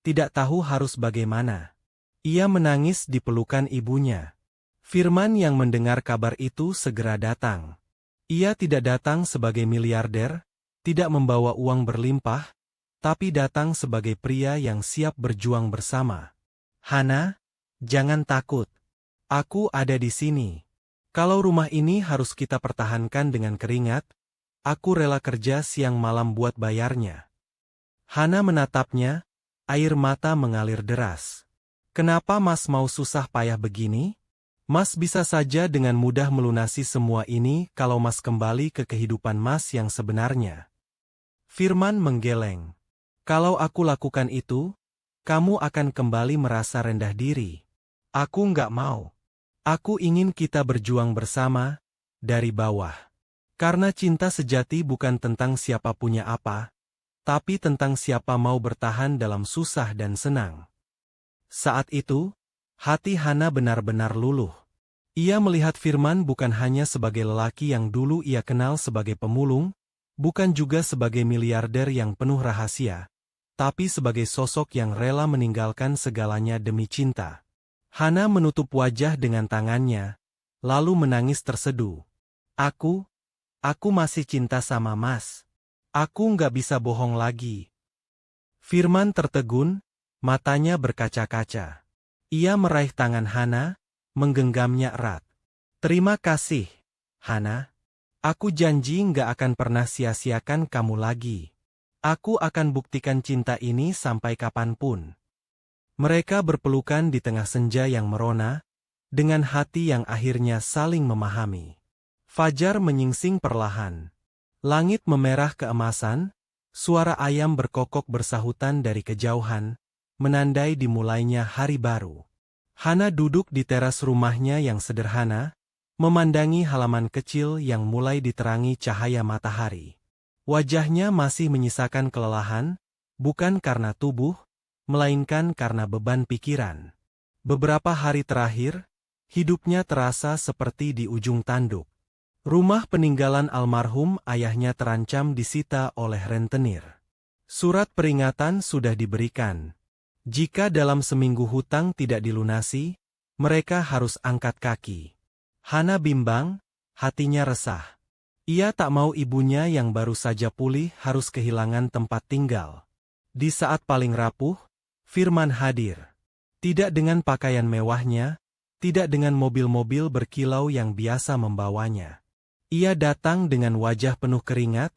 tidak tahu harus bagaimana. Ia menangis di pelukan ibunya. Firman yang mendengar kabar itu segera datang. Ia tidak datang sebagai miliarder, tidak membawa uang berlimpah, tapi datang sebagai pria yang siap berjuang bersama. "Hana, jangan takut. Aku ada di sini. Kalau rumah ini harus kita pertahankan dengan keringat, aku rela kerja siang malam buat bayarnya." Hana menatapnya, air mata mengalir deras. "Kenapa Mas mau susah payah begini? Mas bisa saja dengan mudah melunasi semua ini kalau Mas kembali ke kehidupan Mas yang sebenarnya." Firman menggeleng. "Kalau aku lakukan itu, kamu akan kembali merasa rendah diri. Aku nggak mau. Aku ingin kita berjuang bersama, dari bawah. Karena cinta sejati bukan tentang siapa punya apa, tapi tentang siapa mau bertahan dalam susah dan senang." Saat itu, hati Hana benar-benar luluh. Ia melihat Firman bukan hanya sebagai lelaki yang dulu ia kenal sebagai pemulung, bukan juga sebagai miliarder yang penuh rahasia, tapi sebagai sosok yang rela meninggalkan segalanya demi cinta. Hana menutup wajah dengan tangannya, lalu menangis terseduh. Aku masih cinta sama Mas. Aku nggak bisa bohong lagi." Firman tertegun, matanya berkaca-kaca. Ia meraih tangan Hana, menggenggamnya erat. "Terima kasih, Hana. Aku janji nggak akan pernah sia-siakan kamu lagi. Aku akan buktikan cinta ini sampai kapanpun." Mereka berpelukan di tengah senja yang merona, dengan hati yang akhirnya saling memahami. Fajar menyingsing perlahan. Langit memerah keemasan, suara ayam berkokok bersahutan dari kejauhan, menandai dimulainya hari baru. Hana duduk di teras rumahnya yang sederhana, memandangi halaman kecil yang mulai diterangi cahaya matahari. Wajahnya masih menyisakan kelelahan, bukan karena tubuh, melainkan karena beban pikiran. Beberapa hari terakhir, hidupnya terasa seperti di ujung tanduk. Rumah peninggalan almarhum ayahnya terancam disita oleh rentenir. Surat peringatan sudah diberikan. Jika dalam seminggu hutang tidak dilunasi, mereka harus angkat kaki. Hana bimbang, hatinya resah. Ia tak mau ibunya yang baru saja pulih harus kehilangan tempat tinggal. Di saat paling rapuh, Firman hadir. Tidak dengan pakaian mewahnya, tidak dengan mobil-mobil berkilau yang biasa membawanya. Ia datang dengan wajah penuh keringat,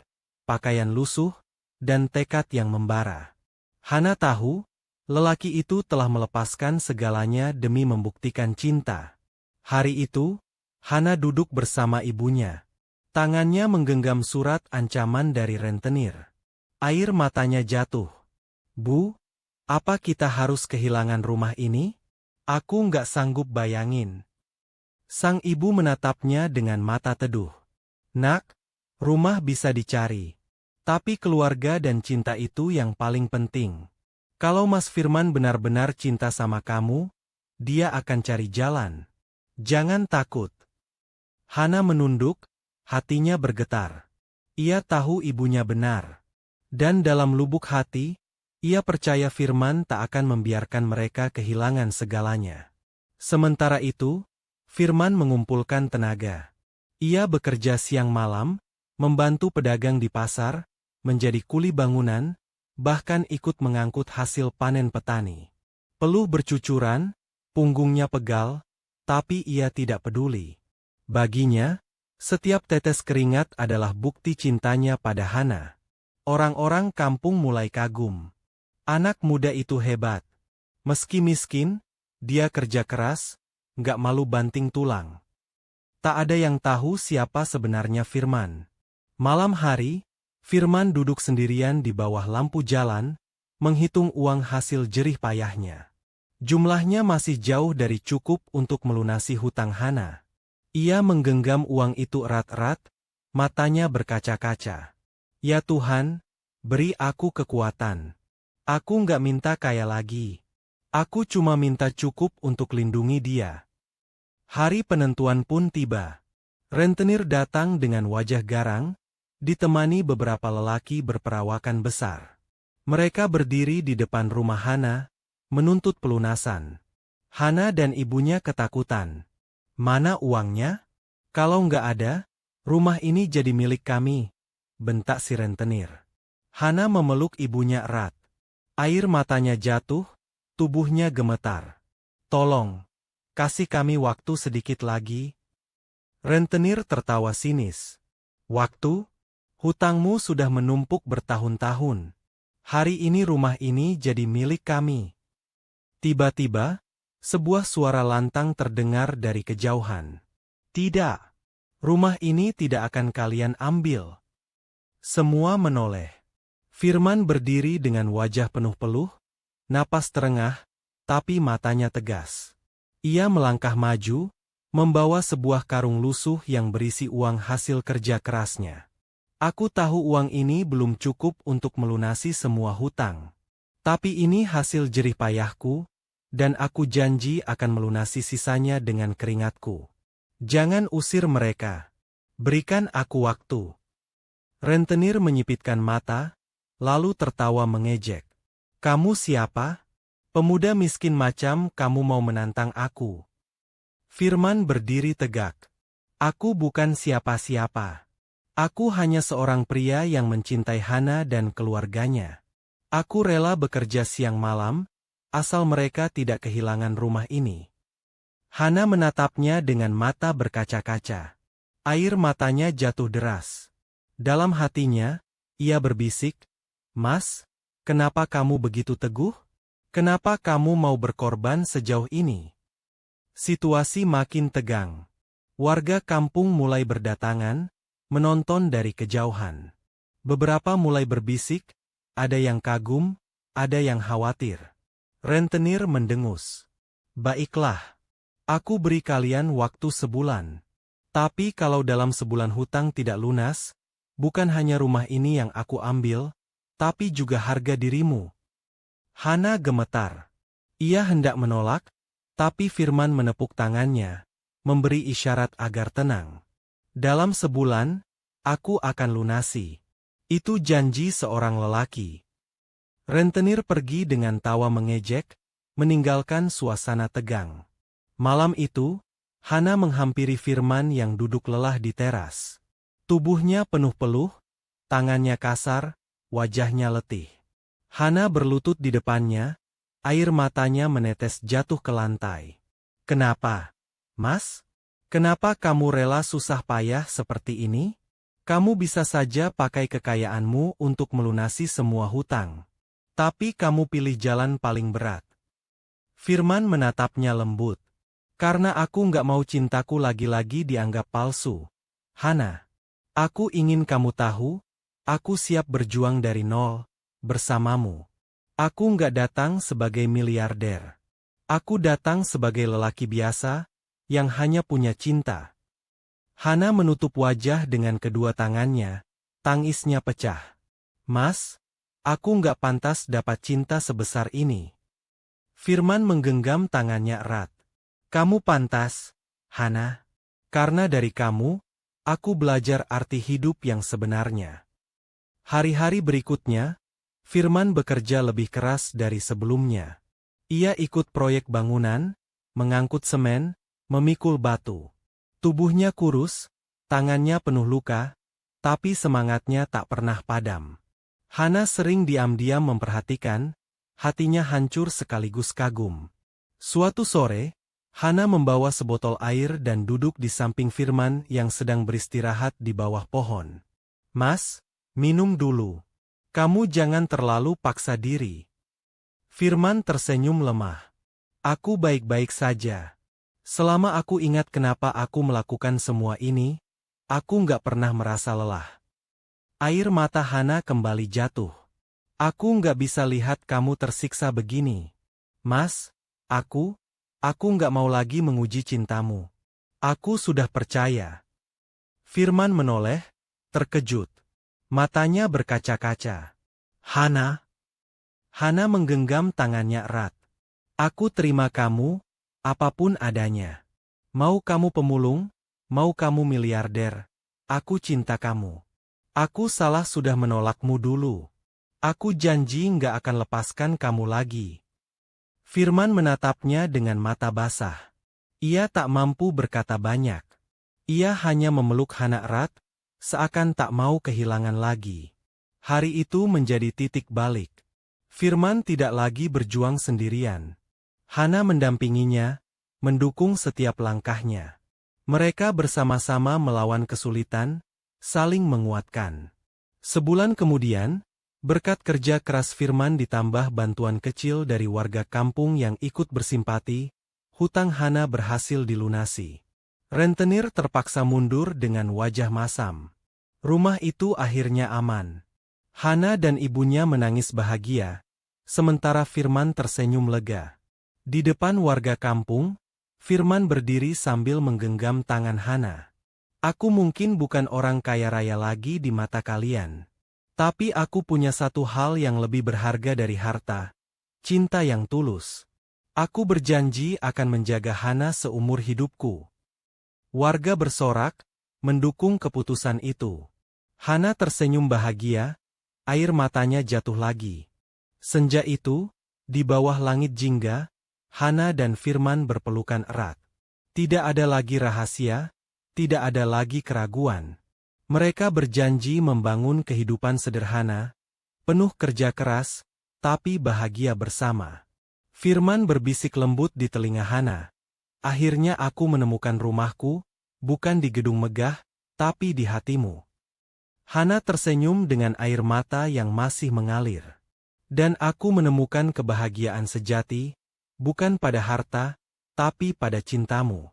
pakaian lusuh, dan tekad yang membara. Hana tahu, lelaki itu telah melepaskan segalanya demi membuktikan cinta. Hari itu, Hana duduk bersama ibunya. Tangannya menggenggam surat ancaman dari rentenir. Air matanya jatuh. "Bu, apa kita harus kehilangan rumah ini? Aku nggak sanggup bayangin." Sang ibu menatapnya dengan mata teduh. "Nak, rumah bisa dicari. Tapi keluarga dan cinta itu yang paling penting. Kalau Mas Firman benar-benar cinta sama kamu, dia akan cari jalan. Jangan takut." Hana menunduk, hatinya bergetar. Ia tahu ibunya benar. Dan dalam lubuk hati, ia percaya Firman tak akan membiarkan mereka kehilangan segalanya. Sementara itu, Firman mengumpulkan tenaga. Ia bekerja siang malam, membantu pedagang di pasar, menjadi kuli bangunan, bahkan ikut mengangkut hasil panen petani. Peluh bercucuran, punggungnya pegal, tapi ia tidak peduli. Baginya, setiap tetes keringat adalah bukti cintanya pada Hana. Orang-orang kampung mulai kagum. Anak muda itu hebat. Meski miskin, dia kerja keras, nggak malu banting tulang. Tak ada yang tahu siapa sebenarnya Firman. Malam hari, Firman duduk sendirian di bawah lampu jalan, menghitung uang hasil jerih payahnya. Jumlahnya masih jauh dari cukup untuk melunasi hutang Hana. Ia menggenggam uang itu erat-erat, matanya berkaca-kaca. "Ya Tuhan, beri aku kekuatan. Aku nggak minta kaya lagi. Aku cuma minta cukup untuk lindungi dia." Hari penentuan pun tiba. Rentenir datang dengan wajah garang, ditemani beberapa lelaki berperawakan besar. Mereka berdiri di depan rumah Hana, menuntut pelunasan. Hana dan ibunya ketakutan. "Mana uangnya? Kalau nggak ada, rumah ini jadi milik kami," bentak si rentenir. Hana memeluk ibunya erat. Air matanya jatuh, tubuhnya gemetar. "Tolong, kasih kami waktu sedikit lagi." Rentenir tertawa sinis. "Waktu? Hutangmu sudah menumpuk bertahun-tahun. Hari ini rumah ini jadi milik kami." Tiba-tiba, sebuah suara lantang terdengar dari kejauhan. "Tidak, rumah ini tidak akan kalian ambil." Semua menoleh. Firman berdiri dengan wajah penuh peluh, napas terengah, tapi matanya tegas. Ia melangkah maju, membawa sebuah karung lusuh yang berisi uang hasil kerja kerasnya. "Aku tahu uang ini belum cukup untuk melunasi semua hutang. Tapi ini hasil jerih payahku, dan aku janji akan melunasi sisanya dengan keringatku. Jangan usir mereka. Berikan aku waktu." Rentenir menyipitkan mata, lalu tertawa mengejek. "Kamu siapa? Pemuda miskin macam kamu mau menantang aku?" Firman berdiri tegak. "Aku bukan siapa-siapa. Aku hanya seorang pria yang mencintai Hana dan keluarganya. Aku rela bekerja siang malam, asal mereka tidak kehilangan rumah ini." Hana menatapnya dengan mata berkaca-kaca. Air matanya jatuh deras. Dalam hatinya, ia berbisik, "Mas, kenapa kamu begitu teguh? Kenapa kamu mau berkorban sejauh ini?" Situasi makin tegang. Warga kampung mulai berdatangan, menonton dari kejauhan. Beberapa mulai berbisik, ada yang kagum, ada yang khawatir. Rentenir mendengus. Baiklah. Aku beri kalian waktu sebulan. Tapi kalau dalam sebulan hutang tidak lunas, bukan hanya rumah ini yang aku ambil, tapi juga harga dirimu. Hana gemetar. Ia hendak menolak, tapi Firman menepuk tangannya, memberi isyarat agar tenang. Dalam sebulan, aku akan lunasi. Itu janji seorang lelaki. Rentenir pergi dengan tawa mengejek, meninggalkan suasana tegang. Malam itu, Hana menghampiri Firman yang duduk lelah di teras. Tubuhnya penuh peluh, tangannya kasar, wajahnya letih. Hana berlutut di depannya, air matanya menetes jatuh ke lantai. Kenapa, Mas? Kenapa kamu rela susah payah seperti ini? Kamu bisa saja pakai kekayaanmu untuk melunasi semua hutang. Tapi kamu pilih jalan paling berat. Firman menatapnya lembut. Karena aku nggak mau cintaku lagi-lagi dianggap palsu. Hana, aku ingin kamu tahu, aku siap berjuang dari nol, bersamamu. Aku nggak datang sebagai miliarder. Aku datang sebagai lelaki biasa, yang hanya punya cinta. Hana menutup wajah dengan kedua tangannya, tangisnya pecah. Mas, aku nggak pantas dapat cinta sebesar ini. Firman menggenggam tangannya erat. Kamu pantas, Hana. Karena dari kamu, aku belajar arti hidup yang sebenarnya. Hari-hari berikutnya, Firman bekerja lebih keras dari sebelumnya. Ia ikut proyek bangunan, mengangkut semen, memikul batu. Tubuhnya kurus, tangannya penuh luka, tapi semangatnya tak pernah padam. Hana sering diam-diam memperhatikan, hatinya hancur sekaligus kagum. Suatu sore, Hana membawa sebotol air dan duduk di samping Firman yang sedang beristirahat di bawah pohon. Mas, minum dulu. Kamu jangan terlalu paksa diri. Firman tersenyum lemah. Aku baik-baik saja. Selama aku ingat kenapa aku melakukan semua ini, aku nggak pernah merasa lelah. Air mata Hana kembali jatuh. Aku nggak bisa lihat kamu tersiksa begini. Mas, aku nggak mau lagi menguji cintamu. Aku sudah percaya. Firman menoleh, terkejut. Matanya berkaca-kaca. Hana? Hana menggenggam tangannya erat. Aku terima kamu, apapun adanya. Mau kamu pemulung, mau kamu miliarder, aku cinta kamu. Aku salah sudah menolakmu dulu. Aku janji nggak akan lepaskan kamu lagi. Firman menatapnya dengan mata basah. Ia tak mampu berkata banyak. Ia hanya memeluk Hana erat, seakan tak mau kehilangan lagi. Hari itu menjadi titik balik. Firman tidak lagi berjuang sendirian. Hana mendampinginya, mendukung setiap langkahnya. Mereka bersama-sama melawan kesulitan, saling menguatkan. Sebulan kemudian, berkat kerja keras Firman ditambah bantuan kecil dari warga kampung yang ikut bersimpati, hutang Hana berhasil dilunasi. Rentenir terpaksa mundur dengan wajah masam. Rumah itu akhirnya aman. Hana dan ibunya menangis bahagia, sementara Firman tersenyum lega. Di depan warga kampung, Firman berdiri sambil menggenggam tangan Hana. Aku mungkin bukan orang kaya raya lagi di mata kalian. Tapi aku punya satu hal yang lebih berharga dari harta, cinta yang tulus. Aku berjanji akan menjaga Hana seumur hidupku. Warga bersorak, mendukung keputusan itu. Hana tersenyum bahagia, air matanya jatuh lagi. Senja itu, di bawah langit jingga, Hana dan Firman berpelukan erat. Tidak ada lagi rahasia, tidak ada lagi keraguan. Mereka berjanji membangun kehidupan sederhana, penuh kerja keras, tapi bahagia bersama. Firman berbisik lembut di telinga Hana. Akhirnya aku menemukan rumahku, bukan di gedung megah, tapi di hatimu. Hana tersenyum dengan air mata yang masih mengalir. Dan aku menemukan kebahagiaan sejati, bukan pada harta, tapi pada cintamu.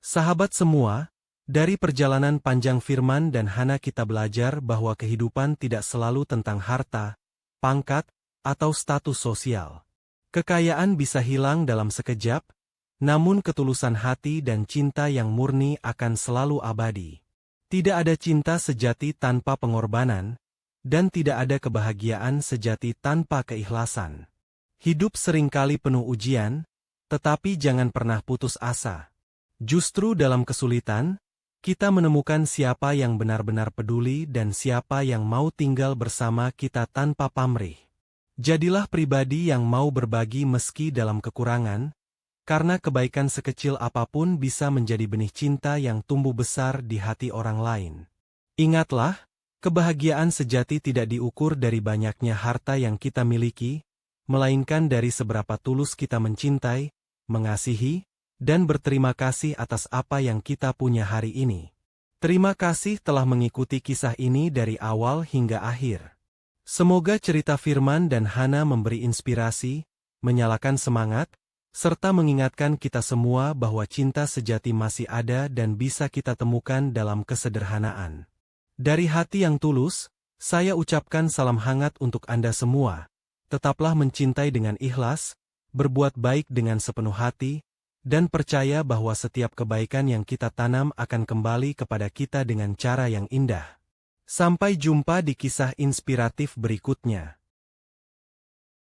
Sahabat semua, Dari perjalanan panjang Firman dan Hana kita belajar bahwa kehidupan tidak selalu tentang harta, pangkat, atau status sosial. Kekayaan bisa hilang dalam sekejap, namun ketulusan hati dan cinta yang murni akan selalu abadi. Tidak ada cinta sejati tanpa pengorbanan, dan tidak ada kebahagiaan sejati tanpa keikhlasan. Hidup seringkali penuh ujian, tetapi jangan pernah putus asa. Justru dalam kesulitan, kita menemukan siapa yang benar-benar peduli dan siapa yang mau tinggal bersama kita tanpa pamrih. Jadilah pribadi yang mau berbagi meski dalam kekurangan, karena kebaikan sekecil apapun bisa menjadi benih cinta yang tumbuh besar di hati orang lain. Ingatlah, kebahagiaan sejati tidak diukur dari banyaknya harta yang kita miliki, melainkan dari seberapa tulus kita mencintai, mengasihi, dan berterima kasih atas apa yang kita punya hari ini. Terima kasih telah mengikuti kisah ini dari awal hingga akhir. Semoga cerita Firman dan Hana memberi inspirasi, menyalakan semangat, serta mengingatkan kita semua bahwa cinta sejati masih ada dan bisa kita temukan dalam kesederhanaan. Dari hati yang tulus, saya ucapkan salam hangat untuk Anda semua. Tetaplah mencintai dengan ikhlas, berbuat baik dengan sepenuh hati, dan percaya bahwa setiap kebaikan yang kita tanam akan kembali kepada kita dengan cara yang indah. Sampai jumpa di kisah inspiratif berikutnya.